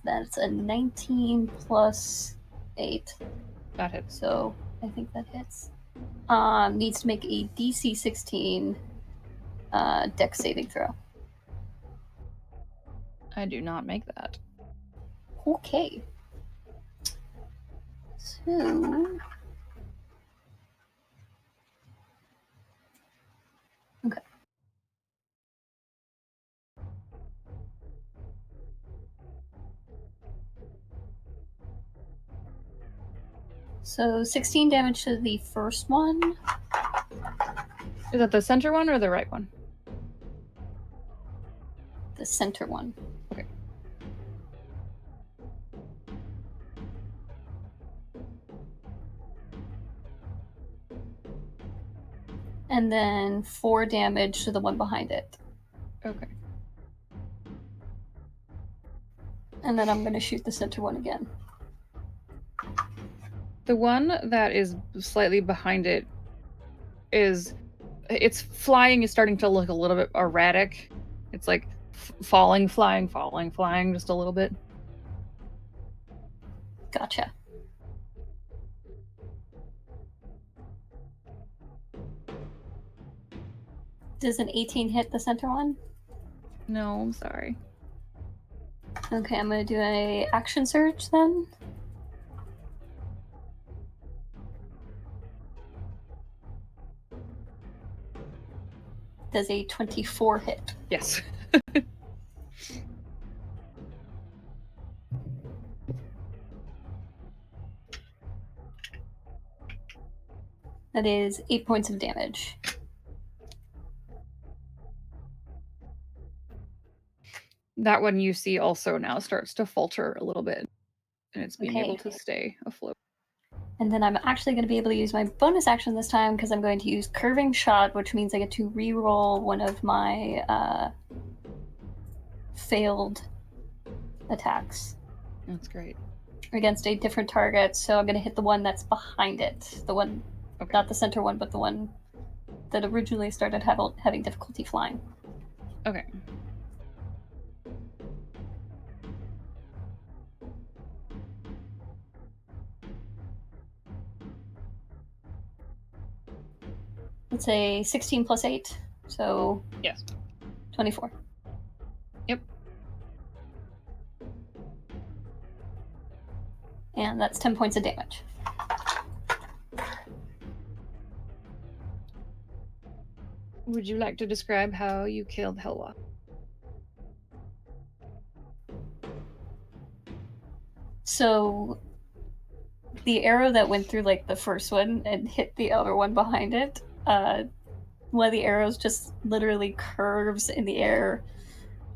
that's a 19 plus 8. That hits. So I think that hits. Needs to make a DC 16 dex saving throw. I do not make that. Okay. So... Okay. So 16 damage to the first one. Is that the center one or the right one? The center one. Okay. And then 4 damage to the one behind it. Okay. And then I'm going to shoot the center one again. The one that is slightly behind it is... its flying is starting to look a little bit erratic. It's like falling, flying, just a little bit. Gotcha. Does an 18 hit the center one? No, I'm sorry. Okay, I'm going to do a action surge then. Does a 24 hit? Yes. That is 8 points of damage. That one you see also now starts to falter a little bit, and it's being able to stay afloat. And then I'm actually going to be able to use my bonus action this time because I'm going to use Curving Shot, which means I get to re-roll one of my failed attacks. That's great. Against a different target, so I'm going to hit the one that's behind it. The one, okay. Not the center one, but the one that originally started having difficulty flying. Okay. It's a 16 plus 8, so... Yes. 24. Yep. And that's 10 points of damage. Would you like to describe how you killed Helwa? So, the arrow that went through, like, the first one and hit the other one behind it, one of the arrows just literally curves in the air,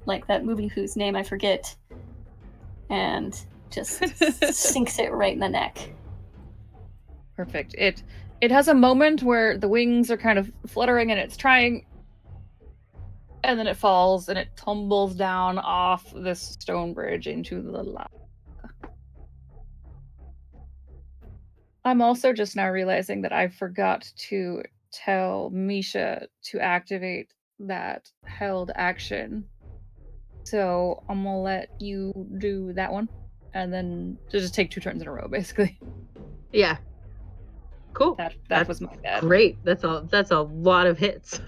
like that movie whose name I forget, and just sinks it right in the neck. Perfect. It has a moment where the wings are kind of fluttering and it's trying, and then it falls and it tumbles down off this stone bridge into the lava. I'm also just now realizing that I forgot to tell Misha to activate that held action. So I'm gonna let you do that one, and then just take 2 turns in a row, basically. Yeah. Cool. That was my bad. Great. That's a lot of hits.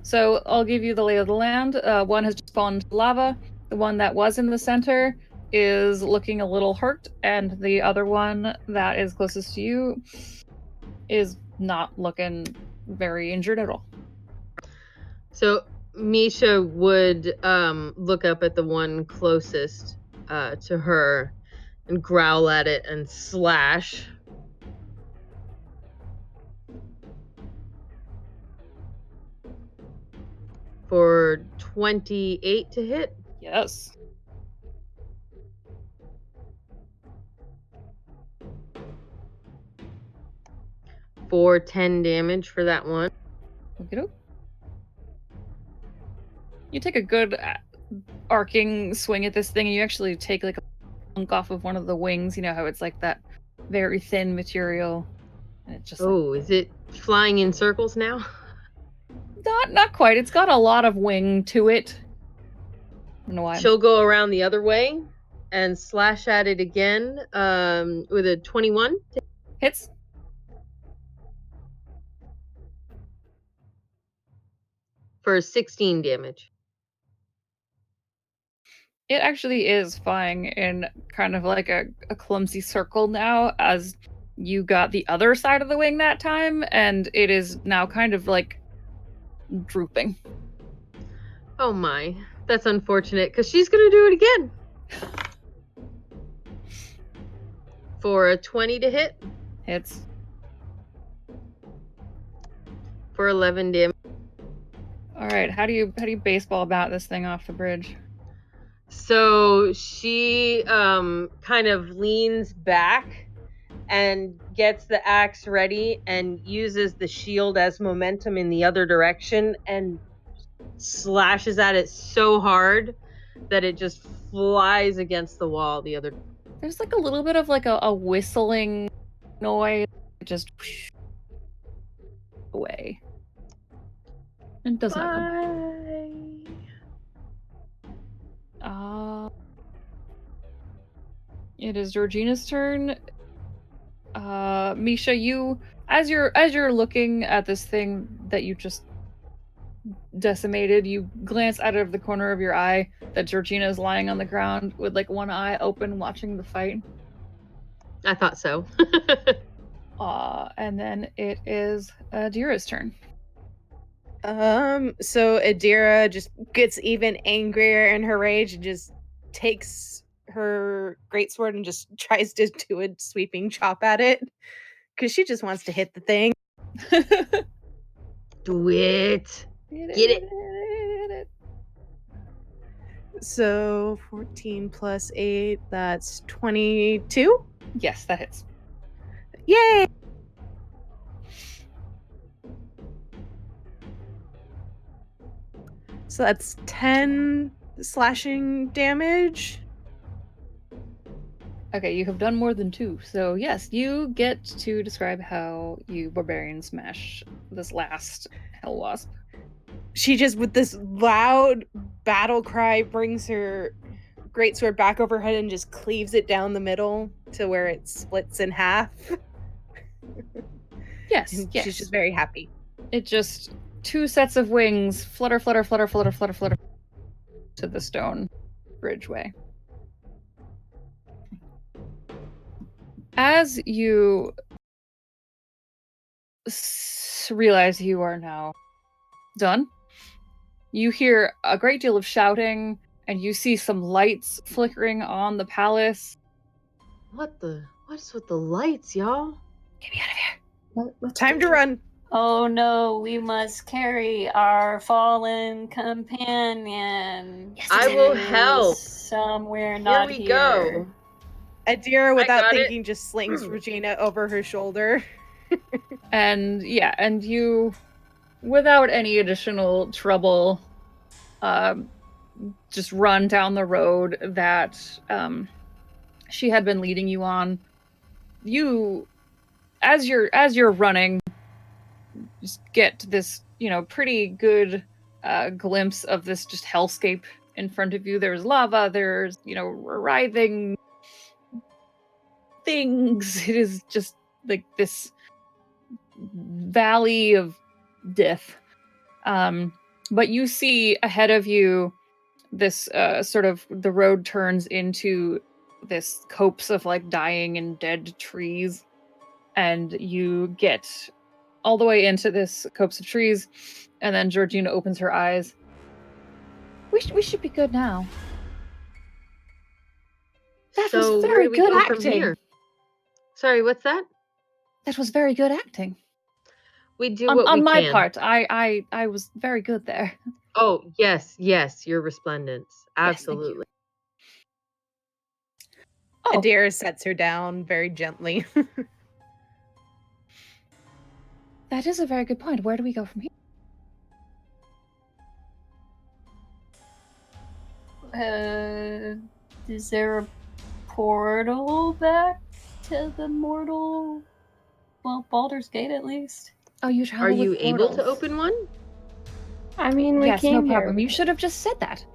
So I'll give you the lay of the land. One has just fallen into lava. The one that was in the center is looking a little hurt, and the other one that is closest to you is not looking very injured at all. So Misha would look up at the one closest to her and growl at it and slash. For 28 to hit. Yes. For 10 damage for that one. Okey-doke. You take a good arcing swing at this thing, and you actually take like a chunk off of one of the wings. You know how it's like that very thin material, and it just Oh, is it flying in circles now? not quite. It's got a lot of wing to it. I don't know why. She'll go around the other way and slash at it again with a 21. Hits. For 16 damage. It actually is flying in kind of like a clumsy circle now, as you got the other side of the wing that time, and it is now kind of like drooping. Oh my, that's unfortunate, because she's gonna do it again. For a 20 to hit. Hits. For 11 damage. All right, how do you baseball bat this thing off the bridge? So she kind of leans back and gets the axe ready and uses the shield as momentum in the other direction and slashes at it so hard that it just flies against the wall the other. There's like a little bit of like a whistling noise, just away. It does not come back. It is Georgina's turn. Misha, you as you're looking at this thing that you just decimated, you glance out of the corner of your eye that Georgina is lying on the ground with like one eye open watching the fight. I thought so. And then it is Adira's turn. So Adira just gets even angrier in her rage and just takes her greatsword and just tries to do a sweeping chop at it because she just wants to hit the thing. Do it. Get it. So 14 plus 8, that's 22? Yes, that hits. Yay! So that's 10 slashing damage. Okay, you have done more than 2. So yes, you get to describe how you barbarian smash this last hell wasp. She just, with this loud battle cry, brings her greatsword back over her head and just cleaves it down the middle to where it splits in half. Yes, And yes. she's just very happy. It just 2 sets of wings flutter, flutter, flutter, flutter, flutter, flutter to the stone bridgeway. As you realize you are now done, you hear a great deal of shouting, and you see some lights flickering on the palace. What is with the lights, y'all? Get me out of here. Time to run. Oh no, we must carry our fallen companion. Yes, I will help. Somewhere Here not we here. go. Adira, without got it. thinking, just slings Regina over her shoulder. And yeah, and you, without any additional trouble, just run down the road that she had been leading you on. You, as you're running, just get this, pretty good glimpse of this just hellscape in front of you. There's lava, there's, writhing things. It is just like this valley of death. But you see ahead of you this sort of, the road turns into this copse of like dying and dead trees, and you get all the way into this copse of trees, and then Georgina opens her eyes we should be good now. That So was where very do we good go acting. from here? Sorry, what's that? That was very good acting. We do what we On my can. part, I was very good there. Oh, yes, you're resplendent. Absolutely. Oh, Adira sets her down very gently. that is a very good point. Where do we go from here? Is there a portal back to the mortal? Well, Baldur's Gate at least. Oh, you travel Are with you able to portals. open one? I mean, we Yes, came no problem. here. You should have just said that.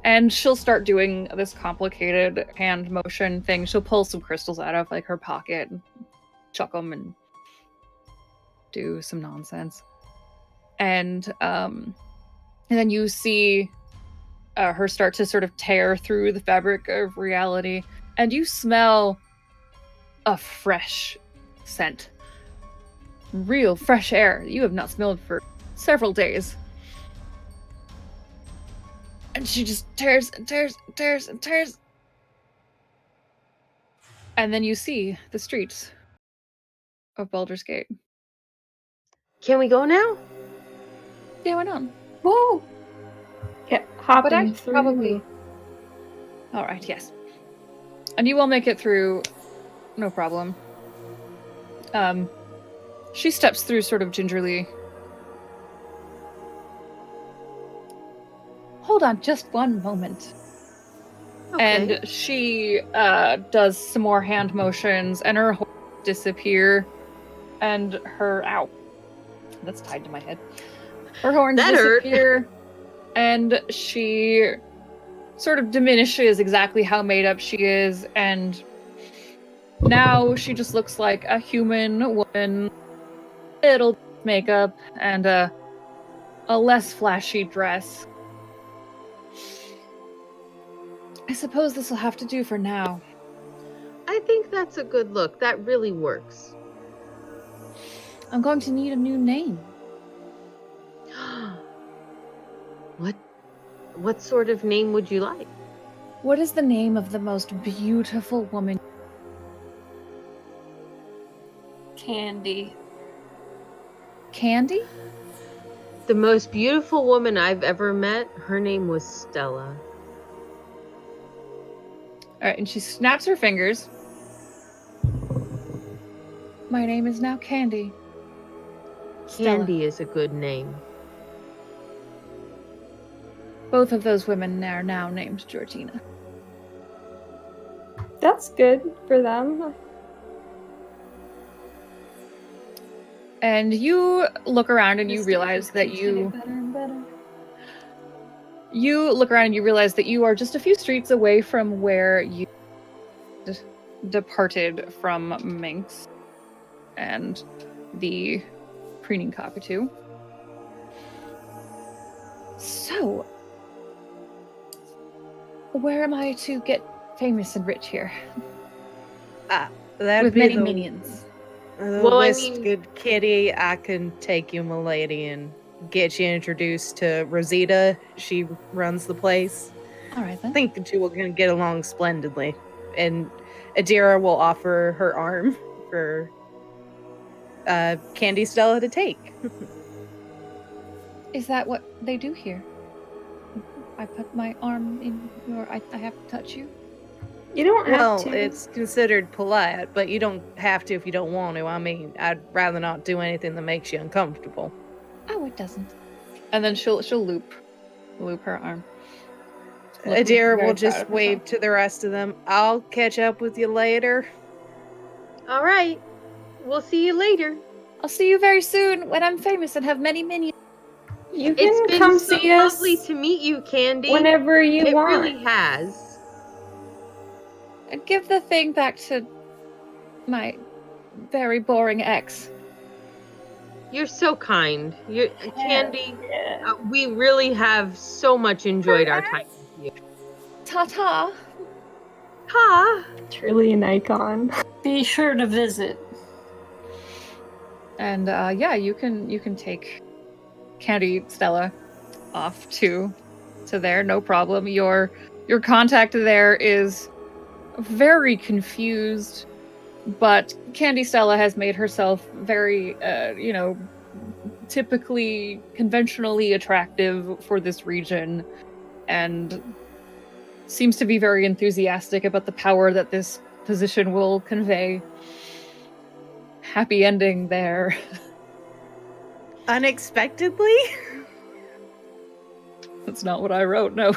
And she'll start doing this complicated hand motion thing. She'll pull some crystals out of like her pocket, and chuck them, and do some nonsense. And then you see her start to sort of tear through the fabric of reality, and you smell a fresh scent. Real fresh air you have not smelled for several days. And she just tears and tears and tears and tears. And then you see the streets of Baldur's Gate. Can we go now? Yeah, why not? Whoa! Yeah, hopping But I through. probably... Alright, yes. And you will make it through, no problem. She steps through sort of gingerly. Hold on just one moment. Okay. And she does some more hand motions, and her horns disappear, and her... Ow. That's tied to my head. Her horns That hurt. disappear, and she sort of diminishes exactly how made up she is, and now she just looks like a human woman, little makeup, and a less flashy dress. I suppose this will have to do for now. I think that's a good look. That really works. I'm going to need a new name. What sort of name would you like? What is the name of the most beautiful woman? Candy. Candy? The most beautiful woman I've ever met, her name was Stella. Alright, and she snaps her fingers. My name is now Candy. Candy is a good name. Both of those women are now named Georgina. That's good for them. And you look around and you This realize just that keeps getting you... better and better. You look around and you realize that you are just a few streets away from where you departed from Minx and the preening cockatoo. So, where am I to get famous and rich here? That'd With be many the, minions. The Well, I list, mean- good kitty. I can take you, milady, and get you introduced to Rosita. She runs the place. Alright I then. think the two are going to get along splendidly. And Adira will offer her arm for Candy Stella to take. Is that what they do here? I put my arm in your... I have to touch you? You don't have Well, to. it's considered polite, but you don't have to if you don't want to. I mean, I'd rather not do anything that makes you uncomfortable. Oh, it doesn't. And then she'll loop her arm. Look Adira very will proud just of wave herself. to the rest of them. I'll catch up with you later. All right. We'll see you later. I'll see you very soon when I'm famous and have many minions. You It's can been come so see us lovely to meet you, Candy. whenever you It want. really has. And give the thing back to my very boring ex. You're so kind. Candy, Yeah. we really have so much enjoyed our time with you. Ta-ta! Ha! Truly an icon. Be sure to visit. And yeah, you can take Candy Stella off to to there, no problem. Your contact there is very confused, but Candy Stella has made herself very, typically conventionally attractive for this region, and seems to be very enthusiastic about the power that this position will convey. Happy ending there. Unexpectedly? That's not what I wrote, no.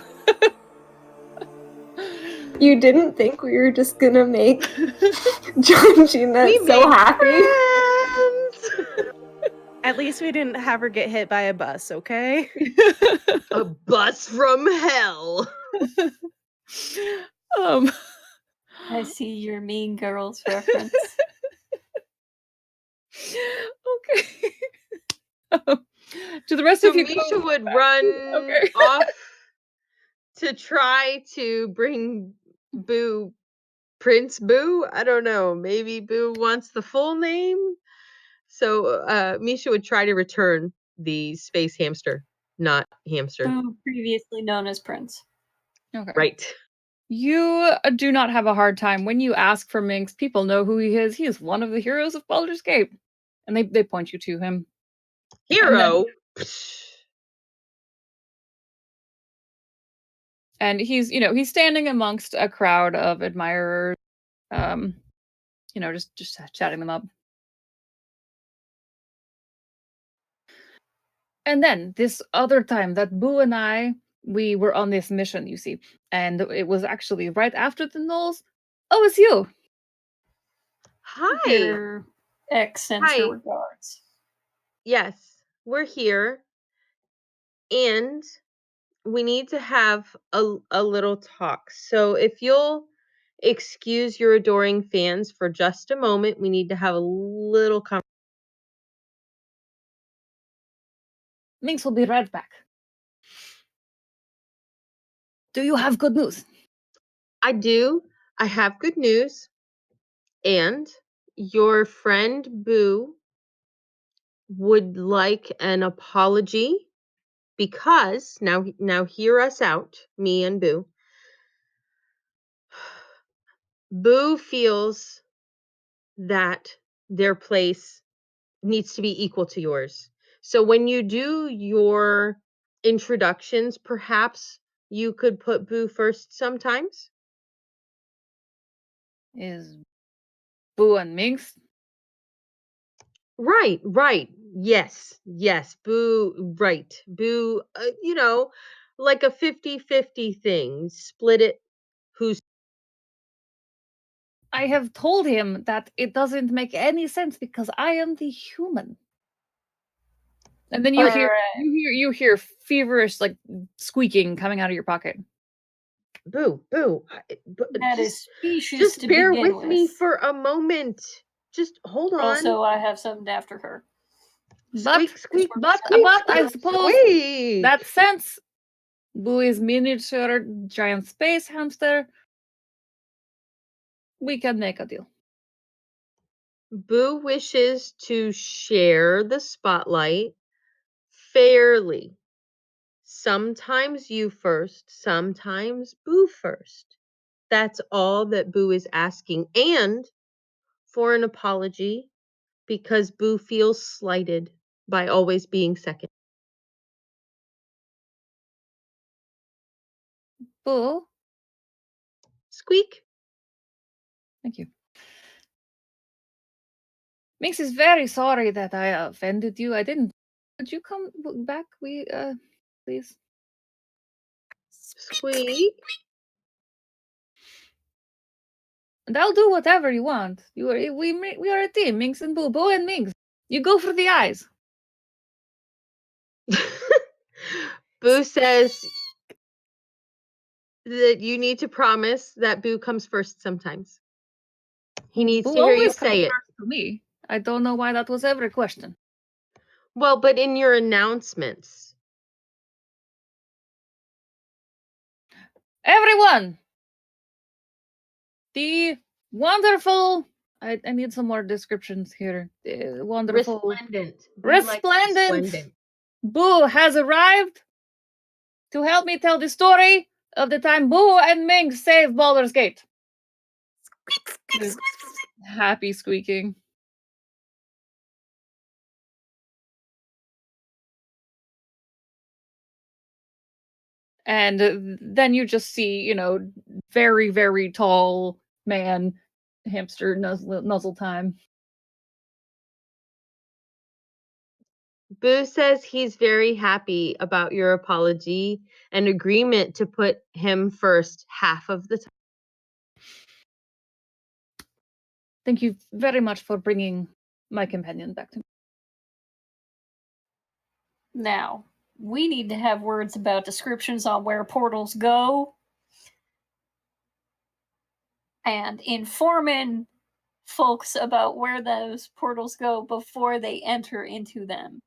You didn't think we were just gonna make Georgina so happy? At least we didn't have her get hit by a bus, okay? A bus from hell. I see your Mean Girls reference. Okay. To the rest So of you, Misha would run off to try to bring Boo, Prince Boo. I don't know. Maybe Boo wants the full name. So Misha would try to return the space hamster, not hamster. Who previously known as Prince. Okay. Right. You do not have a hard time when you ask for Minx. People know who he is. He is one of the heroes of Baldur's Gate, and they point you to him. Hero. And he's standing amongst a crowd of admirers, just chatting them up. And then this other time that Boo and we were on this mission, you see, and it was actually right after the Knolls. Oh, it's you. Hi. Your ex sends her regards. Yes, we're here, and we need to have a little talk. So if you'll excuse your adoring fans for just a moment, we need to have a little conversation. Minx will be right back. Do you have good news? I do. I have good news. And your friend Boo would like an apology because now hear us out, me and Boo. Boo feels that their place needs to be equal to yours. So when you do your introductions, perhaps you could put Boo first sometimes. Is Boo and Minx? Right. Yes. Boo, right. Boo, like a 50-50 thing. Split it. Who's I have told him that it doesn't make any sense because I am the human. And then you hear feverish like squeaking coming out of your pocket. Boo? That is specious Just to bear begin with me for a moment. Just hold on. Also, I have something after her. But Squeak. I suppose Squeak. that sense Boo is miniature giant space hamster. We can make a deal. Boo wishes to share the spotlight fairly. Sometimes you first, sometimes Boo first. That's all that Boo is asking. And for an apology because Boo feels slighted by always being second. Boo? Squeak. Thank you. Minx is very sorry that I offended you. I didn't. Could you come back, please? Squeak. And I'll do whatever you want. We are a team, Minx and Boo. Boo and Minx. You go for the eyes. Boo says that you need to promise that Boo comes first sometimes. He needs Boo to hear you always comes say it. first to me. I don't know why that was ever a question. Well, but in your announcements. Everyone! The wonderful... I need some more descriptions here. The wonderful... Resplendent. Resplendent! Boo has arrived to help me tell the story of the time Boo and Ming saved Baldur's Gate. There's happy squeaking. And then you just see, very, very tall man, hamster nuzzle time. Boo says he's very happy about your apology and agreement to put him first half of the time. Thank you very much for bringing my companion back to me. Now, we need to have words about descriptions on where portals go and informing folks about where those portals go before they enter into them.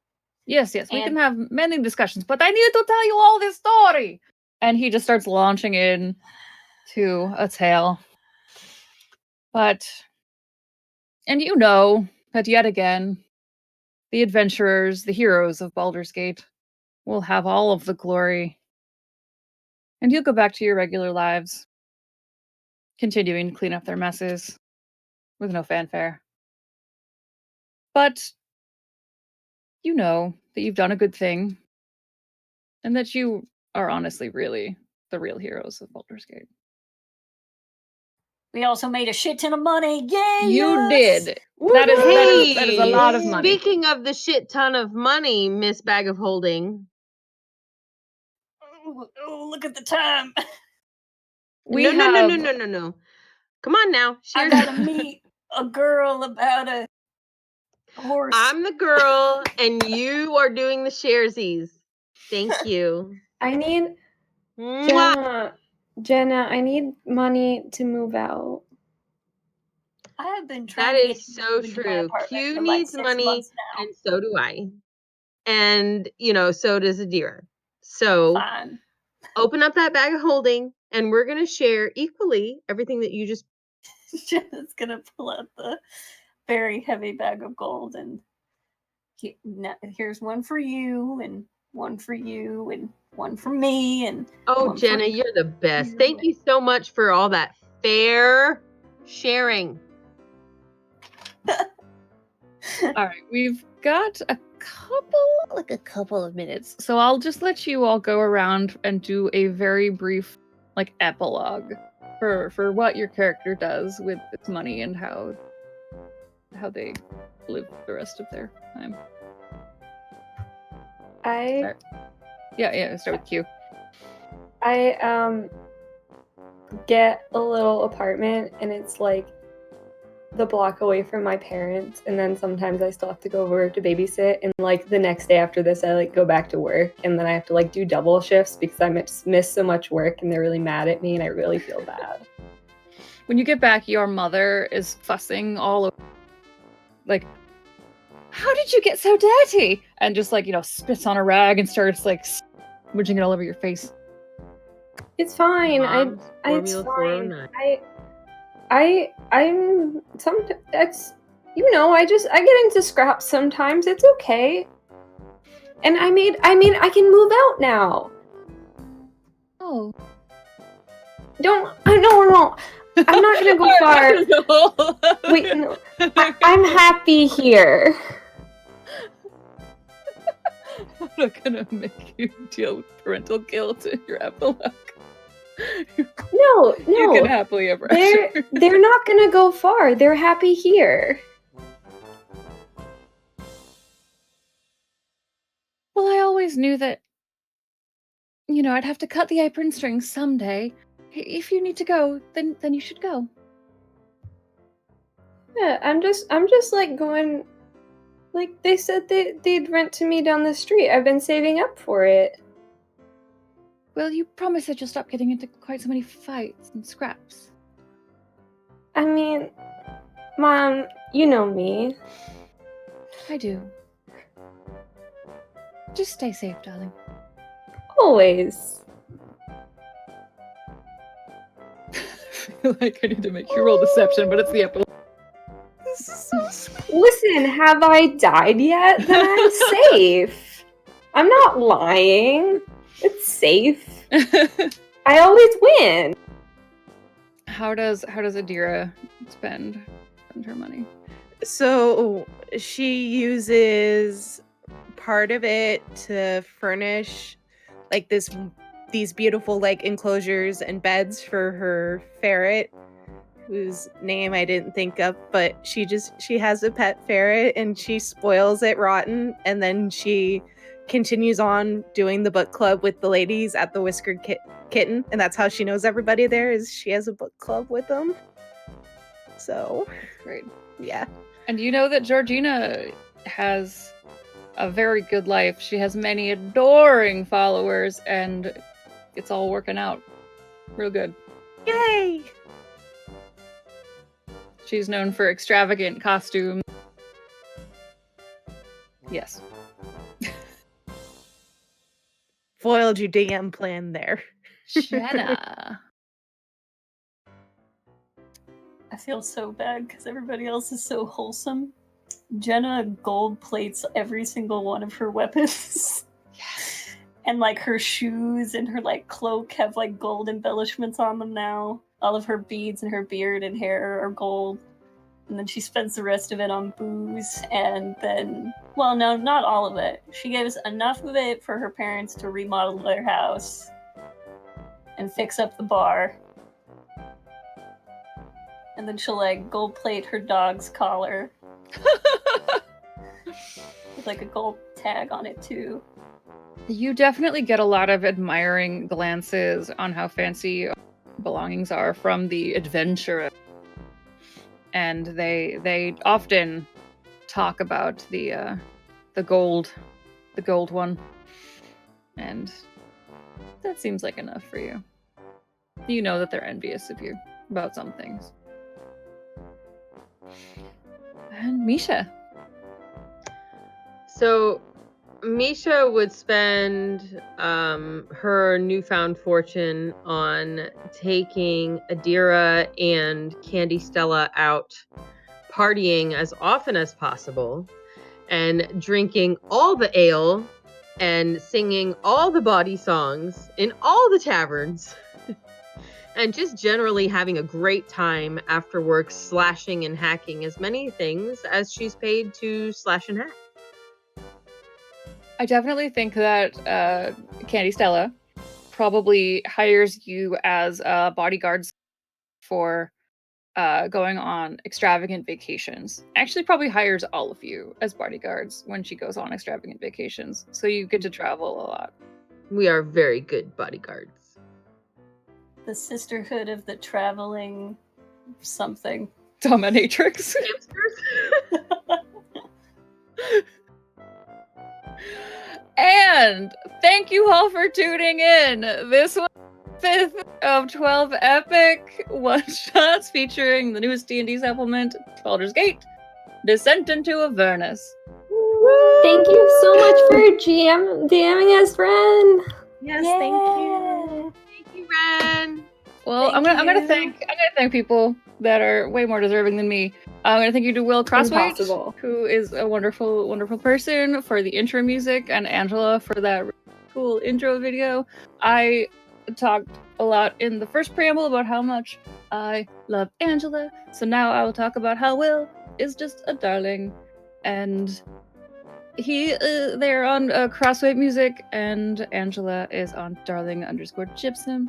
Yes, we can have many discussions, but I needed to tell you all this story. And he just starts launching in to a tale. And you know that yet again, the adventurers, the heroes of Baldur's Gate, will have all of the glory. And you'll go back to your regular lives, continuing to clean up their messes with no fanfare. But you know that you've done a good thing, and that you are honestly really the real heroes of Baldur's Gate. We also made a shit ton of money. Yay! You did. Woo-hoo! That is a lot of money. Speaking of the shit ton of money, Miss Bag of Holding. Oh, look at the time. No. Come on now. I gotta meet a girl about a horse. I'm the girl, and you are doing the sharesies. Thank you. I need Mwah. Jenna, I need money to move out. I have been trying That to get is you so into my true. apartment Q for needs like 6 money, months now. and so do I. And, so does Adira. So Fine. open up that bag of holding, and we're going to share equally everything that you just... Jenna's gonna pull out the very heavy bag of gold, and here's one for you, and one for you, and one for me, and Oh, Jenna, you're the best. Thank you so much for all that fair sharing. All right, we've got a couple of minutes, so I'll just let you all go around and do a very brief epilogue for what your character does with its money and how they live the rest of their time. I Start with Q. I get a little apartment, and it's like the block away from my parents, and then sometimes I still have to go over to babysit, and the next day after this I go back to work, and then I have to do double shifts because I miss so much work, and they're really mad at me, and I really feel bad. When you get back, your mother is fussing all over, how did you get so dirty? And just spits on a rag and starts smudging it all over your face. It's fine. Mom's It's Formula fine. 409. I'm sometimes I get into scraps sometimes. It's okay. And I mean I can move out now. Oh. No. I'm not gonna go far. Wait, no. I'm happy here. I'm not gonna make you deal with parental guilt in your epilogue. No. You can happily ever after. They're not gonna go far. They're happy here. Well, I always knew that, I'd have to cut the apron strings someday. If you need to go, then you should go. Yeah, I'm just going. They said they'd rent to me down the street. I've been saving up for it. Well, you promised that you'll stop getting into quite so many fights and scraps. I mean, Mom, you know me. I do. Just stay safe, darling. Always. I feel like I need to make you roll deception, but it's the epilogue. This is so sweet. Listen, have I died yet? Then I'm safe. I'm not lying. It's safe. I always win. How does Adira spend her money? So she uses part of it to furnish like these beautiful like enclosures and beds for her ferret, whose name I didn't think of, but she has a pet ferret and she spoils it rotten, and then she continues on doing the book club with the ladies at the Whiskered Kitten, and that's how she knows everybody there, is she has a book club with them. So That's great. yeah. And you know that Georgina has a very good life. She has many adoring followers, and it's all working out real good. Yay! She's known for extravagant costumes. Yes. Foiled your DM plan there. Jenna. I feel so bad because everybody else is so wholesome. Jenna gold plates every single one of her weapons. Yes. And like her shoes and her like cloak have like gold embellishments on them now. All of her beads and her beard and hair are gold. And then she spends the rest of it on booze. And then, well, no, not all of it. She gives enough of it for her parents to remodel their house and fix up the bar. And then she'll like gold plate her dog's collar with like a gold tag on it too. You definitely get a lot of admiring glances on how fancy belongings are from the adventurer. And they often talk about the gold one. And that seems like enough for you. You know that they're envious of you about some things. And Misha. So Misha would spend her newfound fortune on taking Adira and Candy Stella out partying as often as possible and drinking all the ale and singing all the bawdy songs in all the taverns and just generally having a great time after work, slashing and hacking as many things as she's paid to slash and hack. I definitely think that Candy Stella probably hires you as bodyguards for going on extravagant vacations. Actually, probably hires all of you as bodyguards when she goes on extravagant vacations. So you get to travel a lot. We are very good bodyguards. The Sisterhood of the Traveling something. Dominatrix. And thank you all for tuning in. This was 5th of 12 epic one-shots featuring the newest D&D supplement, Baldur's Gate, Descent into Avernus. Thank you so much for DMing us, Ren. Yes, Yay. thank you. Thank you, Ren. Well, I'm gonna thank people that are way more deserving than me. I'm gonna thank you to Will Crossway, who is a wonderful, wonderful person, for the intro music, and Angela for that really cool intro video. I talked a lot in the first preamble about how much I love Angela, so now I will talk about how Will is just a darling, and they're on Crossway Music, and Angela is on darling_gypsum.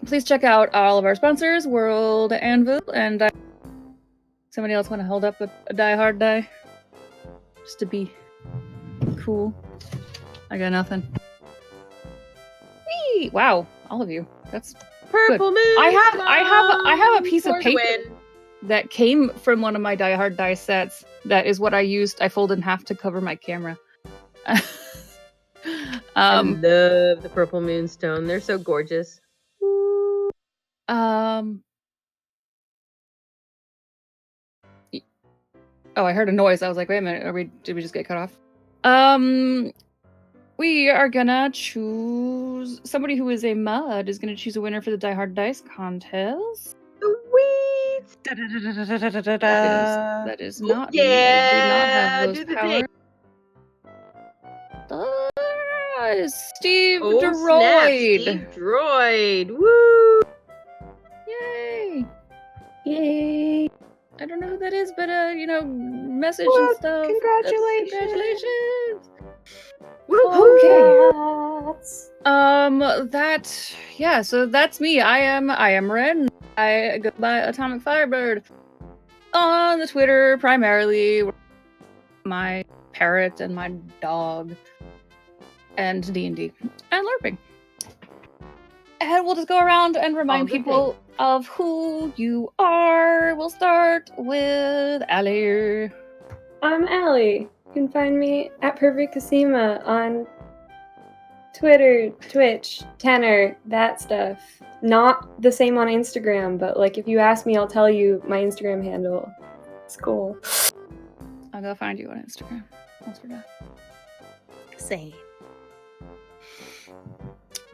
Please check out all of our sponsors, World Anvil, and somebody else want to hold up a Die Hard die? Just to be cool. I got nothing. Whee! Wow, all of you. That's Purple good. moon. I have a piece of for the paper win. that came from one of my Die Hard die sets. That is what I used. I folded in half to cover my camera. I love the purple moonstone. They're so gorgeous. Oh, I heard a noise. I was like, wait a minute, did we just get cut off? We are gonna choose somebody who is a mod is gonna choose a winner for the Die Hard Dice contest. Sweet. That is not me. I do not have those powers. Steve Oh, Droid. snap, Steve Droid. Woo! Yay! Yay! I don't know who that is, but message Well, and stuff. congratulations. Congratulations. Woohoo! Congrats. So that's me. I am Ren. I go by Atomic Firebird on the Twitter primarily. My parrot and my dog and D&D and LARPing. And we'll just go around and remind the people of who you are. We'll start with Allie. I'm Allie. You can find me at Perfect Casima on Twitter, Twitch, Tenor, that stuff. Not the same on Instagram, but like if you ask me, I'll tell you my Instagram handle. It's cool. I'll go find you on Instagram once we're done. Same.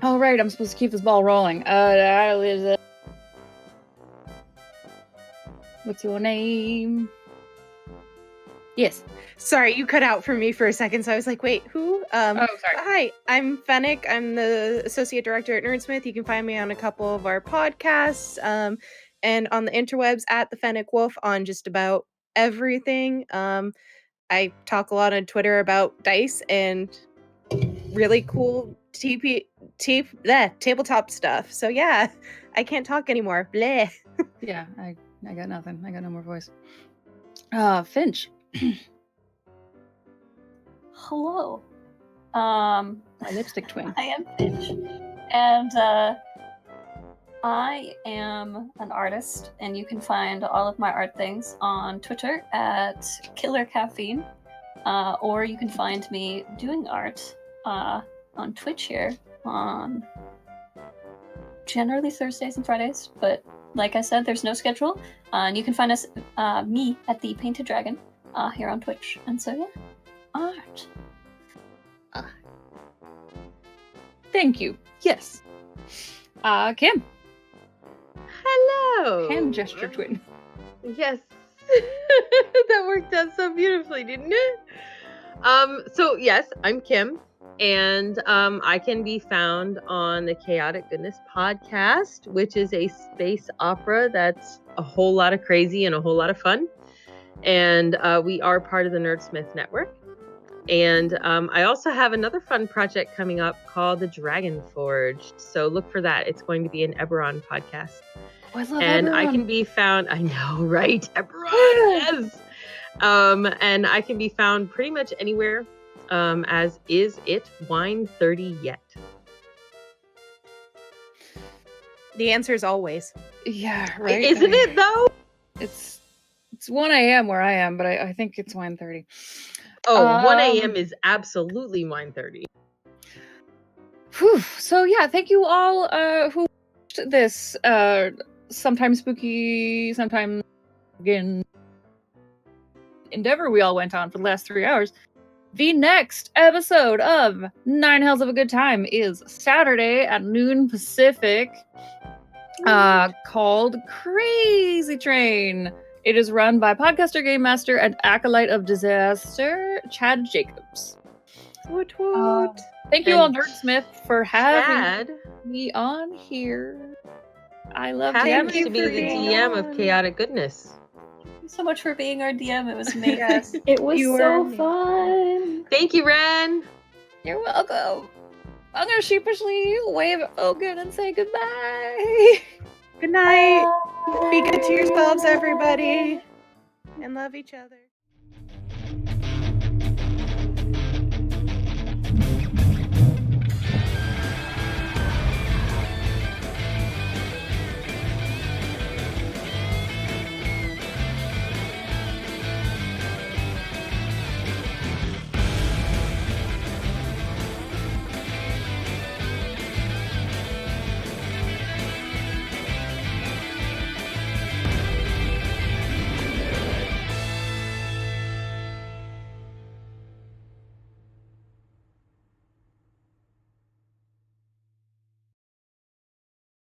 All right, I'm supposed to keep this ball rolling. What's your name? Yes. Sorry, you cut out for me for a second, so I was like, wait, who? Sorry. Hi, I'm Fennec. I'm the Associate Director at Nerdsmith. You can find me on a couple of our podcasts and on the interwebs at the Fennec Wolf on just about everything. I talk a lot on Twitter about dice and really cool tabletop stuff. So yeah, I can't talk anymore. Bleh. Yeah, I got nothing. I got no more voice. Finch. Hello. My lipstick twin. I am Finch, and I am an artist, and you can find all of my art things on Twitter at Killer Caffeine, or you can find me doing art on Twitch here on generally Thursdays and Fridays, but like I said, there's no schedule, and you can find me at the Painted Dragon here on Twitch, and so yeah, art. Thank you. Yes. Kim. Hello. Hand gesture twin. Yes. That worked out so beautifully, didn't it? So yes, I'm Kim, and I can be found on the Chaotic Goodness podcast, which is a space opera that's a whole lot of crazy and a whole lot of fun. And we are part of the Nerdsmith Network. And I also have another fun project coming up called the Dragon Forged. So look for that. It's going to be an Eberron podcast. Oh, I love And Eberron. I can be found, I know, right? Eberron, yes. And I can be found pretty much anywhere as Is It Wine 30 Yet? The answer is always. Yeah, right. Isn't it though? It's 1 a.m. where I am, but I think it's 1:30. Oh, 1 a.m. is absolutely wine 30. Whew. So yeah, thank you all who watched this sometimes spooky, sometimes again endeavor we all went on for the last 3 hours. The next episode of 9 Hells of a Good Time is Saturday at noon Pacific, called Crazy Train. It is run by podcaster, game master, and acolyte of disaster, Chad Jacobs. Woot woot. Thank you And all, Nerdsmith, for having Chad me on here. I love happens DMing to be for the being DM on. of Chaotic Goodness. Thank you so much for being our DM. It was amazing. Yes. It was You so were- fun. Thank you, Ren. You're welcome. I'm gonna sheepishly wave at Ogun and say goodbye. Good night. Be good to yourselves, everybody. And love each other.